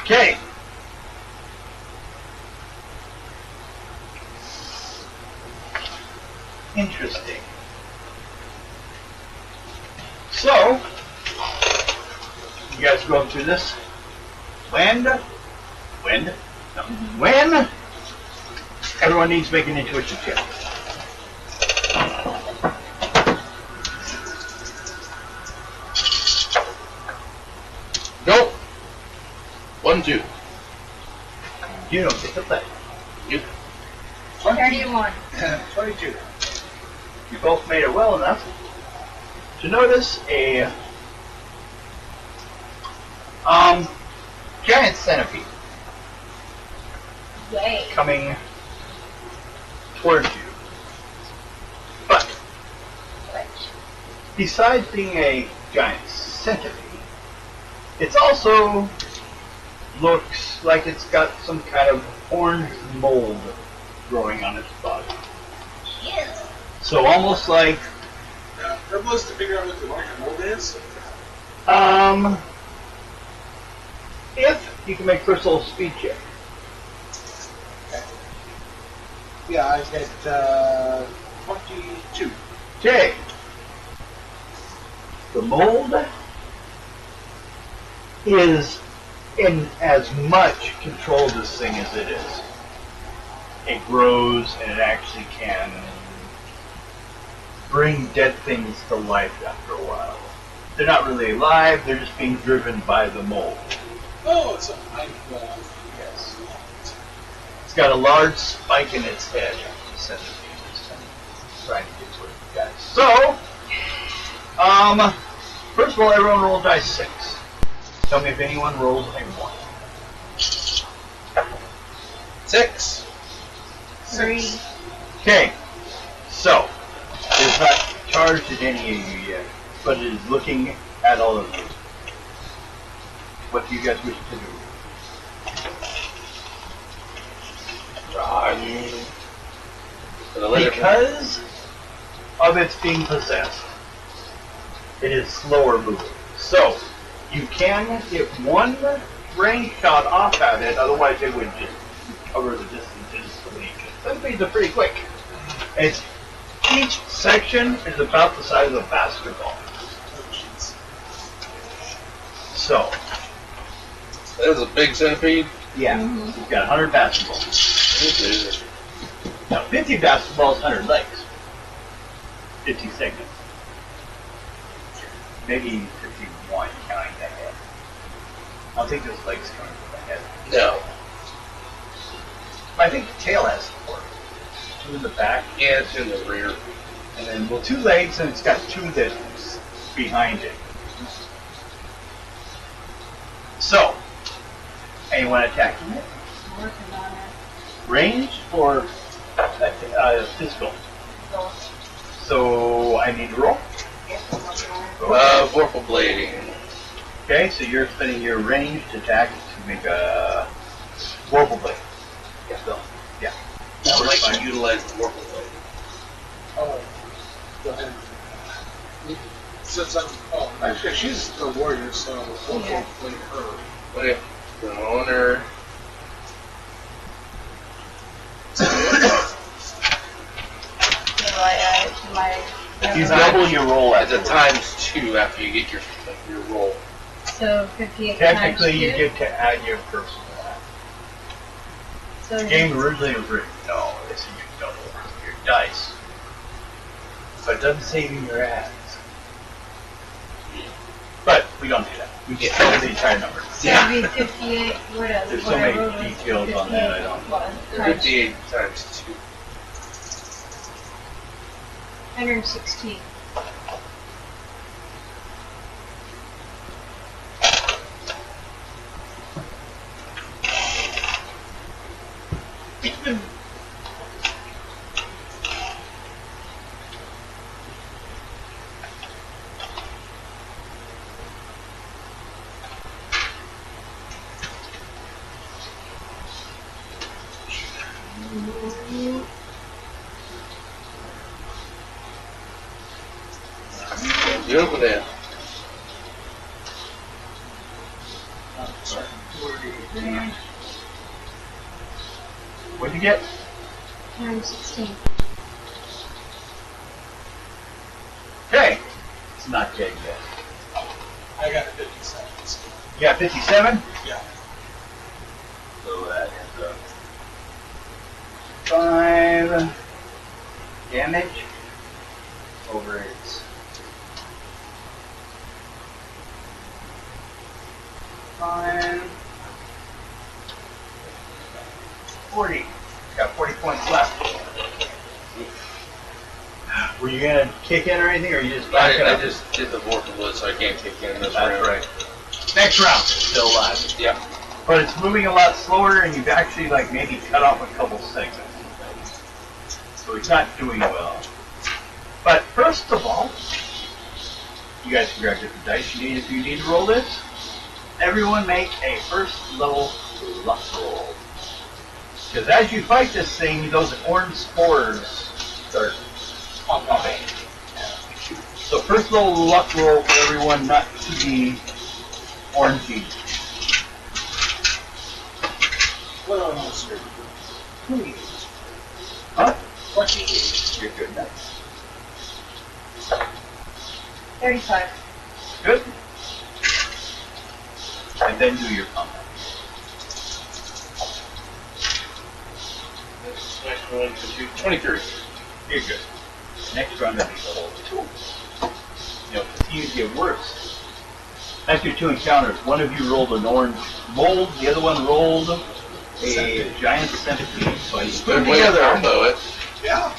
Okay. Interesting. So, you guys go through this. When everyone needs to make an intuition check. Nope. 1, 2. You don't get to play. 31. 22. You both made it well enough to notice a giant centipede Yay. coming towards you. But besides being a giant centipede, it's also looks like it's got some kind of orange mold growing on its body. Yes. So almost like Herbalist to figure out what the orange mold is. if you can make first level speed check. Yeah, I get 22. Okay. The mold is in as much control of this thing as it is. It grows and it actually can bring dead things to life after a while. They're not really alive, they're just being driven by the mold. Oh, it's a mind Yes. It's got a large spike in its head. Trying to get to it, guys. So, first of all, everyone roll dice 6. Tell me if anyone rolls a 1. 6. 3. Okay, so, it's not charged at any of you yet, but it is looking at all of you. What do you guys wish to do? Because of its being possessed, it is slower moving. So, you can get one range shot off at it, otherwise it would just cover the distances the way you can. Some speeds are pretty quick. It's, each section is about the size of a basketball. So, That was a big centipede. yeah, you've got 100 basketballs. Now, 50 basketballs, 100 legs. 50 segments. Maybe 51 counting the head. I don't think there's legs coming from the head. No. I think the tail has 4. 2 in the back, Yeah, it's in the rear. and then, well, 2 legs, and it's got 2 that's behind it. So, anyone attacking it? Working on it. Range or physical? So, I need to roll. Vorpal blading. Okay, so you're spending your ranged attack to make a Vorpal Blade. Yeah, Bill. Yeah. I would like to utilize the Vorpal blade. Oh, go ahead. Since actually she's the warrior, so we'll Yeah. play her. What if the owner? So my You double your roll at It's a ×2 after you get your roll. so 58 Technically, times you 2. get to add your personal attack. So The game originally was written, no, it's you double your dice. But it doesn't say in your ads. But we don't do that. We just Yeah. double the entire number. So it'd be 58. What else? There's so what I many wrote was details on that, I don't- 58 ×2. 116. Get over there. What'd you get? 116. Okay. It's not dead yet. I got a 57. So, You got 57? yeah. So that is 5 damage over its 5 40. Got 40 points left. Were you gonna kick in or anything, or you just back it I up? just did the Vorpal blade, so I can't kick in this That's round. right. Next round, still alive. Yeah. But it's moving a lot slower, and you've actually like maybe cut off a couple segments. So it's not doing well. But first of all, you guys can grab different dice you need if you need to roll this. Everyone make a first level luck roll. Because as you fight this thing, those orange spores start pumping. So first level luck roll for everyone not to be orangey. What else? Huh? 28. You're good. Nice. 35. Good. And then do your combat. Next one, 23. You're good. Next round will be level 2. You know, continue to get worse. After your 2 encounters, one of you rolled an orange mold, the other one rolled a giant centipede. So you put them Good way to together. combo it. Yeah.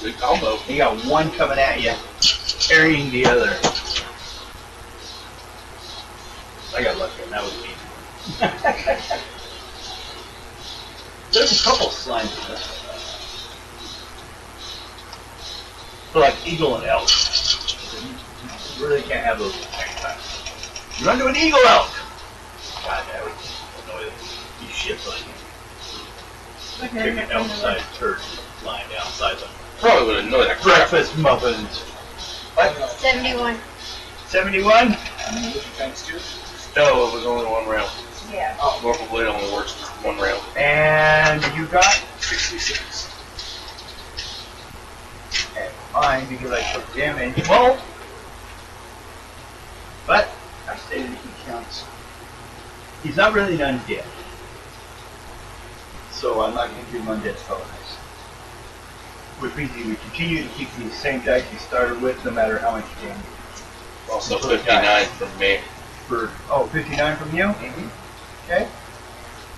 Good combo. You got one coming at you, carrying the other. I got lucky, and that was me. There's a couple slimes in this one. So like eagle and elk. You really can't have those at the same time. You run to an eagle elk! God, that would annoy these shits on you. Okay. Chicken elk-sized turds lying down beside them. Probably would annoy the crap. Breakfast muffins. I don't know. 71. 71? Times 2. No, it was only one round. Yeah. Oh, Normal blade only works one round. And you got 66. and fine because I took damage. Well, but I stated he counts. He's not really an undead. So I'm not going to give him undead bonus. Which means he would continue to keep the same dice he started with no matter how much damage. Also 59 from me. For, 59 from you? Okay.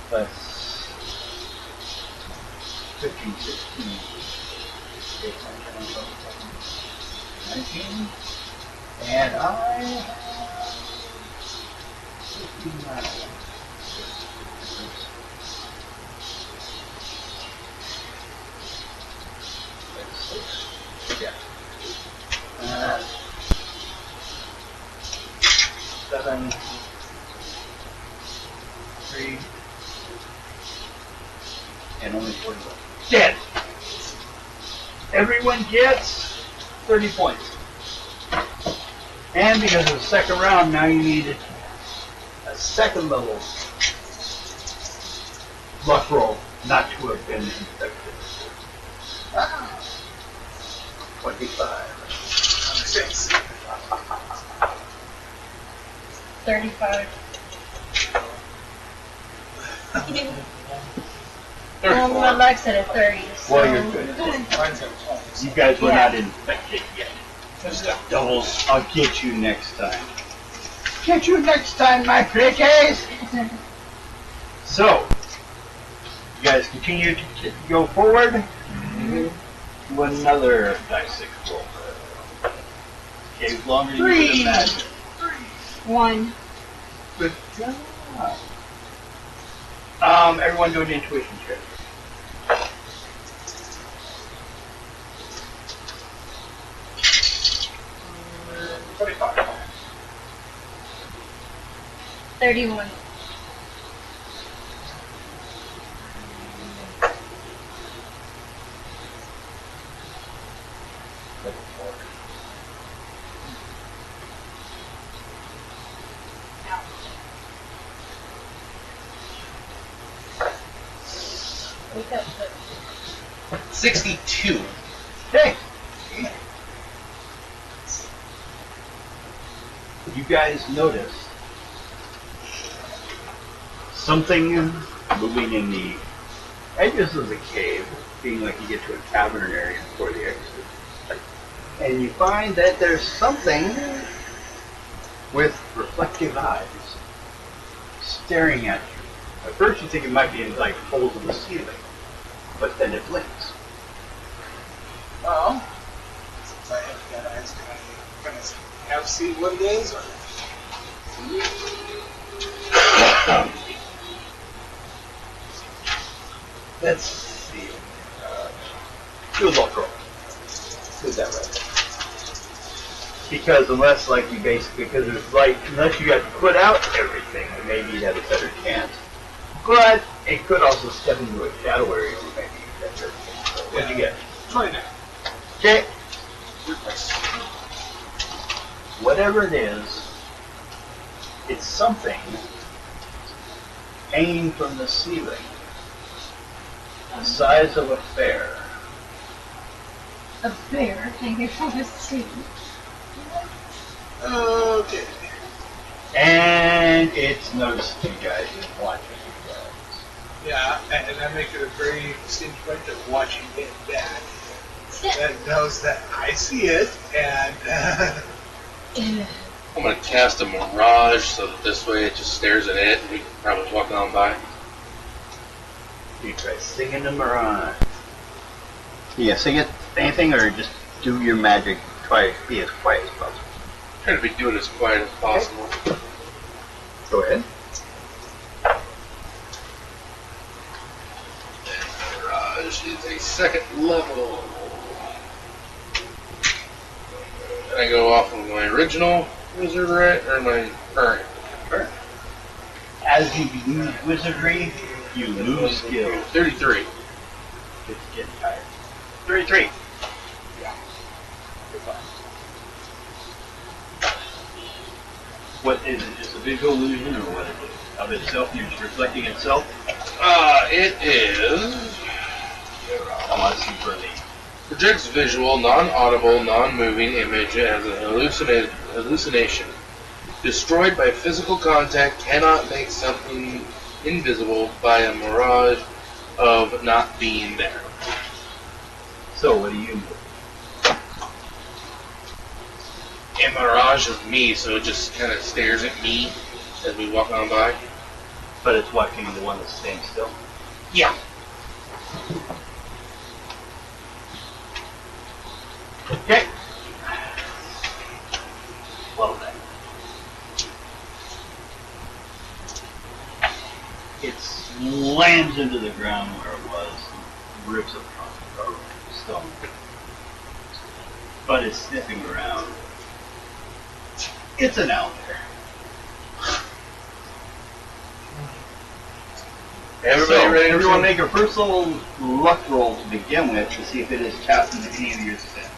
Plus 15, 16, 19. And I have 59. Yeah. 7, 3, and only 40 left. Dead! Everyone gets 30 points. And because of the second round, now you need a second level luck roll not to have been infected. 25. 6. 35. My life's at a 30. So. Well, you're good. Mine's at 20. You guys were Yeah. not infected yet. Just a Doubles, I'll get you next time. Get you next time, my crickets! So, you guys continue to go forward. Do another dice 6 roll. Okay, longer than you could imagine. 1. Good job. Everyone do an intuition check. $25. 31. Wake up, but 62. Okay. You guys notice something moving in the edges of the cave, being like you get to a cavern area before the exit. And you find that there's something with reflective eyes staring at you. At first you think it might be in like holes in the ceiling, but then it blinks. Well, since I have got eyes, can I have see what it is? Or? Let's see. Do a luck roll. Do that right. Because unless, like, you basically, because there's light, unless you got to put out everything, maybe you'd have a better chance. But it could also step into a shadow area where maybe you'd have better chance. So what'd you get? 29. Okay. Whatever it is, it's something hanging from the ceiling, the size of a bear. a bear hanging from a tree. Okay. And it's noticed you guys and watching you guys. Yeah, and I make it a very distinct point of watching it back. That knows that I see it, and I'm gonna cast a mirage so that this way it just stares at it and we can probably walk on by. You try singing the mirage. Yeah, sing it, anything, or just do your magic, try to be as quiet as possible. Try to be doing as quiet as possible. Go ahead. Mirage is a second level. And I go off of my original wizard, right? Or my current? As you use wizardry, you lose skill. 33. It's getting tired. 33. Yeah. You're What is it? Just a visual illusion, or what is it? Of itself? You're just reflecting itself? It is. I want to see for the. Projects visual, non-audible, non-moving image as an hallucination. Destroyed by physical contact, cannot make something invisible by a mirage of not being there. So, what do you do? A mirage of me, so it just kind of stares at me as we walk on by. But it's watching the one that's staying still. Yeah. Okay. Well then. It slams into the ground where it was, and rips apart the stone. But it's sniffing around. It's an owlbear. Everybody ready to everyone proceed? make a personal luck roll to begin with to see if it is tapped into any of your sins.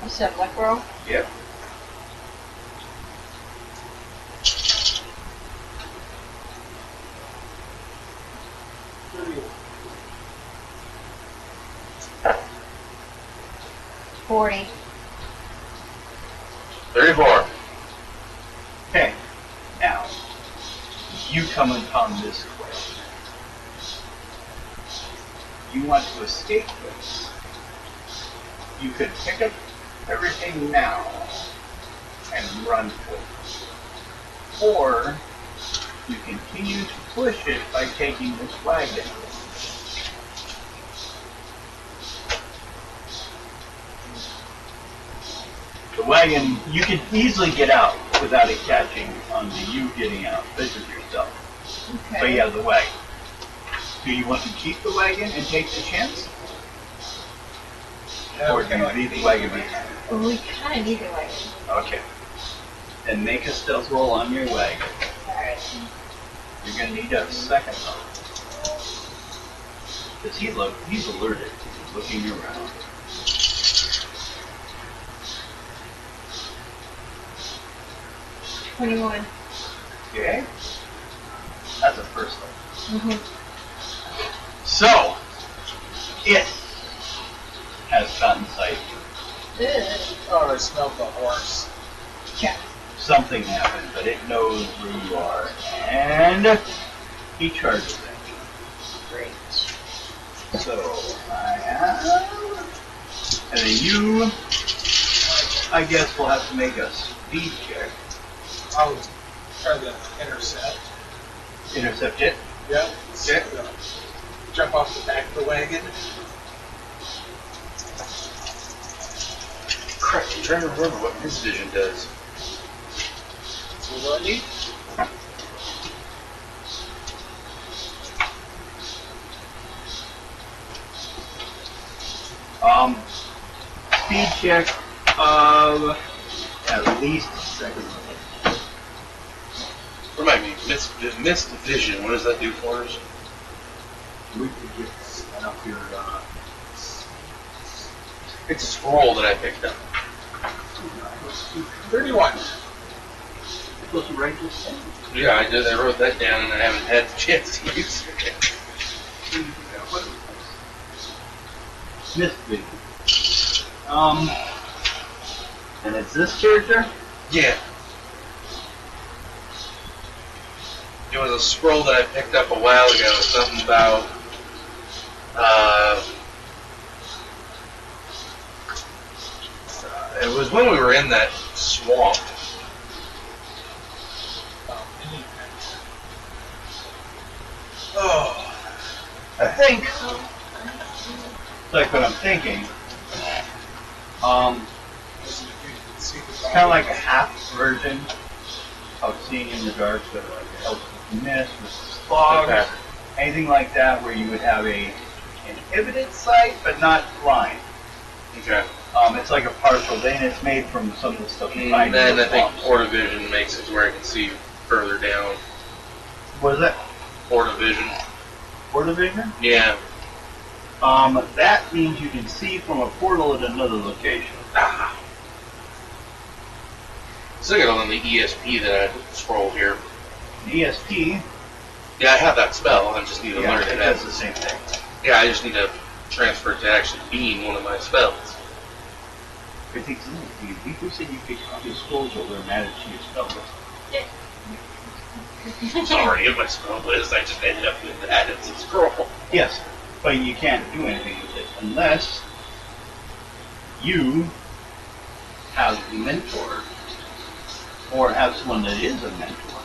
You said luck roll? Yep. $40. 34. Okay. Now, you come upon this quest. You want to escape this. You could pick up everything now and run for it. Or you continue to push it by taking this wagon. The wagon, you can easily get out without it catching on to you getting out. This is yourself. Okay. But yeah, the wagon. Do you want to keep the wagon and take the chance? Or do you leave the wagon behind? Well, we kind of need the wagon. Okay. Then make a stealth roll on your wagon. Alright. You're going to need a second though. Because he's alerted. He's looking around. $21. Okay? That's a first one. Mm-hmm. So, it has gotten sight. Oh, I smelled the horse. Yeah. Something happened, but it knows where you are. And he charges at Great. you. So, I have... And then you, I guess, will have to make a speed check. I'll try to intercept. Intercept it. Yep. Okay. So, jump off the back of the wagon. Crap, I'm trying to remember what his vision does. So what do I need? Speed check of at least a second. Remind me, missed vision. What does that do for us? We could get set up your, It's a scroll that I picked up. 31. supposed to write this down. Yeah, I did. I wrote that down, and I haven't had the chance to use it. Missed vision. And it's this character? Yeah. It was a scroll that I picked up a while ago. Something about it was when we were in that swamp. Oh, I think, like what I'm thinking, kind of like a half version of Seeing in the Dark, so like it helps with mist, with fog, Okay. anything like that, where you would have a inhibited sight but not blind. Okay. It's like a partial. Then it's made from some of the stuff you find And then in the I think swamps. Portavision makes it to where I can see further down. What is that? Portavision. Portavision? Yeah. That means you can see from a portal at another location. Ah. Still got on the ESP that I scroll here. ESP. Yeah, I have that spell. I just need to learn It it. does the same thing. Yeah, I just need to transfer it to actually being one of my spells. I think you said you could copy scrolls over and add it to your spell list. It's already in my spell list. I just ended up with that as a scroll. Yes, but you can't do anything with it unless you have a mentor or have someone that is a mentor.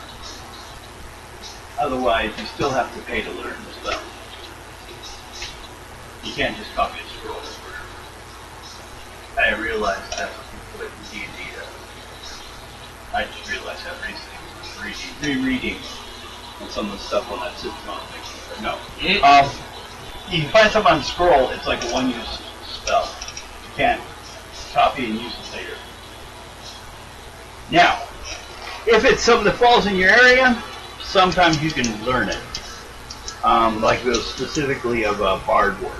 Otherwise, you still have to pay to learn the spell. You can't just copy a scroll over. I realized that's what you put in D&D. I just realized that recently. Rereading on some of the stuff on that system. But no. You can find something on scroll. It's like a one-use spell. You can't copy and use it later. Now, if it's something that falls in your area, sometimes you can learn it. Like those specifically of Bard Word.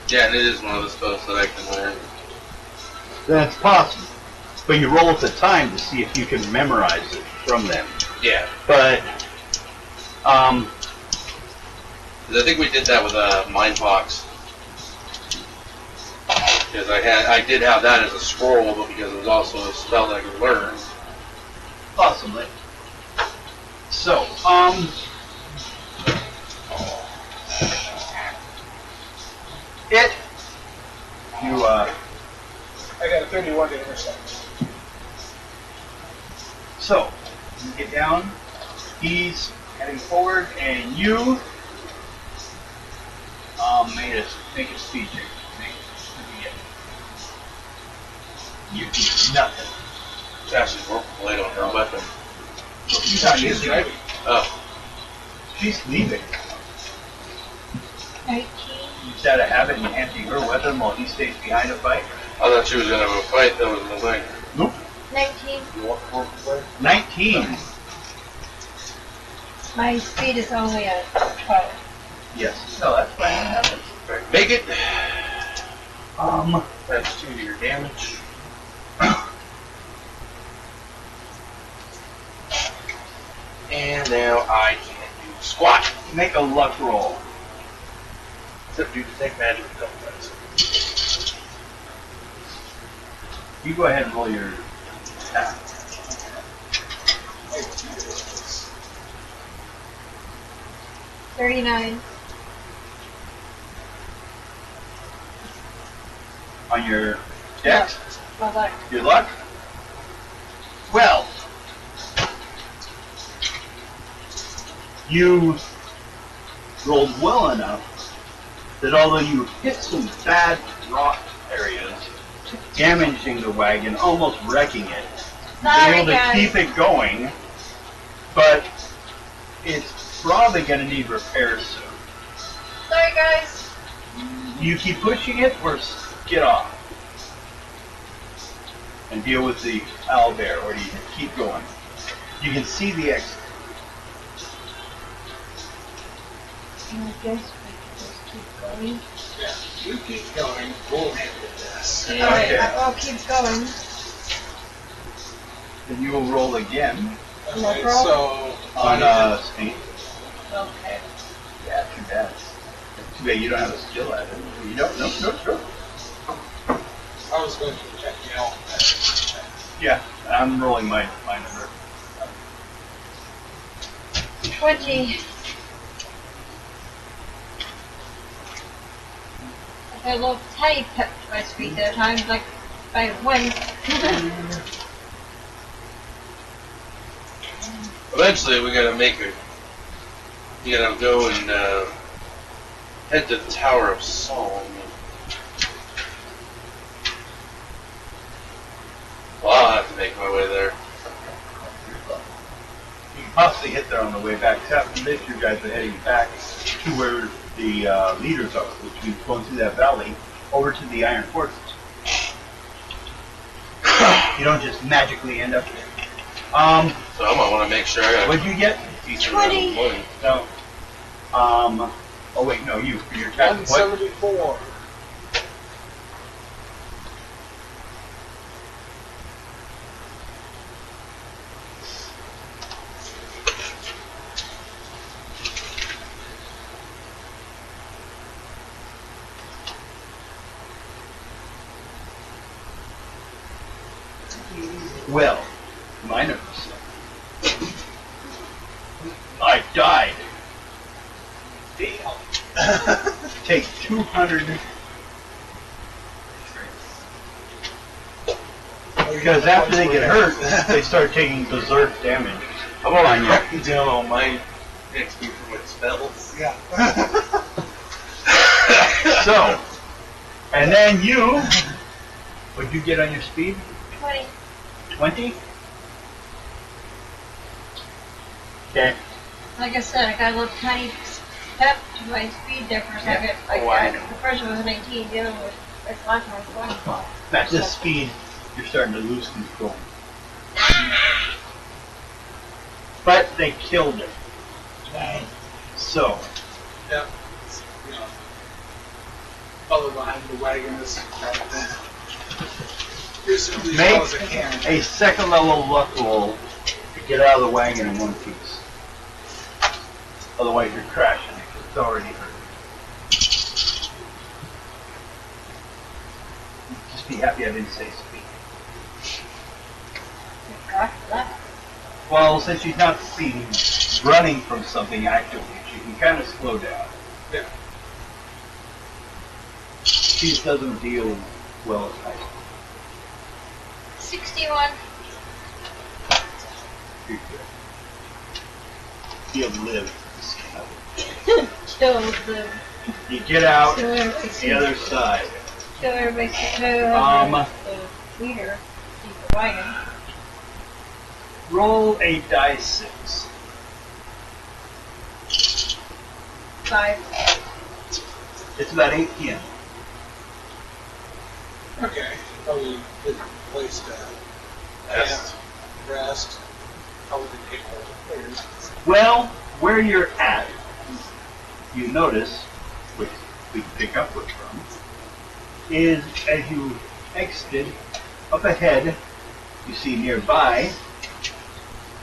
Yeah, and it is one of the spells that I can learn. That's possible. But you roll at the time to see if you can memorize it from them. Yeah. But, 'Cause I think we did that with Mindbox. Because I did have that as a scroll, but because it was also a spell that I could learn. possibly. So, I got a 31 to intercept. So, you get down, he's heading forward, and you make a speed check. You do nothing. It's actually broke the blade on her weapon. She's not using it. Oh. She's leaving. 19. You set a habit in emptying her weapon while he stays behind to fight. I thought she was going to have a fight. That was the thing. Nope. 19. 19. My speed is only at 12. Yes. No, that's fine. That happens. Make it. That's That's 2 to your damage. And now I can't do squat. make a luck roll. Except you can take magic a couple times. You go ahead and roll your attack. 39. On your dex, My luck. your luck. Well, you rolled well enough that although you hit some bad rock areas, damaging the wagon, almost wrecking it, you're Sorry, able to guys. keep it going, but it's probably going to need repairs soon. Sorry, guys. Do you keep pushing it or get off and deal with the owlbear, or do you keep going? You can see the exit. I guess we just keep going. Yeah, you keep going. We'll handle this. Alright, Okay. I'll keep going. Then you will roll again Okay, roll? so on speed. Okay. Yeah, too bad. Too bad you don't have a skill at it. You don't. Nope. I was going to check you out. Yeah, I'm rolling my number. 20. I got a little tiny pep to my speed that time, like by 1. Eventually, we gotta you gotta go and head to the Tower of Song. Well, I'll have to make my way there. You can possibly hit there on the way back. Except for this, you guys are heading back to where the leaders are, which means going through that valley over to the Iron Fortress. You don't just magically end up there. So I might want to make sure I got What'd you get? a decent 20. amount of money. No. Oh wait, no, you for your attack. What? 174. Well, mine are. I died. Take 200. Because after they get hurt, they start taking berserk damage. I'm gonna write down all mine next week for my spells. Yeah. So, and then you, what'd you get on your speed? 20. 20? Okay. Like I said, I got a little tiny step to my speed there for a second. Oh, I know. The first one was 19, the other one was, this last one was 20. At this speed, you're starting to lose control. But they killed it. So, Yep. You know, follow behind the wagon as simply as make well as I can. a second level luck roll to get out of the wagon in one piece. Otherwise, you're crashing it 'cause it's already hurt. Just be happy I didn't say speed. After that. Well, since she's not speeding, running from something actively, she can kind of slow down. Yeah. She just doesn't deal well at night. 61. You're good. You'll live. Kill the You get out kill everybody. the other side. Kill everybody. Um, The leader. The wagon. Roll a die 6. 5. It's about 8 p.m. Okay. Probably a good place to Rest. rest. Probably take more players. Well, where you're at, you notice, which we can pick upward from, is as you exited up ahead, you see nearby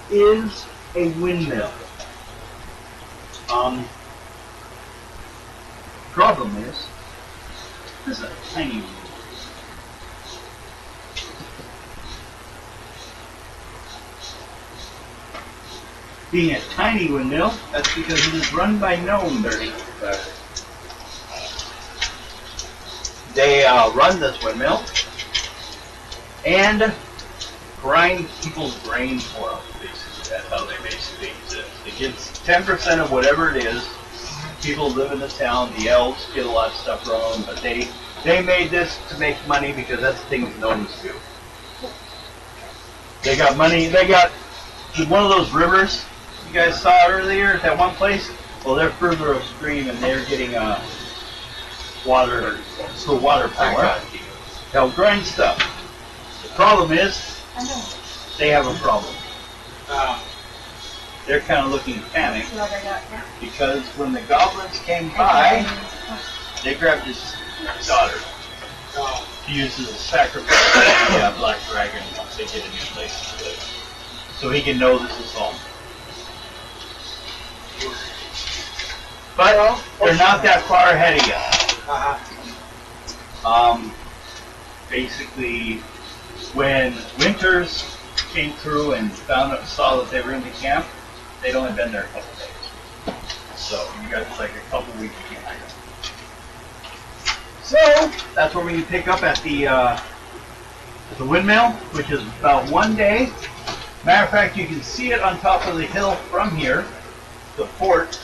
is a windmill. Problem is, this is a tiny windmill. Being a tiny windmill, that's because it is run by gnome dirty. They run this windmill and grind people's grain for them, basically. That's how they basically exist. It gets 10% of whatever it is. People live in the town, the elves get a lot of stuff from them, but they made this to make money because that's the thing gnomes do. They got money, they got one of those rivers you guys saw earlier at that one place. Well, they're further upstream and they're getting water for water power. They'll grind stuff. The problem is, I know. they have a problem. Uh, They're kind of looking panicked Whoever got that. because when the goblins came by, they grabbed his daughter to use as a sacrifice to the black dragon once they get a new place to live. So he can know this is home. But they're not that far ahead of you. Basically, when Winters came through and saw that they were in the camp, they'd only been there a couple days. So you got like a couple weeks behind them. So that's where we can pick up at the windmill, which is about 1 day. Matter of fact, you can see it on top of the hill from here, the fort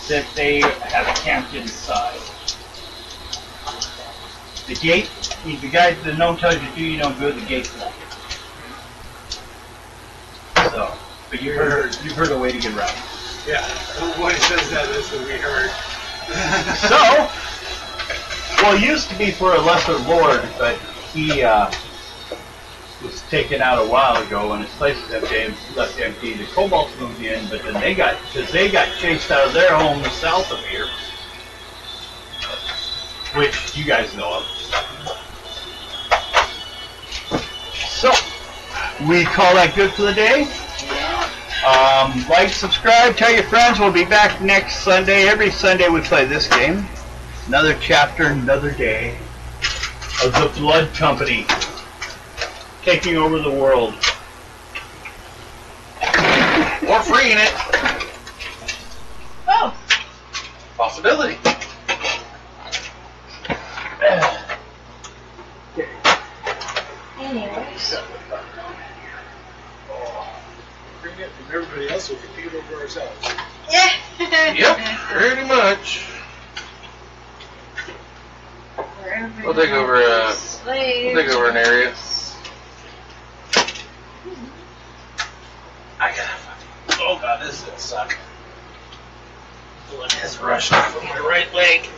that they have camped inside. The gate, the guy, the gnome tells you do you no good, the gate's locked. So, but you've heard a way to get around. yeah. When he says that, that's what we heard. So, well, it used to be for a lesser lord, but he was taken out a while ago when his place was left empty. The kobolds moved in, but then they got chased out of their home south of here, which you guys know of. So, we call that good for the day. Like, subscribe, tell your friends. We'll be back next Sunday. Every Sunday we play this game. Another chapter, another day of the Blood Company. taking over the world. Or freeing it. Oh, Possibility. anyway, so. Bring it from everybody else, we can take it over ourselves. Yeah. Yep, pretty much. We'll take over, We'll take over an area. I gotta. Oh god, this is gonna suck. Blood has rushed from my right leg.